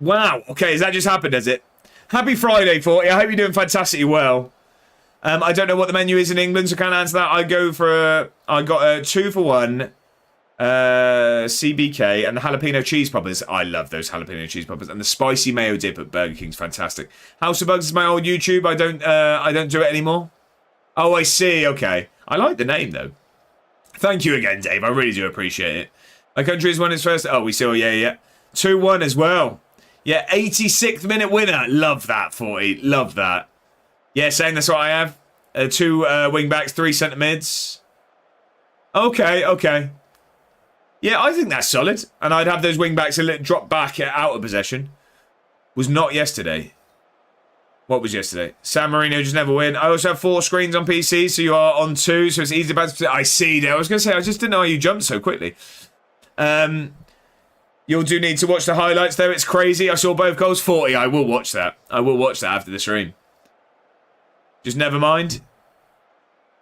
Wow. Okay, has that just happened, has it? Happy Friday, 40. I hope you're doing fantastically well. I don't know what the menu is in England, so can't answer that. I got a 2 for 1 CBK, and the jalapeno cheese poppers. I love those jalapeno cheese poppers, and the spicy mayo dip at Burger King's fantastic. House of Bugs is my old YouTube. I don't do it anymore. Oh, I see. Okay, I like the name though. Thank you again, Dave. I really do appreciate it. My country has won its first. Oh, we still, yeah. 2-1 as well. Yeah, 86th minute winner. Love that, 40. Love that. Yeah, saying that's what I have. 2 wing backs, 3 centre mids. Okay. Yeah, I think that's solid. And I'd have those wing backs a little drop back out of possession. Was not yesterday. What was yesterday? San Marino just never win. I also have 4 screens on PC, so you are on 2, so it's easy to bounce. I see. I was going to say, I just didn't know how you jumped so quickly. You'll do need to watch the highlights, though. It's crazy. I saw both goals. 40. I will watch that. I will watch that after the stream. Just never mind.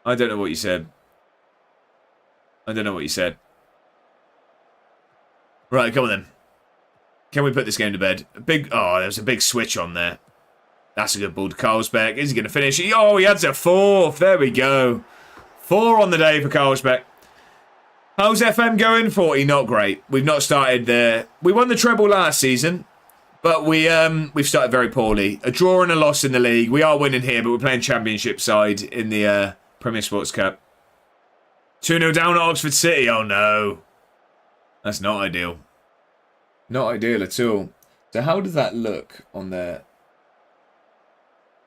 I don't know what you said. Right, come on then. Can we put this game to bed? There's a big switch on there. That's a good ball to Carlsbeck. Is he going to finish? Oh, he adds a 4th. There we go. 4 on the day for Carlsbeck. How's FM going? 40, not great. We've not started there. We won the treble last season, but we've started very poorly. A draw and a loss in the league. We are winning here, but we're playing Championship side in the Premier Sports Cup. 2-0 down at Oxford City. Oh, no. That's not ideal. Not ideal at all. So how does that look on there?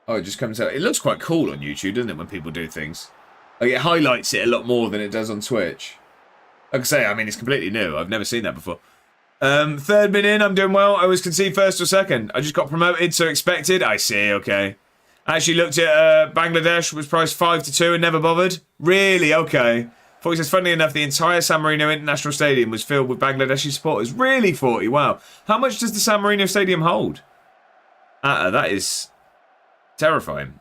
Oh, it just comes out. It looks quite cool on YouTube, doesn't it, when people do things? Like, it highlights it a lot more than it does on Twitch. Like I say, I mean, it's completely new. I've never seen that before. 3rd minute in, I'm doing well. I was conceded 1st or 2nd. I just got promoted, so expected. I see, okay. I actually looked at Bangladesh, was priced 5-2 and never bothered. Really? Okay. Thought he says, funnily enough, the entire San Marino International Stadium was filled with Bangladeshi supporters. Really, 40? Wow. How much does the San Marino Stadium hold? That is terrifying.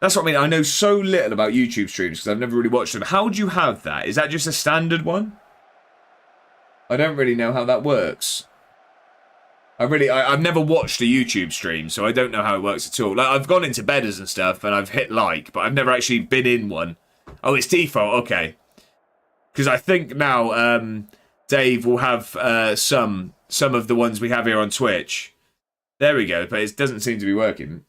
That's what I mean. I know so little about YouTube streams because I've never really watched them. How do you have that? Is that just a standard one? I don't really know how that works. I've never watched a YouTube stream, so I don't know how it works at all. Like, I've gone into bedders and stuff, and I've hit like, but I've never actually been in one. Oh, it's default. Okay. Because I think now Dave will have some of the ones we have here on Twitch. There we go, but it doesn't seem to be working.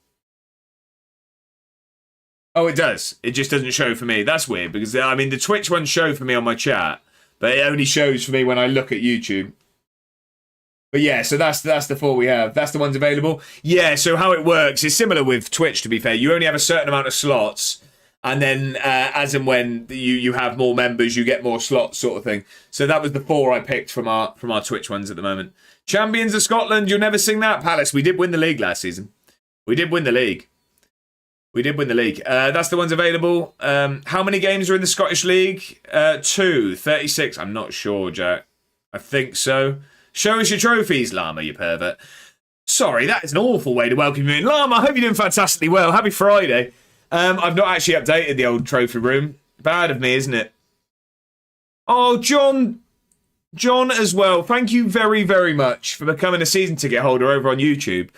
Oh, it does. It just doesn't show for me. That's weird because, I mean, the Twitch ones show for me on my chat, but it only shows for me when I look at YouTube. But yeah, so that's the 4 we have. That's the ones available. Yeah, so how it works is similar with Twitch, to be fair. You only have a certain amount of slots, and then as and when you have more members, you get more slots sort of thing. So that was the 4 I picked from our Twitch ones at the moment. Champions of Scotland, you'll never sing that. Palace, we did win the league last season. We did win the league. That's the ones available. How many games are in the Scottish League? 2, 36. I'm not sure, Jack. I think so. Show us your trophies, Llama, you pervert. Sorry, that is an awful way to welcome you in. Llama, I hope you're doing fantastically well. Happy Friday. I've not actually updated the old trophy room. Bad of me, isn't it? Oh, John as well. Thank you very, very much for becoming a season ticket holder over on YouTube.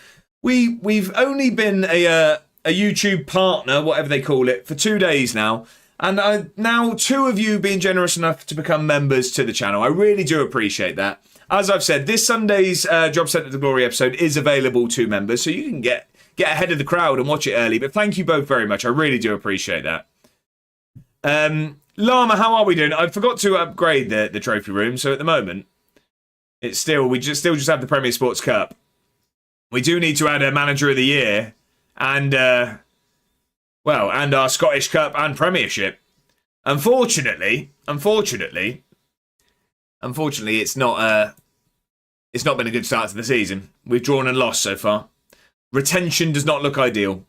We've only been a YouTube partner, whatever they call it, for 2 days now. And now 2 of you being generous enough to become members to the channel. I really do appreciate that. As I've said, this Sunday's Job Centre to Glory episode is available to members, so you can get ahead of the crowd and watch it early. But thank you both very much. I really do appreciate that. Llama, how are we doing? I forgot to upgrade the trophy room, so at the moment, it's we just have the Premier Sports Cup. We do need to add a Manager of the Year and and our Scottish Cup and Premiership. Unfortunately, it's not been a good start to the season. We've drawn and lost so far. Retention does not look ideal.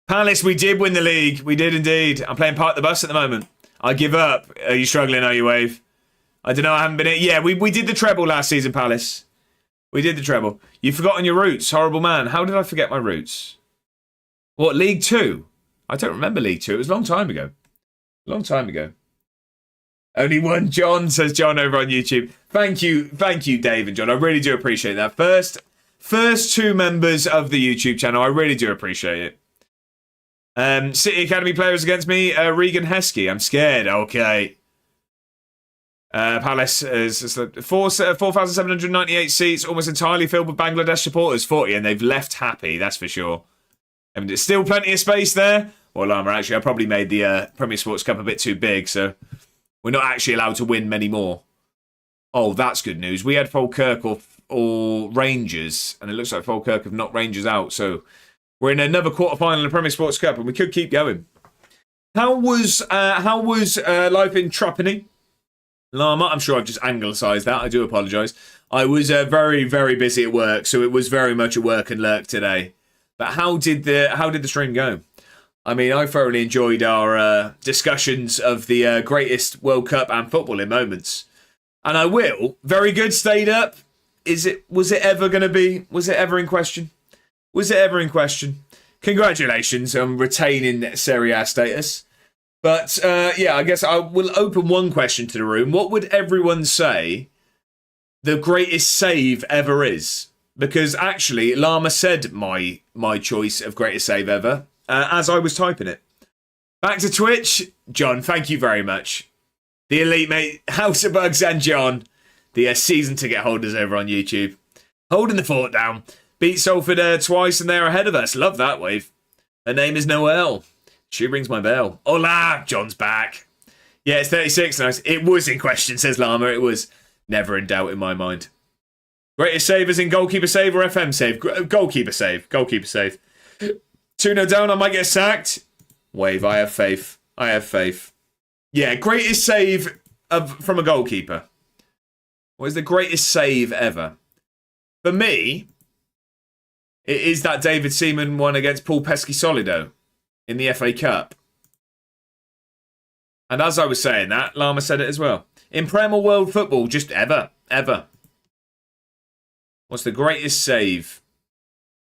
Palace, we did win the league. We did indeed. I'm playing Park the Bus at the moment. I give up. Are you struggling, are you, Wave? I don't know, I haven't been it. Yeah, we did the treble last season, Palace. We did the treble. You've forgotten your roots, horrible man. How did I forget my roots? What, League 2? I don't remember League 2. It was a long time ago. Only one John, says John over on YouTube. Thank you, Dave and John. I really do appreciate that. First 2 members of the YouTube channel. I really do appreciate it. City Academy players against me. Regan Heskey. I'm scared. Okay. Palace is 4,798 seats, almost entirely filled with Bangladesh supporters, 40, and they've left happy, that's for sure. And there's still plenty of space there. Well, Lama, actually, I probably made the Premier Sports Cup a bit too big, so we're not actually allowed to win many more. Oh, that's good news. We had Falkirk or Rangers, and it looks like Falkirk have knocked Rangers out, so we're in another quarter-final in the Premier Sports Cup, and we could keep going. How was life in Trapani? Lama, I'm sure I've just anglicised that. I do apologise. I was very, very busy at work, so it was very much a work and lurk today. But how did the stream go? I mean, I thoroughly enjoyed our discussions of the greatest World Cup and footballing moments. And I will. Very good, stayed up. Was it ever in question? Was it ever in question? Congratulations on retaining Serie A status. But, yeah, I guess I will open one question to the room. What would everyone say the greatest save ever is? Because, actually, Lama said my choice of greatest save ever as I was typing it. Back to Twitch. John, thank you very much. The elite mate, House of Bugs and John, the season ticket holders over on YouTube. Holding the fort down. Beat Salford twice and they're ahead of us. Love that, Wave. Her name is Noelle. She rings my bell. Hola, John's back. Yeah, it's 36. Nice. It was in question, says Lama. It was never in doubt in my mind. Greatest savers in goalkeeper save or FM save? Goalkeeper save. Goalkeeper save. 2-0 down, I might get sacked. Wave, I have faith. I have faith. Yeah, greatest save from a goalkeeper. What is the greatest save ever? For me, it is that David Seaman one against Paul Pesky-Solido in the FA Cup. And as I was saying that, Lama said it as well. In Prem or World Football, just ever. What's the greatest save?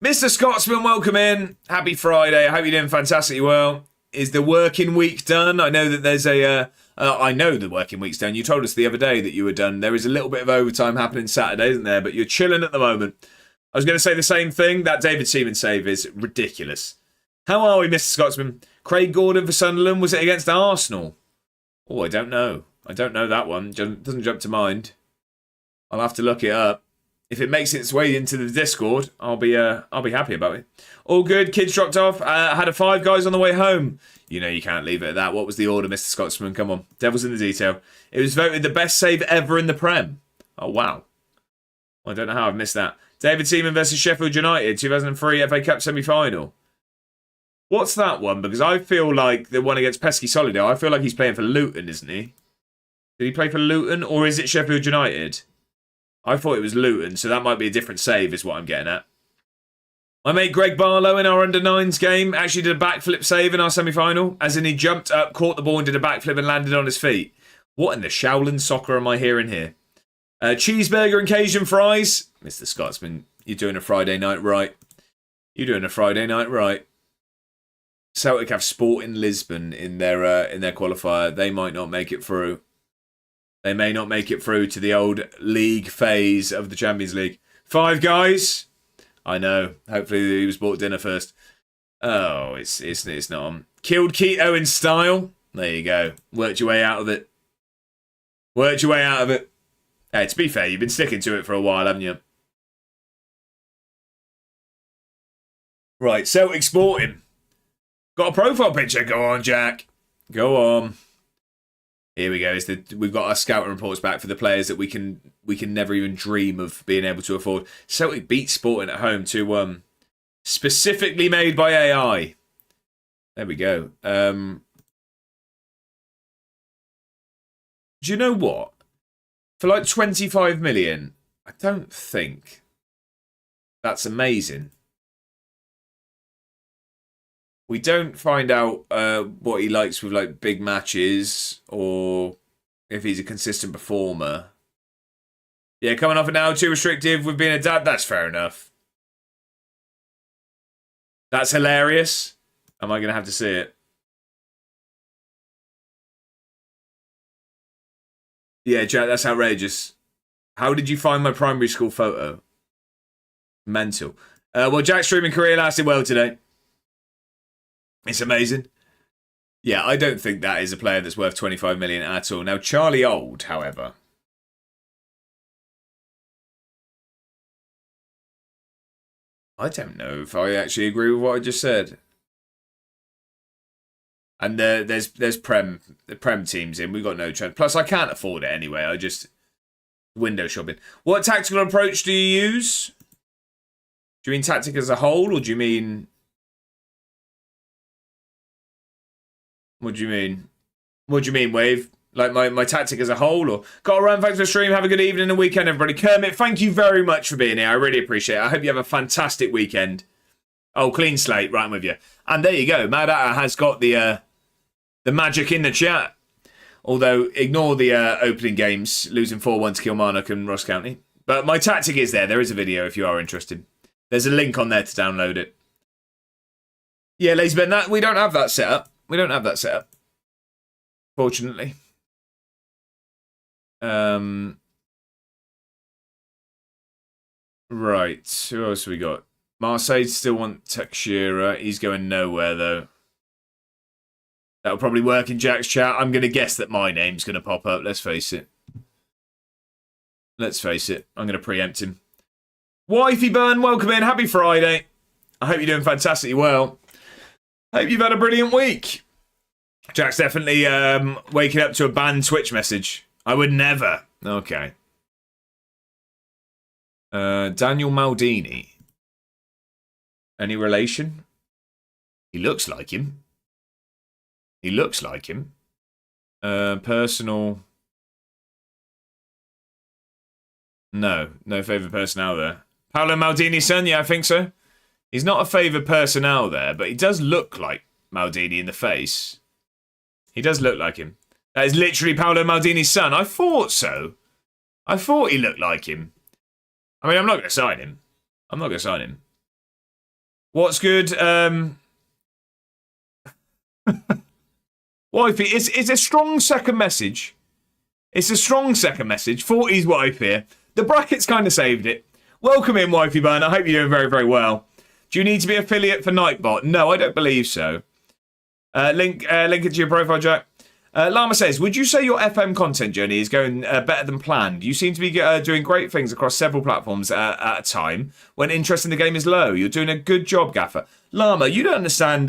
Mr. Scotsman, welcome in. Happy Friday. I hope you're doing fantastically well. Is the working week done? I know that there's I know the working week's done. You told us the other day that you were done. There is a little bit of overtime happening Saturday, isn't there? But you're chilling at the moment. I was going to say the same thing. That David Seaman save is ridiculous. How are we, Mr. Scotsman? Craig Gordon for Sunderland. Was it against Arsenal? Oh, I don't know. I don't know that one. Doesn't jump to mind. I'll have to look it up. If it makes its way into the Discord, I'll be happy about it. All good. Kids dropped off. Had a Five Guys on the way home. You know you can't leave it at that. What was the order, Mr. Scotsman? Come on. Devil's in the detail. It was voted the best save ever in the Prem. Oh, wow. I don't know how I've missed that. David Seaman versus Sheffield United, 2003 FA Cup semi-final. What's that one? Because I feel like the one against Pesky-Solido, I feel like he's playing for Luton, isn't he? Did he play for Luton or is it Sheffield United? I thought it was Luton, so that might be a different save is what I'm getting at. My mate Greg Barlow in our under-9s game actually did a backflip save in our semi-final, as in he jumped up, caught the ball and did a backflip and landed on his feet. What in the Shaolin soccer am I hearing here? Cheeseburger and Cajun fries. Mr. Scotsman, you're doing a Friday night right. You're doing a Friday night right. Celtic have Sporting Lisbon in their qualifier. They might not make it through. They may not make it through to the old league phase of the Champions League. Five Guys. I know. Hopefully he was bought dinner first. Oh, it's not on. Killed Keto in style. There you go. Worked your way out of it. Worked your way out of it. Hey, to be fair, you've been sticking to it for a while, haven't you? Right, Celtic Sporting. Got a profile picture. Go on, Jack. Go on. Here we go. We've got our scouting reports back for the players that we can never even dream of being able to afford. Celtic beat Sporting at home 2-1. Specifically made by AI. There we go. Do you know what? For like 25 million, I don't think that's amazing. We don't find out what he likes with like big matches or if he's a consistent performer. Yeah, coming off it now, too restrictive with being a dad. That's fair enough. That's hilarious. Am I going to have to see it? Yeah, Jack, that's outrageous. How did you find my primary school photo? Mental. Well, Jack's streaming career lasted well today. It's amazing. Yeah, I don't think that is a player that's worth 25 million at all. Now, Charlie Old, however. I don't know if I actually agree with what I just said. And there's Prem teams in. We've got no chance. Plus, I can't afford it anyway. I just window shopping. What tactical approach do you use? Do you mean tactic as a whole, or do you mean... What do you mean? What do you mean, Wave? Like my tactic as a whole, or... Got to run, thanks for the stream. Have a good evening and weekend, everybody. Kermit, thank you very much for being here. I really appreciate it. I hope you have a fantastic weekend. Oh, clean slate. Right, I'm with you. And there you go. Mad Atta has got the magic in the chat. Although, ignore the opening games, losing 4-1 to Kilmarnock and Ross County. But my tactic is there. There is a video if you are interested. There's a link on there to download it. Yeah, Lazy Ben, we don't have that set up. We don't have that set up. Fortunately. Right. Who else have we got? Marseille still want Teixeira. He's going nowhere, though. That'll probably work in Jack's chat. I'm going to guess that my name's going to pop up. Let's face it. Let's face it. I'm going to preempt him. Wifey Burn, welcome in. Happy Friday. I hope you're doing fantastically well. Hope you've had a brilliant week. Jack's definitely waking up to a banned Twitch message. I would never. Okay. Daniel Maldini. Any relation? He looks like him. He looks like him. Personal. No favourite personnel there. Paolo Maldini's son? Yeah, I think so. He's not a favoured personnel there, but he does look like Maldini in the face. He does look like him. That is literally Paolo Maldini's son. I thought so. I thought he looked like him. I mean, I'm not going to sign him. I'm not going to sign him. What's good? Wifey, it's a strong second message. It's a strong second message. 40's wife here. The brackets kind of saved it. Welcome in, Wifey Burn. I hope you're doing very, very well. Do you need to be affiliate for Nightbot? No, I don't believe so. Link it to your profile, Jack. Llama says, would you say your FM content journey is going better than planned? You seem to be doing great things across several platforms at a time when interest in the game is low. You're doing a good job, Gaffer. Llama, you don't understand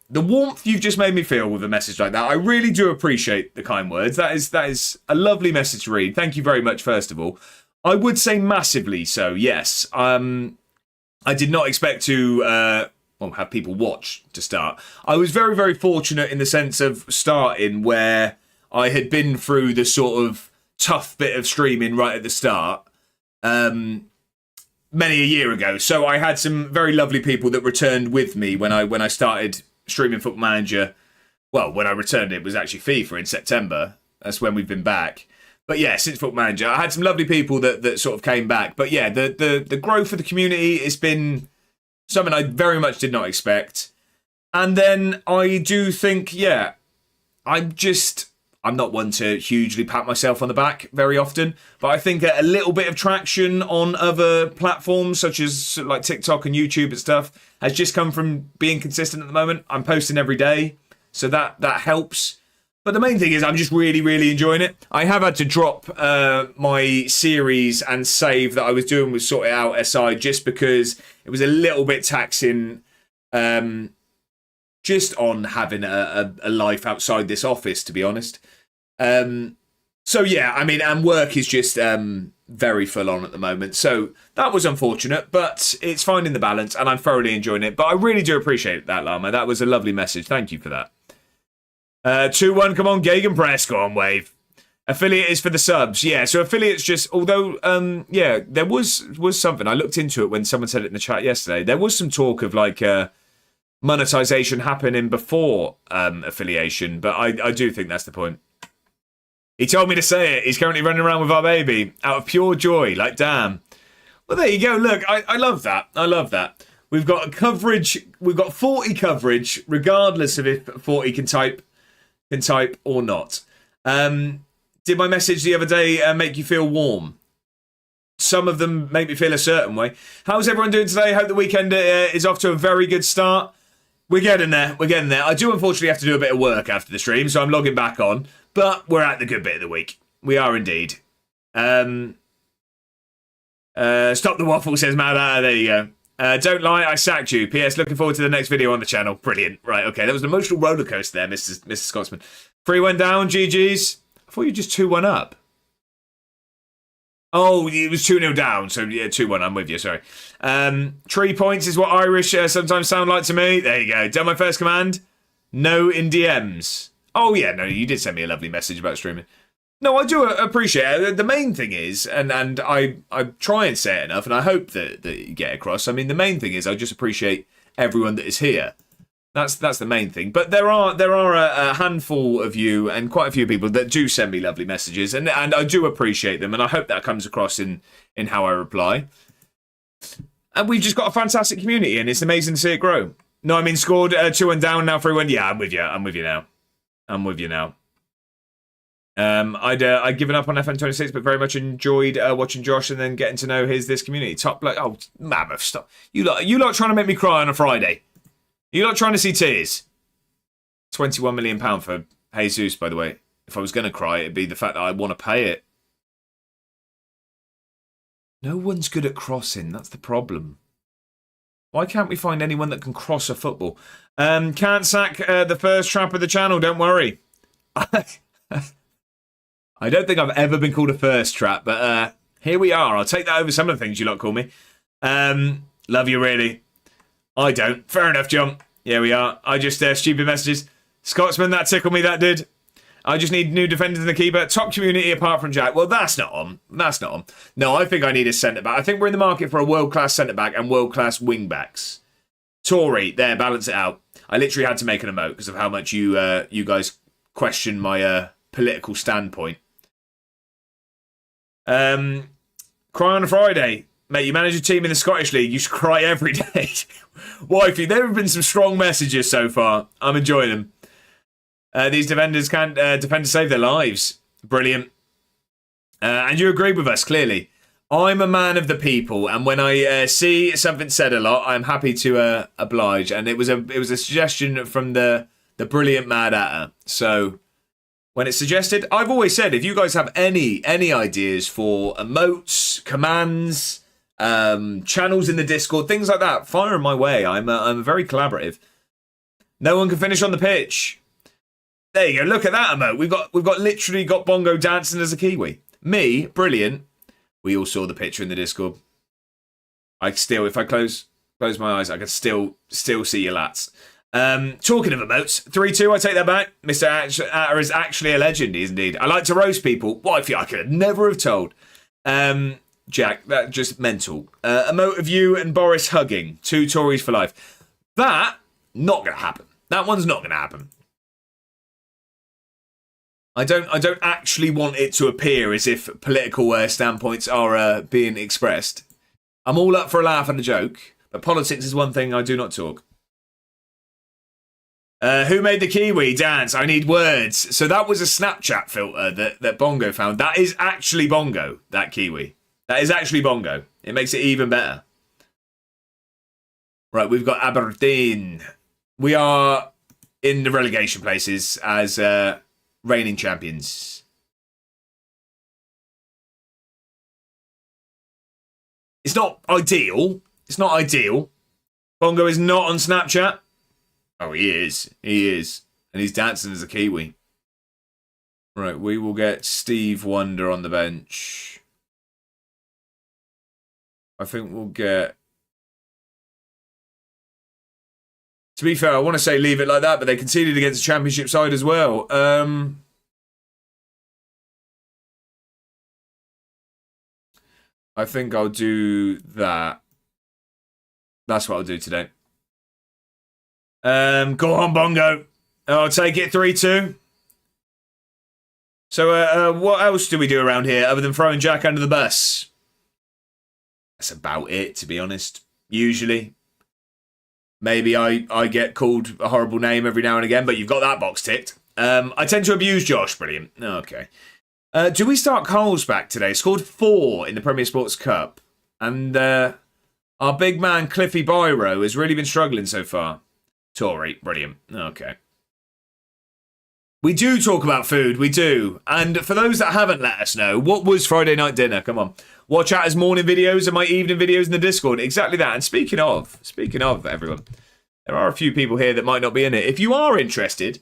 the warmth you've just made me feel with a message like that. I really do appreciate the kind words. That is a lovely message to read. Thank you very much, first of all. I would say massively so, yes. I did not expect to... have people watch to start. I was very, very fortunate in the sense of starting where I had been through the sort of tough bit of streaming right at the start many a year ago. So I had some very lovely people that returned with me when I started streaming Football Manager. Well, when I returned, it was actually FIFA in September. That's when we've been back. But yeah, since Football Manager, I had some lovely people that sort of came back. But yeah, the growth of the community has been something I very much did not expect. And then I do think, yeah, I'm not one to hugely pat myself on the back very often, but I think a little bit of traction on other platforms such as like TikTok and YouTube and stuff has just come from being consistent at the moment. I'm posting every day, so that helps. But the main thing is I'm just really, really enjoying it. I have had to drop my series and save that I was doing with Sort It Out SI just because it was a little bit taxing just on having a life outside this office, to be honest. So yeah, I mean, and work is just very full on at the moment. So that was unfortunate, but it's finding the balance and I'm thoroughly enjoying it. But I really do appreciate that, Llama. That was a lovely message. Thank you for that. 2-1, come on, Gegenpress, go on, Wave. Affiliate is for the subs. Yeah, so affiliates just, although, yeah, there was something. I looked into it when someone said it in the chat yesterday. There was some talk of, like, monetization happening before affiliation, but I do think that's the point. He told me to say it. He's currently running around with our baby out of pure joy. Like, damn. Well, there you go. Look, I love that. I love that. We've got coverage. We've got 40 coverage, regardless of if 40 can type or not. Did my message the other day make you feel warm? Some of them make me feel a certain way. How's everyone doing today? Hope the weekend is off to a very good start. We're getting there. We're getting there. I do unfortunately have to do a bit of work after the stream, so I'm logging back on. But we're at the good bit of the week. We are indeed. Stop the waffle, says Mad. There you go. Don't lie, I sacked you. P.S. Looking forward to the next video on the channel. Brilliant. Right, okay. That was an emotional roller coaster there, Mr. Scotsman. 3-1 down, GG's. I thought you were just 2-1 up. Oh, it was 2-0 down. So, yeah, 2-1. I'm with you, sorry. 3 points is what Irish sometimes sound like to me. There you go. Done my first command. No in DMs. Oh, yeah, no, you did send me a lovely message about streaming. No, I do appreciate it. The main thing is, and I try and say it enough, and I hope that you get across. I mean, the main thing is I just appreciate everyone that is here. That's the main thing. But there are a handful of you and quite a few people that do send me lovely messages, and I do appreciate them, and I hope that comes across in how I reply. And we've just got a fantastic community, and it's amazing to see it grow. No, I mean, scored 2-1 down, now 3-1. Yeah, I'm with you. I'm with you now. I'd given up on FM26, but very much enjoyed watching Josh and then getting to know this community. Top bloke. Oh, mammoth, stop. You lot trying to make me cry on a Friday. You lot trying to see tears. £21 million for Jesus, by the way. If I was going to cry, it'd be the fact that I want to pay it. No one's good at crossing. That's the problem. Why can't we find anyone that can cross a football? Can't sack the first trap of the channel, don't worry. I don't think I've ever been called a first trap, but here we are. I'll take that over some of the things you lot call me. Love you, really. I don't. Fair enough, John. Here we are. I just, stupid messages. Scotsman, that tickled me, that did. I just need new defenders in the keeper. Top community apart from Jack. Well, that's not on. That's not on. No, I think I need a centre-back. I think we're in the market for a world-class centre-back and world-class wing-backs. Tory, there, balance it out. I literally had to make an emote because of how much you guys question my political standpoint. Cry on a Friday. Mate, you manage a team in the Scottish League, you should cry every day. Wifey, there have been some strong messages so far. I'm enjoying them. These defenders can't defend to save their lives. Brilliant. And you agree with us, clearly. I'm a man of the people, and when I see something said a lot, I'm happy to oblige. And it was a suggestion from the brilliant Mad Hatter. So when it's suggested, I've always said, if you guys have any ideas for emotes, commands, channels in the Discord, things like that, fire them my way. I'm very collaborative. No one can finish on the pitch. There you go. Look at that emote. We've literally got Bongo dancing as a Kiwi. Me, brilliant. We all saw the picture in the Discord. If I close my eyes, I can still see your lats. Talking of emotes, 3-2, I take that back. Mr. Atter is actually a legend, he is indeed. I like to roast people. What I feel I could never have told. Jack, that just mental. Emote of you and Boris hugging. 2 Tories for life. That, not going to happen. That one's not going to happen. I don't actually want it to appear as if political standpoints are being expressed. I'm all up for a laugh and a joke, but politics is one thing I do not talk. Who made the Kiwi dance? I need words. So that was a Snapchat filter that Bongo found. That is actually Bongo, that Kiwi. That is actually Bongo. It makes it even better. Right, we've got Aberdeen. We are in the relegation places as reigning champions. It's not ideal. It's not ideal. Bongo is not on Snapchat. Oh, he is. He is. And he's dancing as a Kiwi. Right, we will get Steve Wonder on the bench. I think we'll get... To be fair, I want to say leave it like that, but they conceded against the Championship side as well. I think I'll do that. That's what I'll do today. Go on, Bongo. I'll take it 3-2. So, what else do we do around here other than throwing Jack under the bus? That's about it, to be honest. Usually. Maybe I get called a horrible name every now and again, but you've got that box ticked. I tend to abuse Josh. Brilliant. Okay. Do we start Coles back today? Scored 4 in the Premier Sports Cup. And our big man, Cliffy Byro, has really been struggling so far. Tory, brilliant. Okay. We do talk about food, we do. And for those that haven't let us know, what was Friday night dinner? Come on. Watch out as morning videos and my evening videos in the Discord. Exactly that. And speaking of everyone, there are a few people here that might not be in it. If you are interested,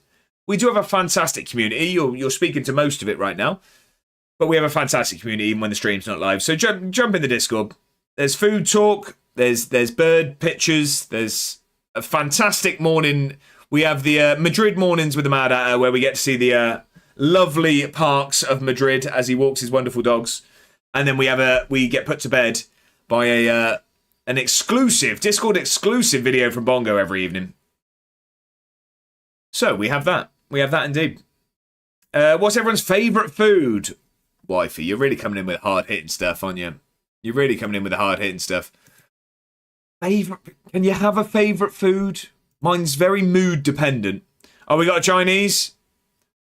we do have a fantastic community. You're speaking to most of it right now. But we have a fantastic community even when the stream's not live. So jump in the Discord. There's food talk. There's bird pictures. There's a fantastic morning. We have the Madrid mornings with the Mad Hatter where we get to see the lovely parks of Madrid as he walks his wonderful dogs. And then we get put to bed by an exclusive, Discord exclusive video from Bongo every evening. So we have that. We have that indeed. What's everyone's favourite food? Wifey, you're really coming in with hard-hitting stuff, aren't you? You're really coming in with the hard-hitting stuff. Can you have a favourite food? Mine's very mood-dependent. Oh, we got a Chinese?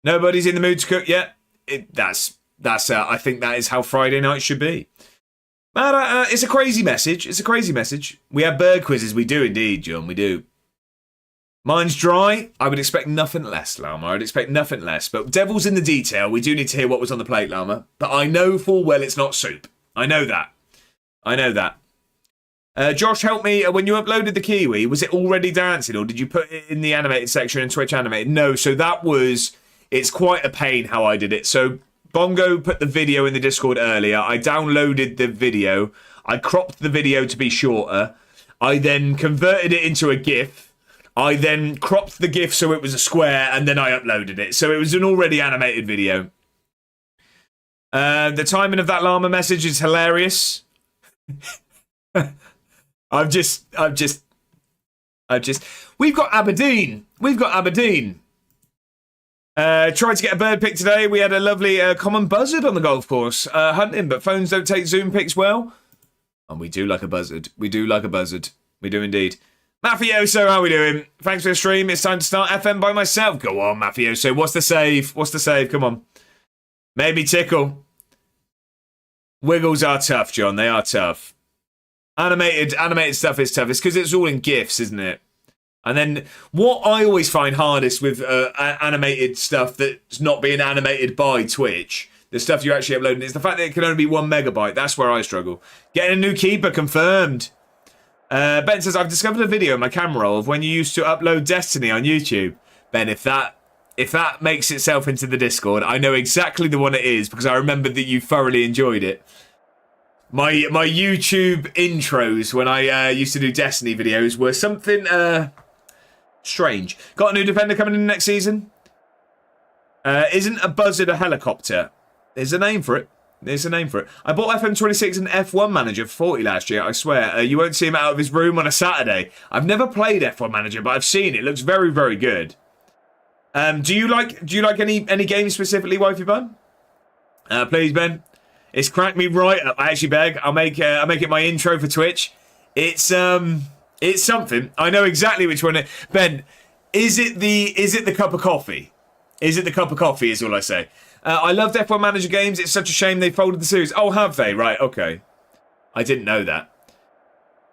Nobody's in the mood to cook yet? I think that is how Friday night should be. But it's a crazy message. It's a crazy message. We have bird quizzes. We do indeed, John. We do. Mine's dry. I would expect nothing less, Llama. I'd expect nothing less. But devil's in the detail. We do need to hear what was on the plate, Llama. But I know full well it's not soup. I know that. I know that. Josh, help me. When you uploaded the Kiwi, was it already dancing or did you put it in the animated section in Twitch animated? No, so that was... It's quite a pain how I did it. So Bongo put the video in the Discord earlier. I downloaded the video. I cropped the video to be shorter. I then converted it into a GIF. I then cropped the GIF so it was a square, and then I uploaded it. So it was an already animated video. The timing of that llama message is hilarious. I've just... We've got Aberdeen. We've got Aberdeen. Tried to get a bird pic today. We had a lovely common buzzard on the golf course hunting, but phones don't take Zoom pics well. And we do like a buzzard. We do like a buzzard. We do indeed. Mafioso, how we doing? Thanks for the stream. It's time to start FM by myself. Go on, Mafioso. What's the save? What's the save? Come on. Maybe tickle. Wiggles are tough, John. They are tough. Animated stuff is tough. It's because it's all in GIFs, isn't it? And then what I always find hardest with animated stuff that's not being animated by Twitch, the stuff you're actually uploading, is the fact that it can only be 1 megabyte. That's where I struggle. Getting a new keeper confirmed. Ben says, I've discovered a video in my camera roll of when you used to upload Destiny on YouTube. Ben, if that makes itself into the Discord, I know exactly the one it is because I remember that you thoroughly enjoyed it. My YouTube intros when I used to do Destiny videos were something strange. Got a new defender coming in next season. Isn't a buzzard a helicopter? There's a name for it. There's a name for it. I bought FM26 and F1 Manager for 40 last year, I swear. You won't see him out of his room on a Saturday. I've never played F1 Manager, but I've seen it. It looks very, very good. Do you like any games specifically, Wifey Bun? Please, Ben. It's cracked me right up. I actually beg. I'll make it my intro for Twitch. It's something. I know exactly which one. Ben, is it the cup of coffee? Is it the cup of coffee? Is all I say. I loved F1 Manager games. It's such a shame they folded the series. Oh, have they? Right. Okay. I didn't know that.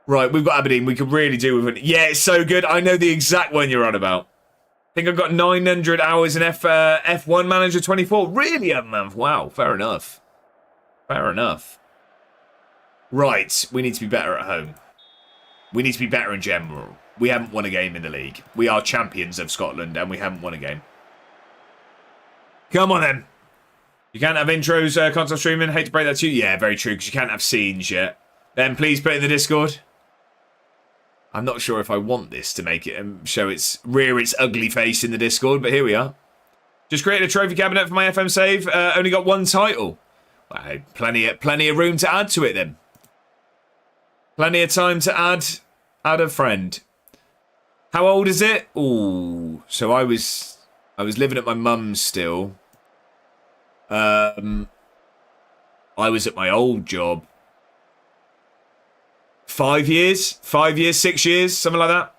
Right. We've got Aberdeen. We could really do with it. Yeah, it's so good. I know the exact one you're on about. I think I've got 900 hours in F1 Manager 24. Really, a month? Wow. Fair enough. Fair enough. Right. We need to be better at home. We need to be better in general. We haven't won a game in the league. We are champions of Scotland and we haven't won a game. Come on then. You can't have intros console streaming. Hate to break that to you. Yeah, very true, because you can't have scenes yet. Then please put it in the Discord. I'm not sure if I want this to make it show rear its ugly face in the Discord, but here we are. Just created a trophy cabinet for my FM save. Only got one title. Well, plenty of room to add to it then. Plenty of time to add a friend. How old is it? Ooh, so I was living at my mum's still. I was at my old job. 5 years, 6 years, something like that.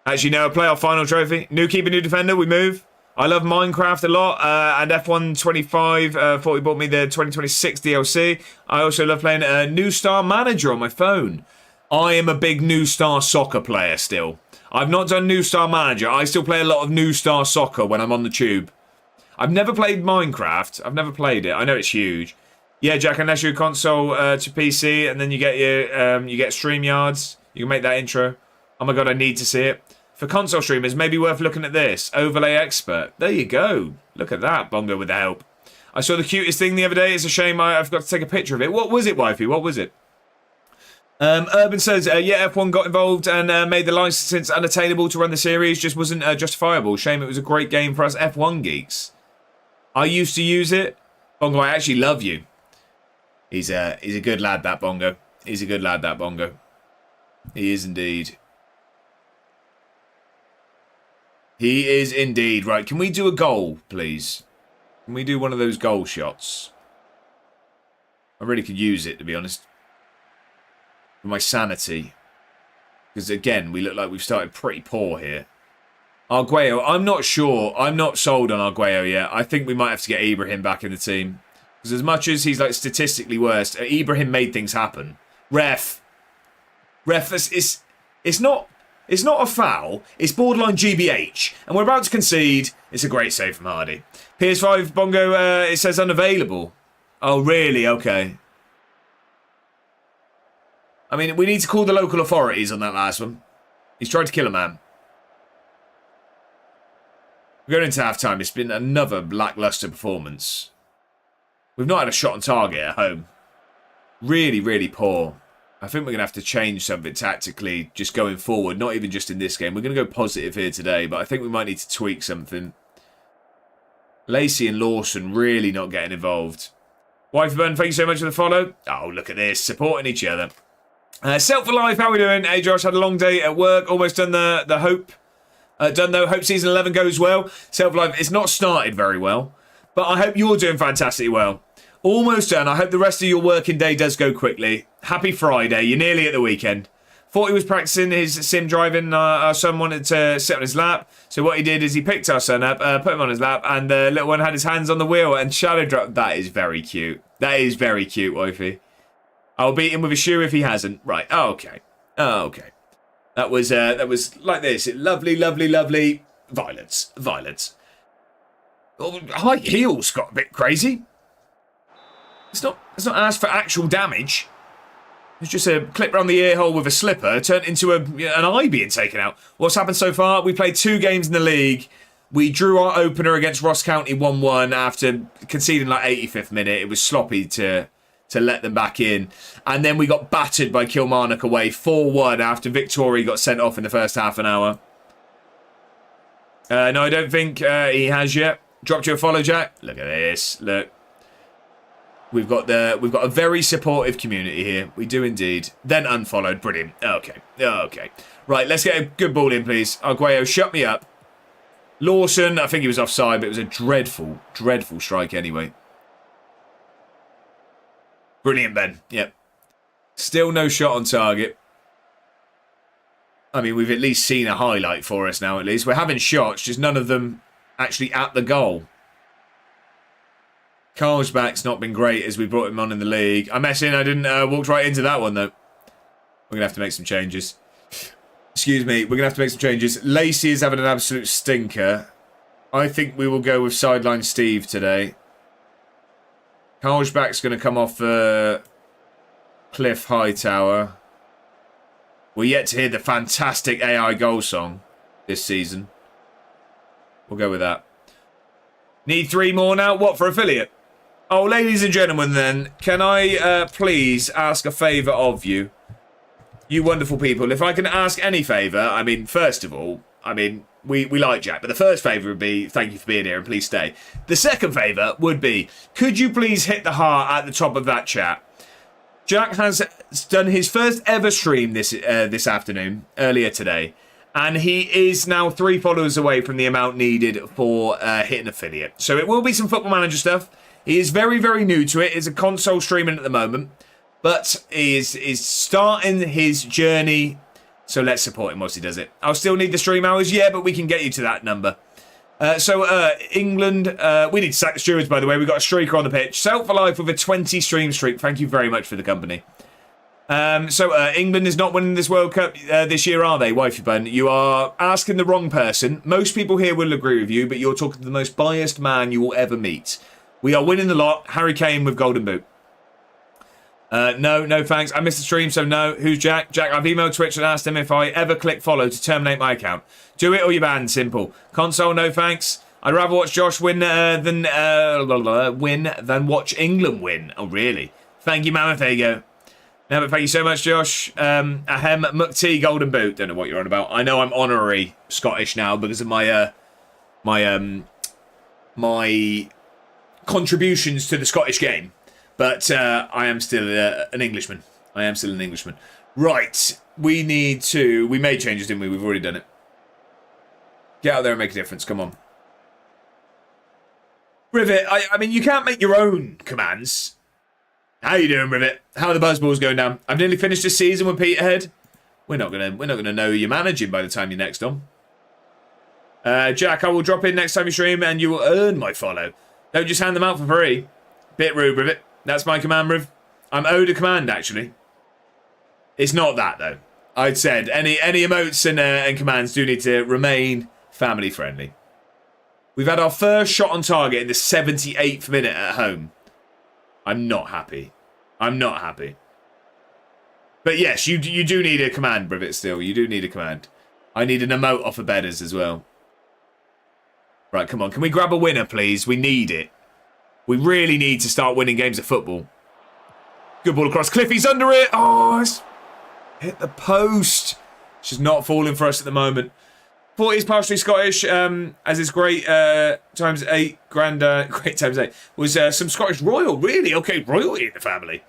Actually, no, a playoff final trophy. New keeper, new defender, we move. I love Minecraft a lot, and F125, 40 bought me the 2026 DLC. I also love playing New Star Manager on my phone. I am a big New Star soccer player still. I've not done New Star Manager. I still play a lot of New Star Soccer when I'm on the tube. I've never played Minecraft. I've never played it. I know it's huge. Yeah, Jack, unless you're console to PC, and then you get your you get StreamYards. You can make that intro. Oh my god, I need to see it. For console streamers, maybe worth looking at this. Overlay Expert. There you go. Look at that, Bongo with the help. I saw the cutest thing the other day. It's a shame I forgot to take a picture of it. What was it, wifey? What was it? Urban says, yeah, F1 got involved and made the license unattainable to run the series. Just wasn't justifiable. Shame it was a great game for us F1 geeks. I used to use it. Bongo, I actually love you. He's a good lad, that Bongo. He's a good lad, that Bongo. He is indeed. He is indeed. Right, can we do a goal, please? Can we do one of those goal shots? I really could use it, to be honest. For my sanity. Because, again, we look like we've started pretty poor here. Arguello, I'm not sure. I'm not sold on Arguello yet. I think we might have to get Ibrahim back in the team. Because as much as he's, like, statistically worst, Ibrahim made things happen. Ref, it's not a foul. It's borderline GBH. And we're about to concede. It's a great save from Hardy. PS5, Bongo, it says unavailable. Oh, really? Okay. I mean, we need to call the local authorities on that last one. He's tried to kill a man. We're going into half-time. It's been another lacklustre performance. We've not had a shot on target at home. Really, really poor. I think we're going to have to change something tactically just going forward. Not even just in this game. We're going to go positive here today, but I think we might need to tweak something. Lacey and Lawson really not getting involved. Wifeburn, thank you so much for the follow. Oh, look at this. Supporting each other. Self for Life, how are we doing? Hey, Josh, had a long day at work. Almost done the Hope. Done though. Hope season 11 goes well. Self for Life, it's not started very well, but I hope you're doing fantastically well. Almost done. I hope the rest of your working day does go quickly. Happy Friday. You're nearly at the weekend. Thought he was practicing his sim driving. Our son wanted to sit on his lap. So what he did is he picked our son up, put him on his lap, and the little one had his hands on the wheel and shadow dropped. That is very cute. That is very cute, wifey. I'll beat him with a shoe if he hasn't. Right. Oh, okay. Oh, okay. That was like this. Lovely, lovely, lovely. Violence. Violence. Oh, high heels got a bit crazy. It's not asked for actual damage. It's just a clip around the ear hole with a slipper turned into an eye being taken out. What's happened so far? We played 2 games in the league. We drew our opener against Ross County 1-1 after conceding like 85th minute. It was sloppy to let them back in. And then we got battered by Kilmarnock away 4-1 after Victoria got sent off in the first half an hour. No, I don't think he has yet. Dropped you a follow, Jack. Look at this. Look. We've got a very supportive community here. We do indeed. Then unfollowed. Brilliant. Okay. Okay. Right, let's get a good ball in, please. Arguello, shut me up. Lawson, I think he was offside, but it was a dreadful, dreadful strike anyway. Brilliant, Ben. Yep. Still no shot on target. I mean, we've at least seen a highlight for us now, at least. We're having shots, just none of them actually at the goal. Carlsbach's not been great as we brought him on in the league. I'm messing. I didn't walk right into that one, though. We're going to have to make some changes. Excuse me. We're going to have to make some changes. Lacey is having an absolute stinker. I think we will go with sideline Steve today. Carlsbach's going to come off Cliff Hightower. We're yet to hear the fantastic AI goal song this season. We'll go with that. Need 3 more now? What, for affiliate? Oh, ladies and gentlemen, then, can I please ask a favour of you? You wonderful people. If I can ask any favour, I mean, first of all, I mean, we like Jack, but the first favour would be thank you for being here and please stay. The second favour would be, could you please hit the heart at the top of that chat? Jack has done his first ever stream this afternoon, earlier today, and he is now 3 followers away from the amount needed for hitting affiliate. So it will be some Football Manager stuff. He is very, very new to it. He's a console streaming at the moment, but he is starting his journey. So let's support him whilst he does it. I'll still need the stream hours, yeah, but we can get you to that number. England, we need to sack the stewards, by the way. We've got a streaker on the pitch. Self for Life with a 20 stream streak. Thank you very much for the company. England is not winning this World Cup this year, are they, Wifey Bun? You are asking the wrong person. Most people here will agree with you, but you're talking to the most biased man you will ever meet. We are winning the lot. Harry Kane with Golden Boot. No thanks. I missed the stream, so no. Who's Jack? Jack, I've emailed Twitch and asked him if I ever click follow to terminate my account. Do it or you're banned. Simple. Console, no thanks. I'd rather watch Josh win than watch England win. Oh, really? Thank you, Mammoth. There you go. No, but thank you so much, Josh. Ahem, Mukti Golden Boot. Don't know what you're on about. I know I'm honorary Scottish now because of my contributions to the Scottish game. But I am still an Englishman. Right. We made changes, didn't we? We've already done it. Get out there and make a difference. Come on. Rivet, I mean, you can't make your own commands. How you doing, Rivet? How are the buzzballs going down? I've nearly finished this season with Peterhead. We're not gonna know who you're managing by the time you're next on. Jack, I will drop in next time you stream and you will earn my follow. Don't just hand them out for free. Bit rude, Rivet. That's my command, Riv. I'm owed a command, actually. It's not that, though. I'd said any emotes and commands do need to remain family friendly. We've had our first shot on target in the 78th minute at home. I'm not happy. But yes, you do need a command, Rivet, still. You do need a command. I need an emote off of Bedders as well. Right, come on. Can we grab a winner, please? We need it. We really need to start winning games of football. Good ball across. Cliffy's under it. Oh, it's hit the post. It's just not falling for us at the moment. 40 is partially Scottish, as is great times 8. Great times 8 was some Scottish royal. Really? Okay, royalty in the family.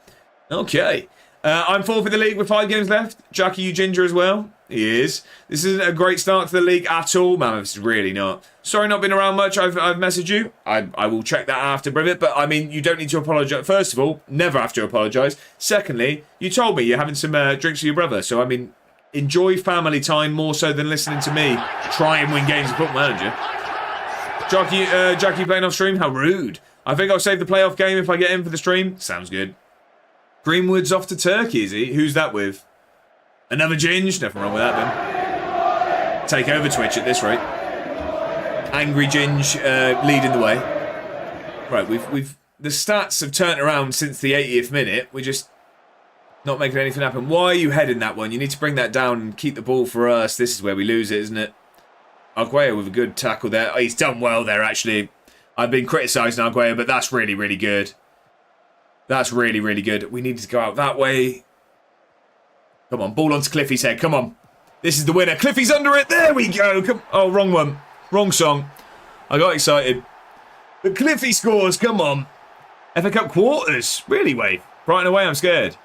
Okay. I'm fourth in the league with 5 games left. Jack, are you ginger as well? He is. This isn't a great start to the league at all. Man, it's really not. Sorry not been around much. I've messaged you. I will check that after, Brivet. But, I mean, you don't need to apologise. First of all, never have to apologise. Secondly, you told me you're having some drinks with your brother. So, I mean, enjoy family time more so than listening to me try and win games of Football Manager. Jackie playing off stream? How rude. I think I'll save the playoff game if I get in for the stream. Sounds good. Greenwood's off to Turkey, is he? Who's that with? Another Ginge? Nothing wrong with that, then. Take over Twitch at this rate. Angry Ginge leading the way. Right, we've the stats have turned around since the 80th minute. We're just not making anything happen. Why are you heading that one? You need to bring that down and keep the ball for us. This is where we lose it, isn't it? Arguello with a good tackle there. Oh, he's done well there, actually. I've been criticising Arguello, but that's really, really good. That's really, really good. We need to go out that way. Come on, ball onto Cliffy's head. Come on. This is the winner. Cliffy's under it. There we go. Come. Oh, wrong one. Wrong song. I got excited. But Cliffy scores. Come on. FA Cup quarters. Really, Wade? Brighton away, I'm scared.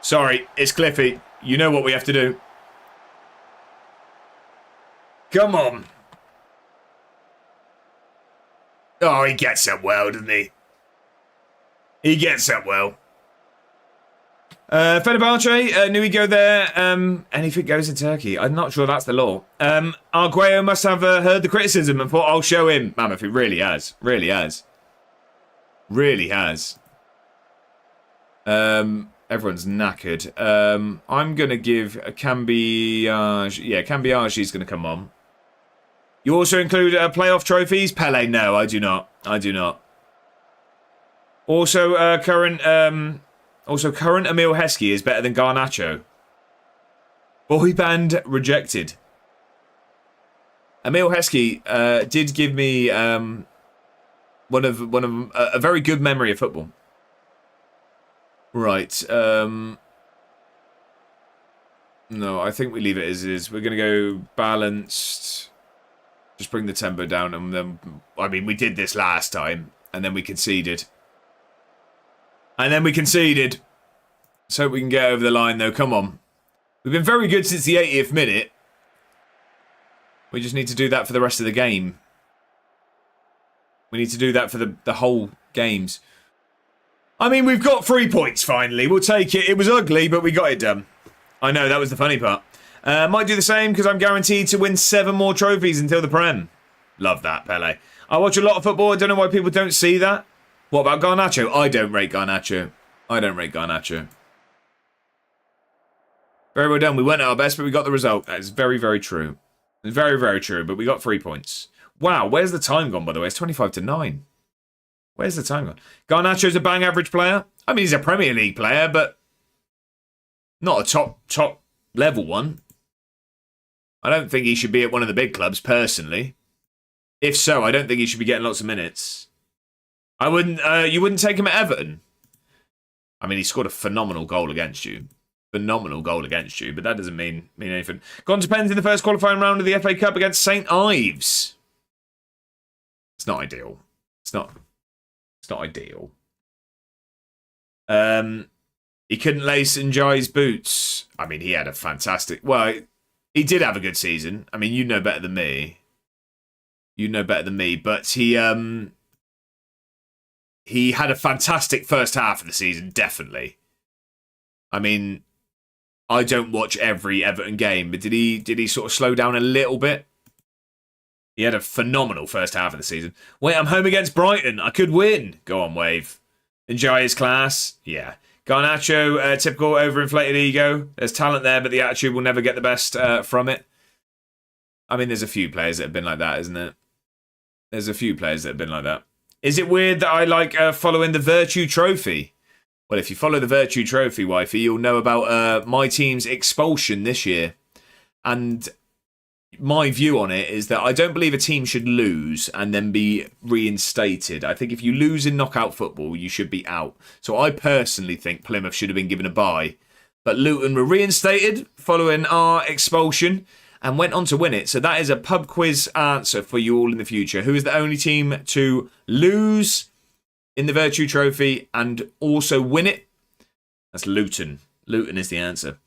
Sorry, it's Cliffy. You know what we have to do. Come on. Oh, he gets up well, doesn't he? He gets up well. Fenerbahce, knew he'd go there. Anything goes in Turkey. I'm not sure that's the law. Arguello must have heard the criticism and thought, I'll show him. Mammoth, he really has. Really has. Really has. Everyone's knackered. I'm going to give a Cambiage. Yeah, Cambiage is going to come on. You also include playoff trophies? Pele, no, I do not. I do not. Also, current Emil Heskey is better than Garnacho. Boy band rejected. Emil Heskey did give me a very good memory of football. Right. No, I think we leave it as is. We're going to go balanced. Just bring the tempo down, and then I mean we did this last time, and then we conceded. So we can get over the line, though. Come on. We've been very good since the 80th minute. We just need to do that for the rest of the game. We need to do that for the whole games. I mean, we've got 3 points, finally. We'll take it. It was ugly, but we got it done. I know, that was the funny part. Might do the same, because I'm guaranteed to win 7 more trophies until the Prem. Love that, Pele. I watch a lot of football. I don't know why people don't see that. What about Garnacho? I don't rate Garnacho. Very well done. We weren't at our best, but we got the result. That is very, very true. Very, very true, but we got 3 points. Wow, where's the time gone, by the way? It's 25 to 9. Where's the time gone? Garnacho's a bang average player. I mean, he's a Premier League player, but not a top level one. I don't think he should be at one of the big clubs, personally. If so, I don't think he should be getting lots of minutes. I wouldn't. You wouldn't take him at Everton. I mean, he scored a phenomenal goal against you. Phenomenal goal against you, but that doesn't mean anything. Gone to pens in the first qualifying round of the FA Cup against St Ives. It's not ideal. It's not ideal. He couldn't lace Njai's boots. I mean, he had a fantastic... Well, he did have a good season. I mean, you know better than me. You know better than me, but he had a fantastic first half of the season, definitely. I mean, I don't watch every Everton game, but did he sort of slow down a little bit? He had a phenomenal first half of the season. Wait, I'm home against Brighton. I could win. Go on, Wave. Enjoy his class. Yeah. Garnacho, typical overinflated ego. There's talent there, but the attitude will never get the best from it. I mean, there's a few players that have been like that, isn't it? There's a few players that have been like that. Is it weird that I like following the Virtue Trophy? Well, if you follow the Virtue Trophy, wifey, you'll know about my team's expulsion this year. And my view on it is that I don't believe a team should lose and then be reinstated. I think if you lose in knockout football, you should be out. So I personally think Plymouth should have been given a bye. But Luton were reinstated following our expulsion and went on to win it. So that is a pub quiz answer for you all in the future. Who is the only team to lose in the Virtue Trophy and also win it? That's Luton. Luton is the answer.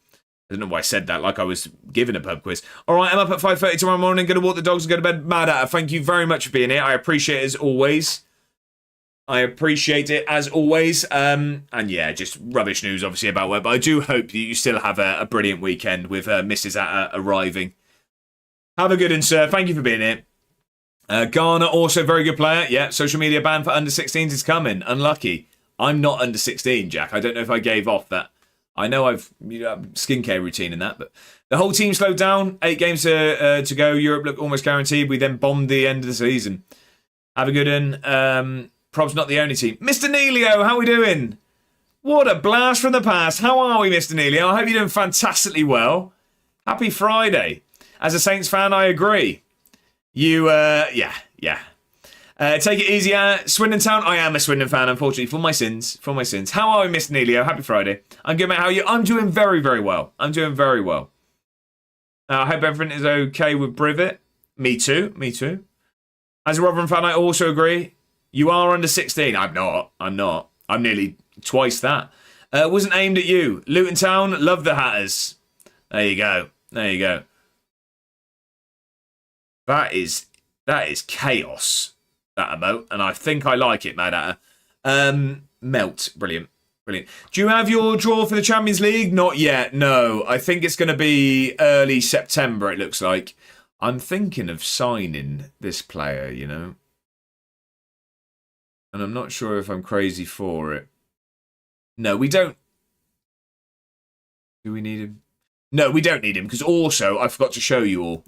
I don't know why I said that like I was giving a pub quiz. All right, I'm up at 5:30 tomorrow morning. Going to walk the dogs and go to bed. Mad at her. Thank you very much for being here. I appreciate it as always. And yeah, just rubbish news obviously about work. But I do hope that you still have a brilliant weekend with Mrs. Atta arriving. Have a good one, sir. Thank you for being here. Garner, also very good player. Yeah, social media ban for under 16s is coming. Unlucky. I'm not under 16, Jack. I don't know if I gave off that. I know I've skincare routine and that, but the whole team slowed down. 8 games to go. Europe looked almost guaranteed. We then bombed the end of the season. Have a good one. Prob's not the only team. Mr. Neilio, how we doing? What a blast from the past. How are we, Mr. Neilio? I hope you're doing fantastically well. Happy Friday. As a Saints fan, I agree. You, yeah. Take it easy, Swindon Town. I am a Swindon fan, unfortunately, for my sins. How are we, Mr. Neilio? Happy Friday. I'm good, mate. How are you? I'm doing very, very well. I hope everything is okay with Privet. Me too. As a Rotherham fan, I also agree. You are under 16. I'm not. I'm nearly twice that. Wasn't aimed at you. Luton Town, love the Hatters. There you go. That is chaos. That emote, and I think I like it, Mad Hatter. Melt, brilliant. Do you have your draw for the Champions League? Not yet, no. I think it's going to be early September, it looks like. I'm thinking of signing this player, you know. And I'm not sure if I'm crazy for it. No, we don't. Do we need him? No, we don't need him, because also, I forgot to show you all.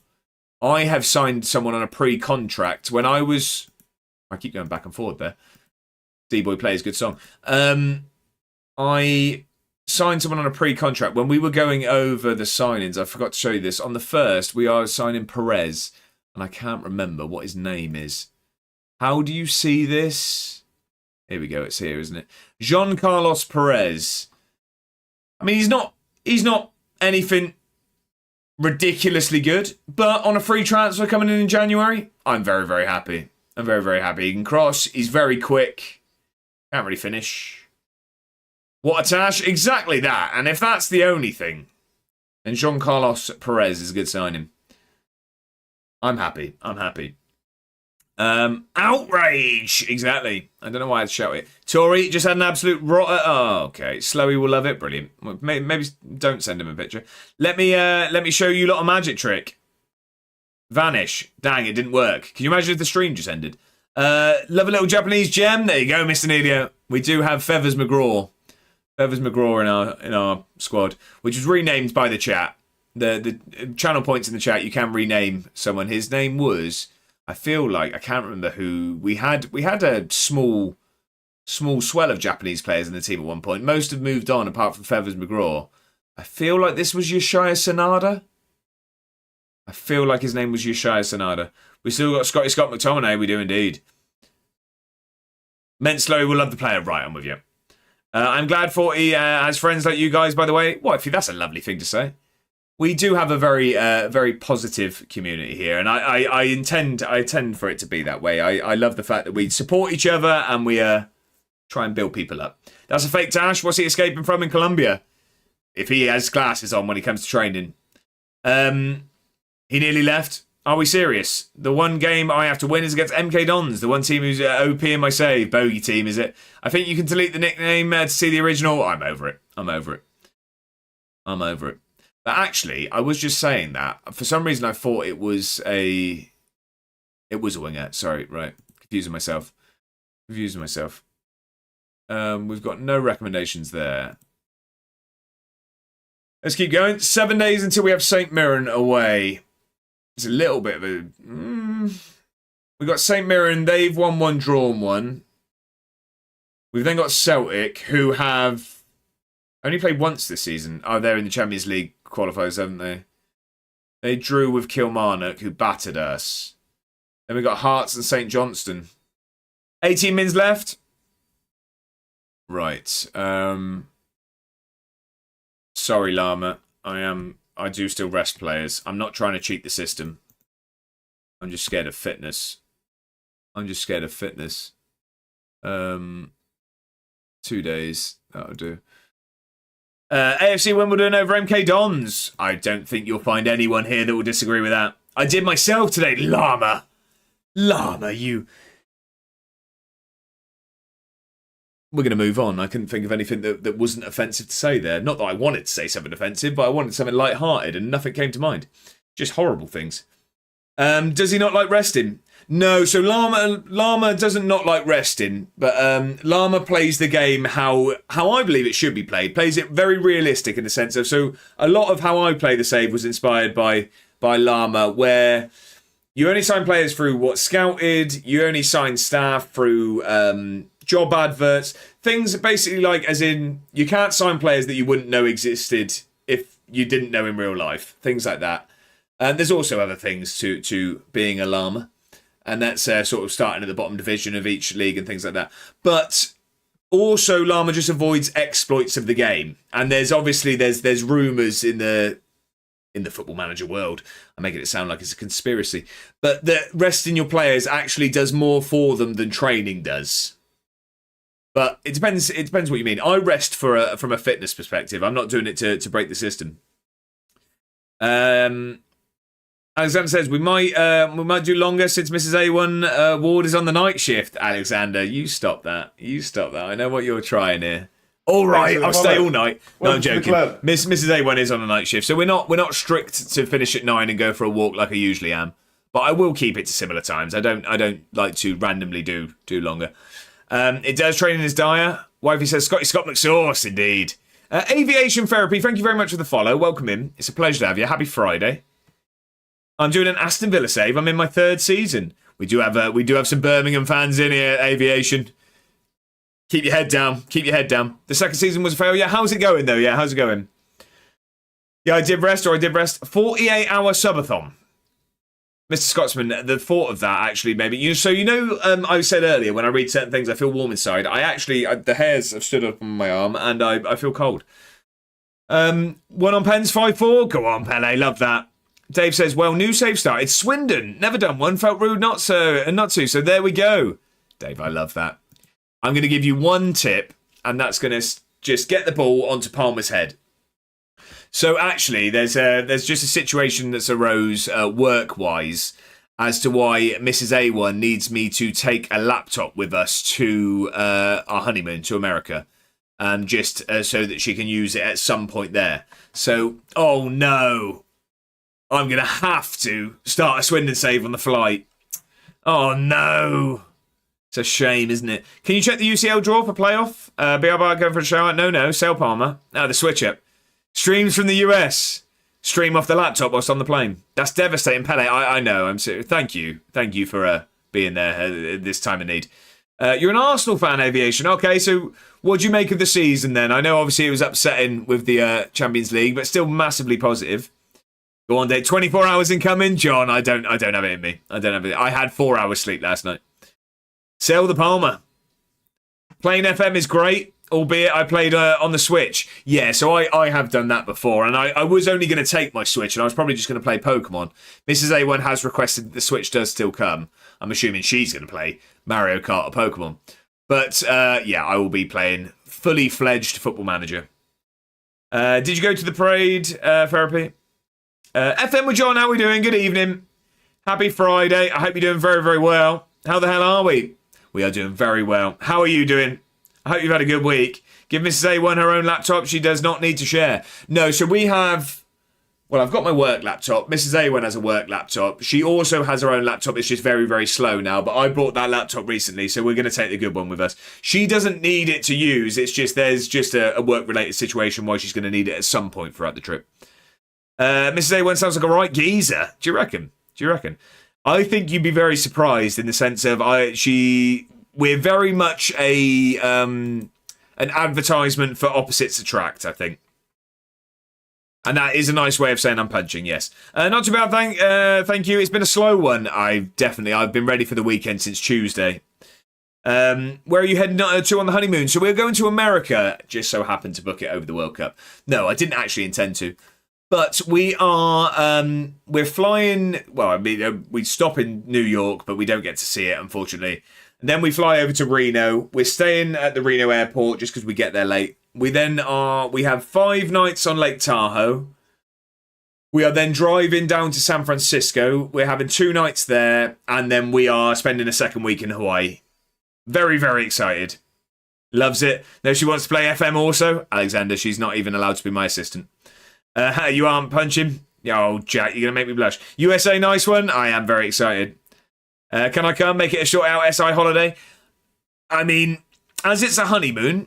I have signed someone on a pre-contract when I was... I keep going back and forward there. D-Boy Plays, good song. I signed someone on a pre-contract. When we were going over the signings, I forgot to show you this. On the first, we are signing Perez, and I can't remember what his name is. How do you see this? Here we go, it's here, isn't it? Jean Carlos Perez. I mean, he's not anything ridiculously good, but on a free transfer coming in January, I'm very, very happy. He can cross. He's very quick. Can't really finish. What a tash. Exactly that. And if that's the only thing, then Jean Carlos Perez is a good signing. I'm happy. Outrage. Exactly. I don't know why I'd shout it. Tori just had an absolute rotter. Oh, okay. Slowy will love it. Brilliant. Maybe don't send him a picture. Let me show you a lot of magic trick. Vanish. Dang, it didn't work. Can you imagine if the stream just ended? Love a little Japanese gem. There you go, Mr. Neilio. We do have Feathers McGraw. Feathers McGraw in our squad, which was renamed by the chat. The channel points in the chat. You can rename someone. His name was, I feel like, I can't remember who. We had a small swell of Japanese players in the team at one point. Most have moved on apart from Feathers McGraw. I feel like this was Yoshia Sanada. I feel like his name was Yoshia Sanada. We still got Scott McTominay. We do indeed. Menslow will love the player. Right, I'm with you. I'm glad 40 has friends like you guys, by the way. Wifey, that's a lovely thing to say. We do have a very positive community here, and I intend for it to be that way. I love the fact that we support each other and we try and build people up. That's a fake Tash. What's he escaping from in Colombia? If he has glasses on when he comes to training. He nearly left. Are we serious? The one game I have to win is against MK Dons, the one team who's OP in my save. Bogey team, is it? I think you can delete the nickname to see the original. I'm over it. But actually, I was just saying that. For some reason, I thought it was a winger. Sorry, right. Confusing myself. We've got no recommendations there. Let's keep going. 7 days until we have St. Mirren away. It's a little bit of a... We've got St. Mirren. They've won one, drawn one. We've then got Celtic, who have only played once this season. Oh, they're in the Champions League qualifiers, haven't they? They drew with Kilmarnock, who battered us. Then we've got Hearts and St. Johnstone. 18 mins left. Right. Sorry, Llama. I do still rest players. I'm not trying to cheat the system. I'm just scared of fitness. 2 days. That'll do. AFC Wimbledon over MK Dons. I don't think you'll find anyone here that will disagree with that. I did myself today. Llama, you... We're going to move on. I couldn't think of anything that wasn't offensive to say there. Not that I wanted to say something offensive, but I wanted something light-hearted and nothing came to mind. Just horrible things. Does he not like resting? No, so Llama doesn't not like resting, but Llama plays the game how I believe it should be played. Plays it very realistic in the sense of, so a lot of how I play the save was inspired by Llama, where you only sign players through what's scouted, you only sign staff through job adverts, things basically like, as in, you can't sign players that you wouldn't know existed if you didn't know in real life, things like that. And there's also other things to being a Llama, and that's sort of starting at the bottom division of each league and things like that. But also, Llama just avoids exploits of the game, and there's rumours in the Football Manager world. I'm making it sound like it's a conspiracy, but the resting your players actually does more for them than training does. But it depends. It depends what you mean. I rest from a fitness perspective. I'm not doing it to break the system. Alexander says we might do longer since Mrs. A1 Ward is on the night shift. Alexander, you stop that. I know what you're trying here. All right, I'll stay all night. No, I'm joking. Mrs. A1 is on a night shift, so we're not strict to finish at 9 and go for a walk like I usually am. But I will keep it to similar times. I don't like to randomly do longer. It does training is dire. Wifey says Scott McSauce, indeed. Aviation Therapy, thank you very much for the follow. Welcome in. It's a pleasure to have you. Happy Friday. I'm doing an Aston Villa save. I'm in my 3rd season. We do have some Birmingham fans in here. Aviation. Keep your head down. The 2nd season was a failure. How's it going though? Yeah, how's it going? Yeah, I did rest. 48-hour subathon. Mr. Scotsman, the thought of that actually maybe I said earlier when I read certain things I feel warm inside. The hairs have stood up on my arm and I feel cold. One on pens 5-4. Go on, Pele, love that. Dave says, well, new save started. Swindon, never done one, felt rude not to. So there we go. Dave, I love that. I'm going to give you one tip, and that's going to just get the ball onto Palmer's head. So actually, there's just a situation that's arose work-wise as to why Mrs. A1 needs me to take a laptop with us to our honeymoon to America, just so that she can use it at some point there. So, oh no. I'm going to have to start a Swindon save on the flight. Oh, no. It's a shame, isn't it? Can you check the UCL draw for playoff? BRB going for a shout out? No. Sale Palmer. No, the switch up. Streams from the US. Stream off the laptop whilst on the plane. That's devastating, Pele. I know. I'm serious. Thank you for being there at this time of need. You're an Arsenal fan, Aviation. Okay, so what do you make of the season then? I know obviously it was upsetting with the Champions League, but still massively positive. Go on, Dave. 24 hours incoming, John. I don't have it in me. I had 4 hours sleep last night. Sell the Palmer. Playing FM is great, albeit I played on the Switch. Yeah, so I have done that before, and I was only going to take my Switch, and I was probably just going to play Pokemon. Mrs. A1 has requested that the Switch does still come. I'm assuming she's going to play Mario Kart or Pokemon. But, yeah, I will be playing fully fledged Football Manager. Did you go to the parade, Therapy? FM with John, how are we doing? Good evening. Happy Friday. I hope you're doing very, very well. How the hell are we? We are doing very well. How are you doing? I hope you've had a good week. Give Mrs. A1 her own laptop. She does not need to share. No, so we have... Well, I've got my work laptop. Mrs. A1 has a work laptop. She also has her own laptop. It's just very, very slow now. But I bought that laptop recently, so we're going to take the good one with us. She doesn't need it to use. It's just there's just a work-related situation why she's going to need it at some point throughout the trip. Mrs. A1 sounds like a right geezer. Do you reckon? I think you'd be very surprised in the sense of we're very much an advertisement for opposites attract, I think. And that is a nice way of saying I'm punching, yes. Not too bad, thank you. It's been a slow one. I've been ready for the weekend since Tuesday. Where are you heading to on the honeymoon? So we're going to America. Just so happened to book it over the World Cup. No, I didn't actually intend to. But we're flying, well, I mean, we stop in New York, but we don't get to see it, unfortunately. And then we fly over to Reno. We're staying at the Reno airport just because we get there late. We have 5 nights on Lake Tahoe. We are then driving down to San Francisco. We're having 2 nights there. And then we are spending a second week in Hawaii. Very, very excited. Loves it. No, she wants to play FM also. Alexander, she's not even allowed to be my assistant. You aren't punching? Oh, Jack, you're going to make me blush. USA, nice one. I am very excited. Can I come? Make it a short out SI holiday? I mean, as it's a honeymoon,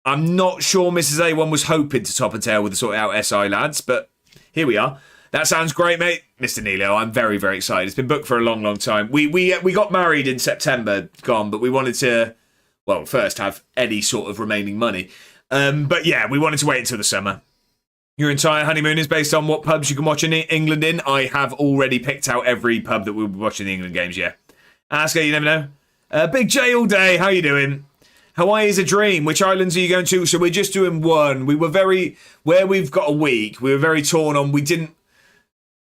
I'm not sure Mrs. A1 was hoping to top and tail with the sort out SI lads, but here we are. That sounds great, mate. Mr. Nilo, I'm very, very excited. It's been booked for a long, long time. We got married in September, but we wanted to, well, first have any sort of remaining money. But yeah, we wanted to wait until the summer. Your entire honeymoon is based on what pubs you can watch in England in. I have already picked out every pub that we'll be watching the England games, yeah. Asker, you never know. Big J all day, how you doing? Hawaii is a dream. Which islands are you going to? So we're just doing one. Where we've got a week, we were very torn on.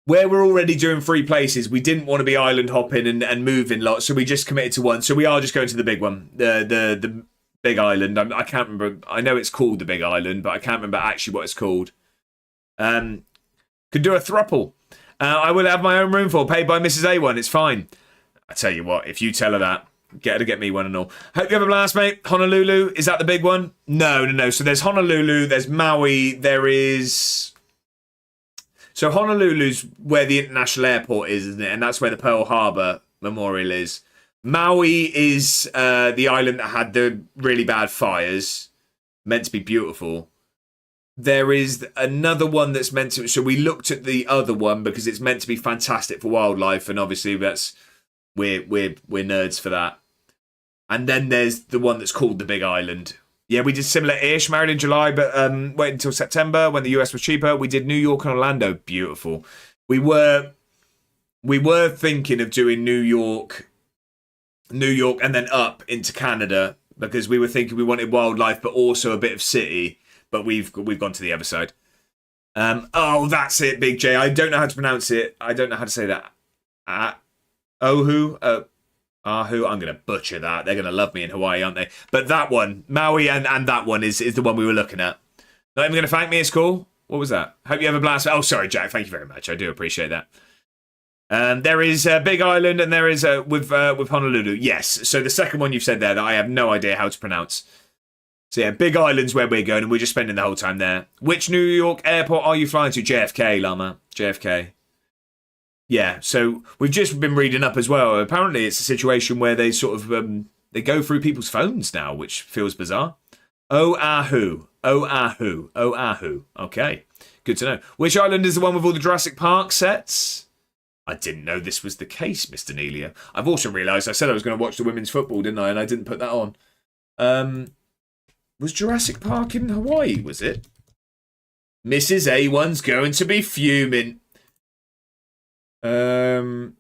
Where we're already doing 3 places, we didn't want to be island hopping and moving lots, so we just committed to one. So we are just going to the big one, the big island. I can't remember. I know it's called the Big Island, but I can't remember actually what it's called. Could do a thruple. I will have my own room for, paid by Mrs. A1. It's fine. I tell you what, if you tell her that, get her to get me one and all. Hope you have a blast, mate. Honolulu, is that the big one? No. So there's Honolulu, there's Maui, there is... So Honolulu's where the international airport is, isn't it? And that's where the Pearl Harbor Memorial is. Maui is the island that had the really bad fires. Meant to be beautiful. There is another one that's meant to... So we looked at the other one because it's meant to be fantastic for wildlife. And obviously we're nerds for that. And then there's the one that's called the Big Island. Yeah, we did similar-ish, married in July, but waited until September when the US was cheaper. We did New York and Orlando. Beautiful. We were thinking of doing New York, and then up into Canada because we were thinking we wanted wildlife, but also a bit of city. But we've gone to the other side. Oh, that's it, Big J. I don't know how to pronounce it. I don't know how to say that. Oahu. Ahu. I'm going to butcher that. They're going to love me in Hawaii, aren't they? But that one, Maui, and that one is the one we were looking at. Not even going to thank me. It's cool. What was that? Hope you have a blast. Oh, sorry, Jack. Thank you very much. I do appreciate that. There is Big Island, and there is with Honolulu. Yes. So the second one you've said there that I have no idea how to pronounce. So yeah, Big Island's where we're going, and we're just spending the whole time there. Which New York airport are you flying to? JFK, Llama. JFK. yeah, so we've just been reading up as well. Apparently, it's a situation where they sort of they go through people's phones now, which feels bizarre. Oahu. Okay, good to know. Which island is the one with all the Jurassic Park sets? I didn't know this was the case, Mr. Nelia. I've also realised I said I was going to watch the women's football, didn't I? And I didn't put that on. Was Jurassic Park in Hawaii, was it? Mrs. A1's going to be fuming. No,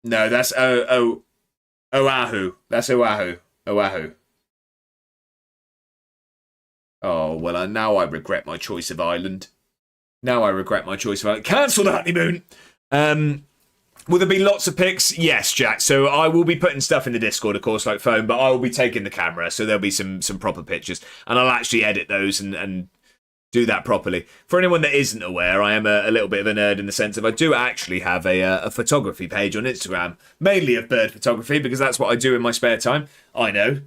that's Oahu. That's Oahu. Oh, well, now I regret my choice of island. Cancel the honeymoon. Will there be lots of pics? Yes, Jack. So I will be putting stuff in the Discord, of course, like phone, but I will be taking the camera, so there'll be some proper pictures. And I'll actually edit those and do that properly. For anyone that isn't aware, I am a little bit of a nerd in the sense of I do actually have a photography page on Instagram, mainly of bird photography, because that's what I do in my spare time. I know.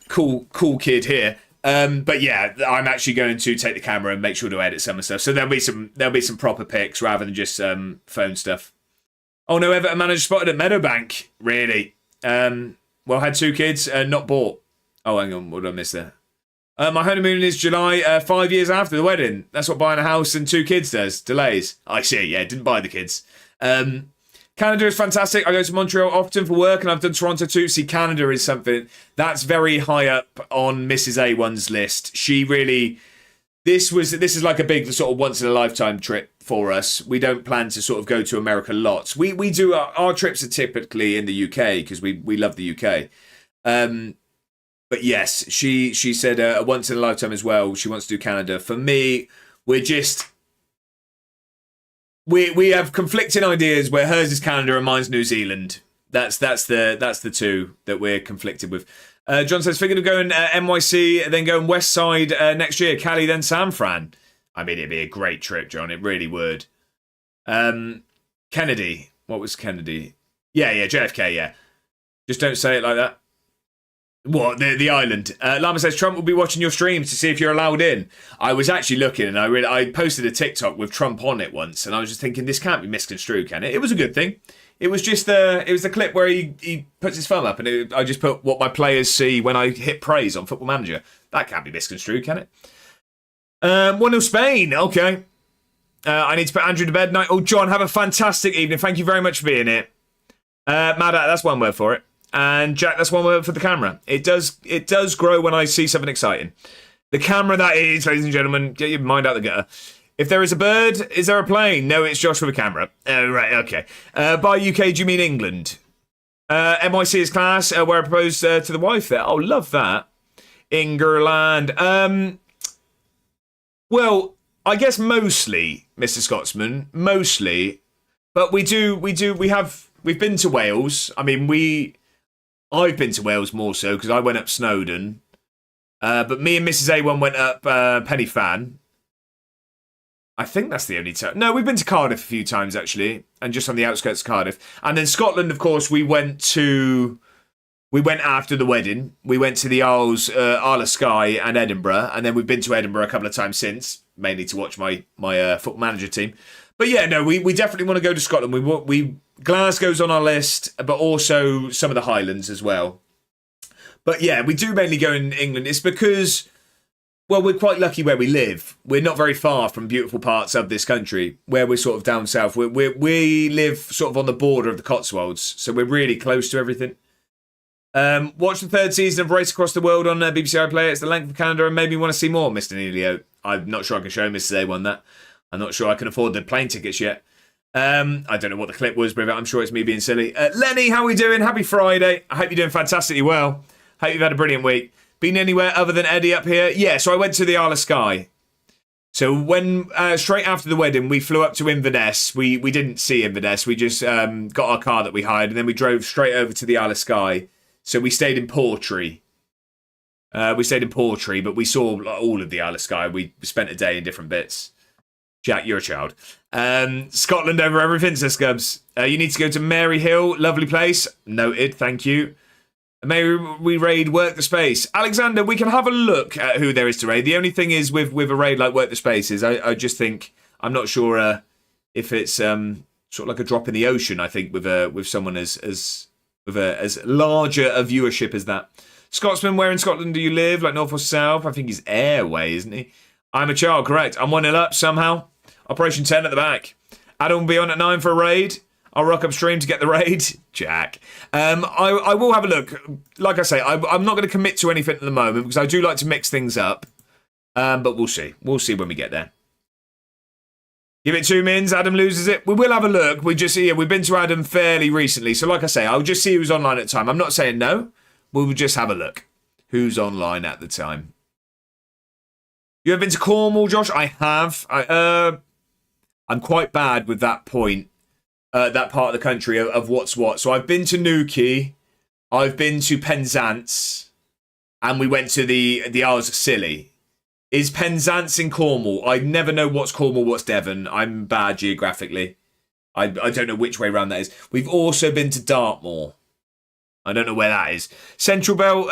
Cool kid here. But yeah, I'm actually going to take the camera and make sure to edit some of the stuff. So there'll be some proper pics rather than just phone stuff. Oh no, Everton manager spotted at Meadowbank. Really? Well, had 2 kids, not bought. Oh, hang on, what did I miss there? My honeymoon is July, 5 years after the wedding. That's what buying a house and 2 kids does. Delays. I see, yeah, didn't buy the kids. Canada is fantastic. I go to Montreal often for work, and I've done Toronto too. See, Canada is something that's very high up on Mrs. A1's list. She really... This is like a big sort of once-in-a-lifetime trip for us. We don't plan to sort of go to America lots. We do... Our trips are typically in the UK, because we love the UK. But yes, she said a once in a lifetime as well. She wants to do Canada. For me, we have conflicting ideas where hers is Canada and mine's New Zealand. That's the two that we're conflicted with. John says, thinking of going NYC and then going West Side next year. Cali, then San Fran. I mean, it'd be a great trip, John. It really would. Kennedy. What was Kennedy? Yeah, JFK, yeah. Just don't say it like that. What, the island? Lama says, Trump will be watching your streams to see if you're allowed in. I was actually looking, and I posted a TikTok with Trump on it once, and I was just thinking, this can't be misconstrued, can it? It was a good thing. It was just the clip where he puts his thumb up, and I just put what my players see when I hit praise on Football Manager. That can't be misconstrued, can it? 1-0 Spain, okay. I need to put Andrew to bed night. Oh, John, have a fantastic evening. Thank you very much for being here. Mad, that's one word for it. And Jack, that's one word for the camera. It does grow when I see something exciting. The camera, that is, ladies and gentlemen, get your mind out the gutter. If there is a bird, is there a plane? No, it's Josh with a camera. Right, okay. By UK, do you mean England? NYC is class, where I proposed to the wife there. Oh, love that. England. Well, I guess mostly, Mr. Scotsman, mostly. But we've been to Wales. I mean, I've been to Wales more so because I went up Snowdon. But me and Mrs. A1 went up Penny Fan. I think that's the only time. No, we've been to Cardiff a few times, actually. And just on the outskirts of Cardiff. And then Scotland, of course, we went after the wedding. We went to the Isle of Skye and Edinburgh. And then we've been to Edinburgh a couple of times since. Mainly to watch my Football Manager team. But yeah, no, we definitely want to go to Scotland. Glasgow's on our list, but also some of the Highlands as well. But yeah, we do mainly go in England. It's because, well, we're quite lucky where we live. We're not very far from beautiful parts of this country, where we're sort of down south. We live sort of on the border of the Cotswolds, so we're really close to everything. Watch the 3rd season of Race Across the World on BBC iPlayer. It's the length of Canada and made me want to see more, Mr. Neilio. I'm not sure I can show Mrs. A1 that. I'm not sure I can afford the plane tickets yet. I don't know what the clip was, but I'm sure it's me being silly. Lenny, how are we doing? Happy Friday. I hope you're doing fantastically well. Hope you've had a brilliant week. Been anywhere other than Eddie up here? Yeah, so I went to the Isle of Skye. So when straight after the wedding, we flew up to Inverness. We didn't see Inverness. We just got our car that we hired, and then we drove straight over to the Isle of Skye. So we stayed in Portree. But we saw all of the Isle of Skye. We spent a day in different bits. Jack, you're a child. Scotland over everything, says Scubs. You need to go to Mary Hill. Lovely place. Noted, thank you. May we raid Work the Space. Alexander, we can have a look at who there is to raid. The only thing is with a raid like Work the Space is I just think, I'm not sure if it's sort of like a drop in the ocean, I think, with someone as larger a viewership as that. Scotsman, where in Scotland do you live? Like north or south? I think he's Airway, isn't he? I'm a child, correct. I'm 1-0 up somehow. Operation 10 at the back. Adam will be on at 9 for a raid. I'll rock upstream to get the raid. Jack. I will have a look. Like I say, I'm not going to commit to anything at the moment because I do like to mix things up. But we'll see. We'll see when we get there. Give it 2 mins. Adam loses it. We will have a look. We've been to Adam fairly recently. So like I say, I'll just see who's online at the time. I'm not saying no. We'll just have a look. Who's online at the time. You ever been to Cornwall, Josh? I have. I'm quite bad with that point. That part of the country of what's what. So I've been to Newquay. I've been to Penzance. And we went to the Isles of Scilly. Is Penzance in Cornwall? I never know what's Cornwall, what's Devon. I'm bad geographically. I don't know which way around that is. We've also been to Dartmoor. I don't know where that is. Central Belt,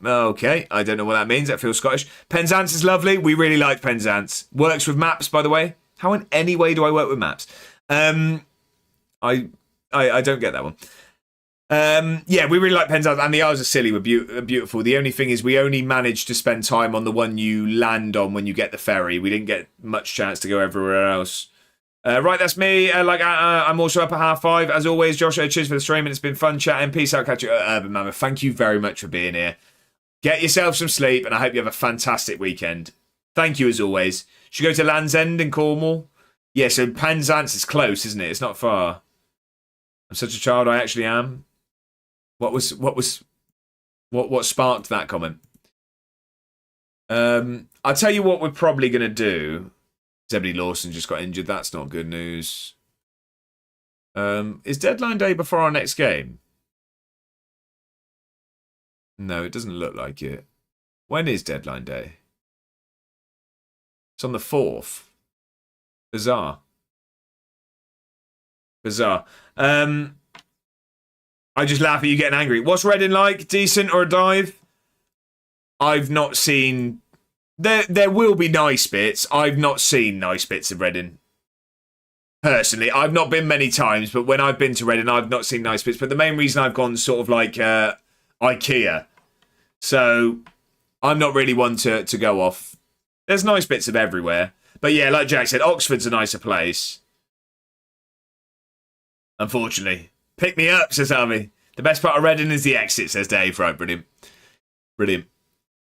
okay. I don't know what that means. That feels Scottish. Penzance is lovely. We really like Penzance. Works with maps, by the way. How in any way do I work with maps? I don't get that one. Yeah, we really like Penzance, and the Isles of Scilly were beautiful. The only thing is we only managed to spend time on the one you land on when you get the ferry. We didn't get much chance to go everywhere else. Right, that's me. I'm also up at 5:30. As always, Josh, cheers for the stream, and it's been fun chatting. Peace out, catch you at Urban Mammoth. Thank you very much for being here. Get yourself some sleep, and I hope you have a fantastic weekend. Thank you, as always. Should we go to Land's End in Cornwall? Yeah, so Penzance is close, isn't it? It's not far. I'm such a child, I actually am. What sparked that comment? I'll tell you what we're probably going to do. Zebedee Lawson just got injured. That's not good news. Is deadline day before our next game? No, it doesn't look like it. When is deadline day? It's on the 4th. Bizarre. I just laugh at you getting angry. What's Reading like? Decent or a dive? I've not seen... There will be nice bits. I've not seen nice bits of Reading. Personally, I've not been many times, but when I've been to Reading, I've not seen nice bits. But the main reason I've gone sort of like IKEA. So I'm not really one to go off. There's nice bits of everywhere. But yeah, like Jack said, Oxford's a nicer place. Unfortunately. Pick me up, says Harvey. The best part of Reading is the exit, says Dave. Right, brilliant. Brilliant.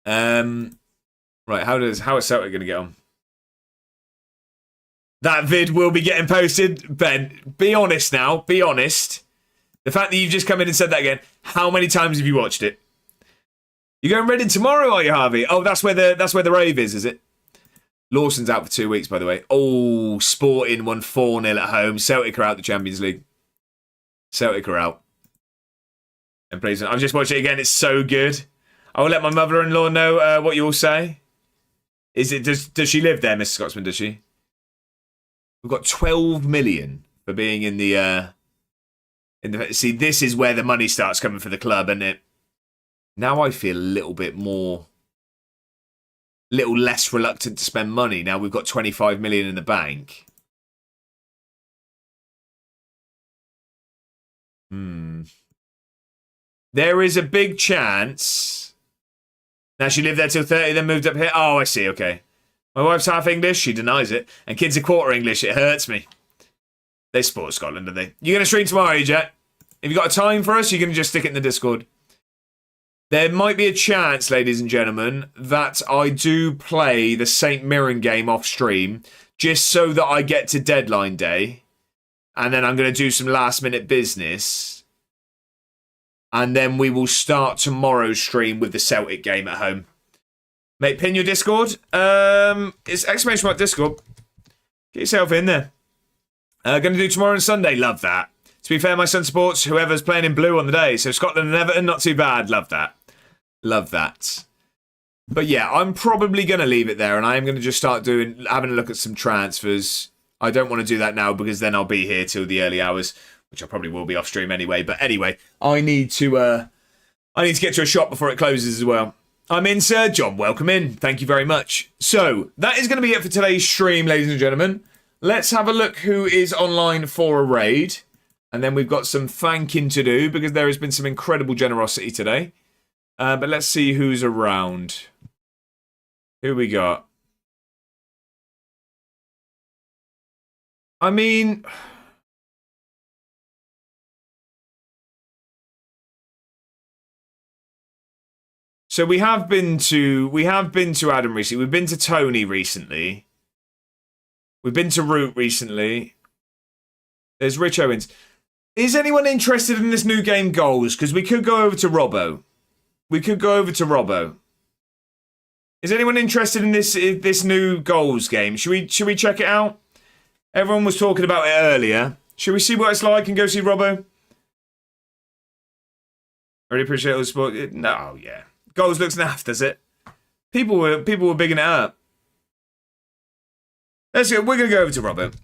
Right, how is Celtic going to get on? That vid will be getting posted. Ben, be honest now. Be honest. The fact that you've just come in and said that again, how many times have you watched it? You're going Reading tomorrow, are you, Harvey? Oh, that's where the rave is it? Lawson's out for 2 weeks, by the way. Oh, Sporting won 4-0 at home. Celtic are out the Champions League. Celtic are out. And please, I've just watched it again. It's so good. I will let my mother-in-law know what you all say. Does she live there, Mrs. Scotsman? Does she? We've got 12 million for being in the. See, this is where the money starts coming for the club, isn't it? Now I feel a little less reluctant to spend money. Now we've got 25 million in the bank. There is a big chance. Now she lived there till 30, then moved up here. Oh, I see, okay. My wife's half English, she denies it. And kids are quarter English, it hurts me. They support Scotland, do they? You going to stream tomorrow, you Jet? Have you got a time for us? You're going to just stick it in the Discord? There might be a chance, ladies and gentlemen, that I do play the St. Mirren game off stream, just so that I get to deadline day. And then I'm going to do some last minute business. And then we will start tomorrow's stream with the Celtic game at home. Mate, pin your Discord. It's !Discord. Get yourself in there. Going to do tomorrow and Sunday. Love that. To be fair, my son supports whoever's playing in blue on the day. So Scotland and Everton, not too bad. Love that. Love that. But yeah, I'm probably going to leave it there. And I am going to just start having a look at some transfers. I don't want to do that now because then I'll be here till the early hours, which I probably will be off stream anyway. But anyway, I need to get to a shop before it closes as well. I'm in, sir. John, welcome in. Thank you very much. So that is going to be it for today's stream, ladies and gentlemen. let's have a look who is online for a raid. And then we've got some thanking to do because there has been some incredible generosity today. But let's see who's around. Who we got? I mean... So we have been to Adam recently. We've been to Tony recently. We've been to Root recently. There's Rich Owens. Is anyone interested in this new game Goals? Because we could go over to Robbo. Is anyone interested in this new Goals game? Should we check it out? Everyone was talking about it earlier. Should we see what it's like and go see Robbo? Really appreciate all the support. No, yeah. Goals looks naff, does it? People were bigging it up. Let's go. We're gonna go over to Robert.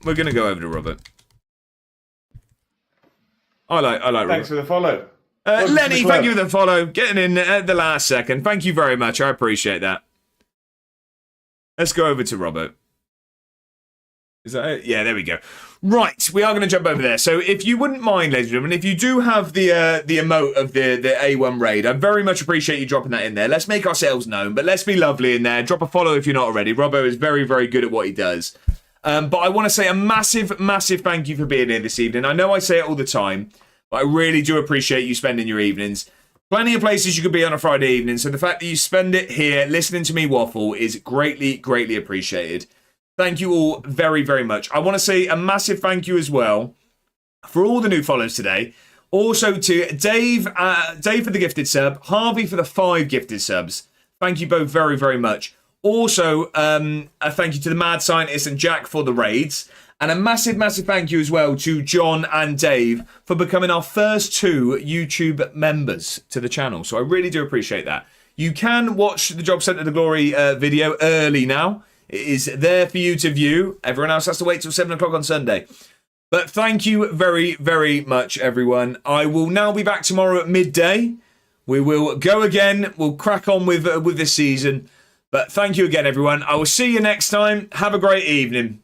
I like Robert. Thanks for the follow. Lenny, thank you for the follow. Getting in at the last second. Thank you very much. I appreciate that. Let's go over to Robert. Is that it? Yeah, there we go. Right, we are going to jump over there. So if you wouldn't mind, ladies and gentlemen, if you do have the emote of the A1 raid, I very much appreciate you dropping that in there. Let's make ourselves known, but let's be lovely in there. Drop a follow if you're not already. Robbo is very, very good at what he does. But I want to say a massive, massive thank you for being here this evening. I know I say it all the time, but I really do appreciate you spending your evenings. Plenty of places you could be on a Friday evening, so the fact that you spend it here listening to me waffle is greatly, greatly appreciated. Thank you all very, very much. I want to say a massive thank you as well for all the new follows today. Also to Dave for the gifted sub, Harvey for the 5 gifted subs. Thank you both very, very much. Also, a thank you to the Mad Scientist and Jack for the raids. And a massive, massive thank you as well to John and Dave for becoming our first 2 YouTube members to the channel. So I really do appreciate that. You can watch the Job Centre to Glory video early now. It is there for you to view. Everyone else has to wait till 7 o'clock on Sunday. But thank you very, very much, everyone. I will now be back tomorrow at midday. We will go again. We'll crack on with this season. But thank you again, everyone. I will see you next time. Have a great evening.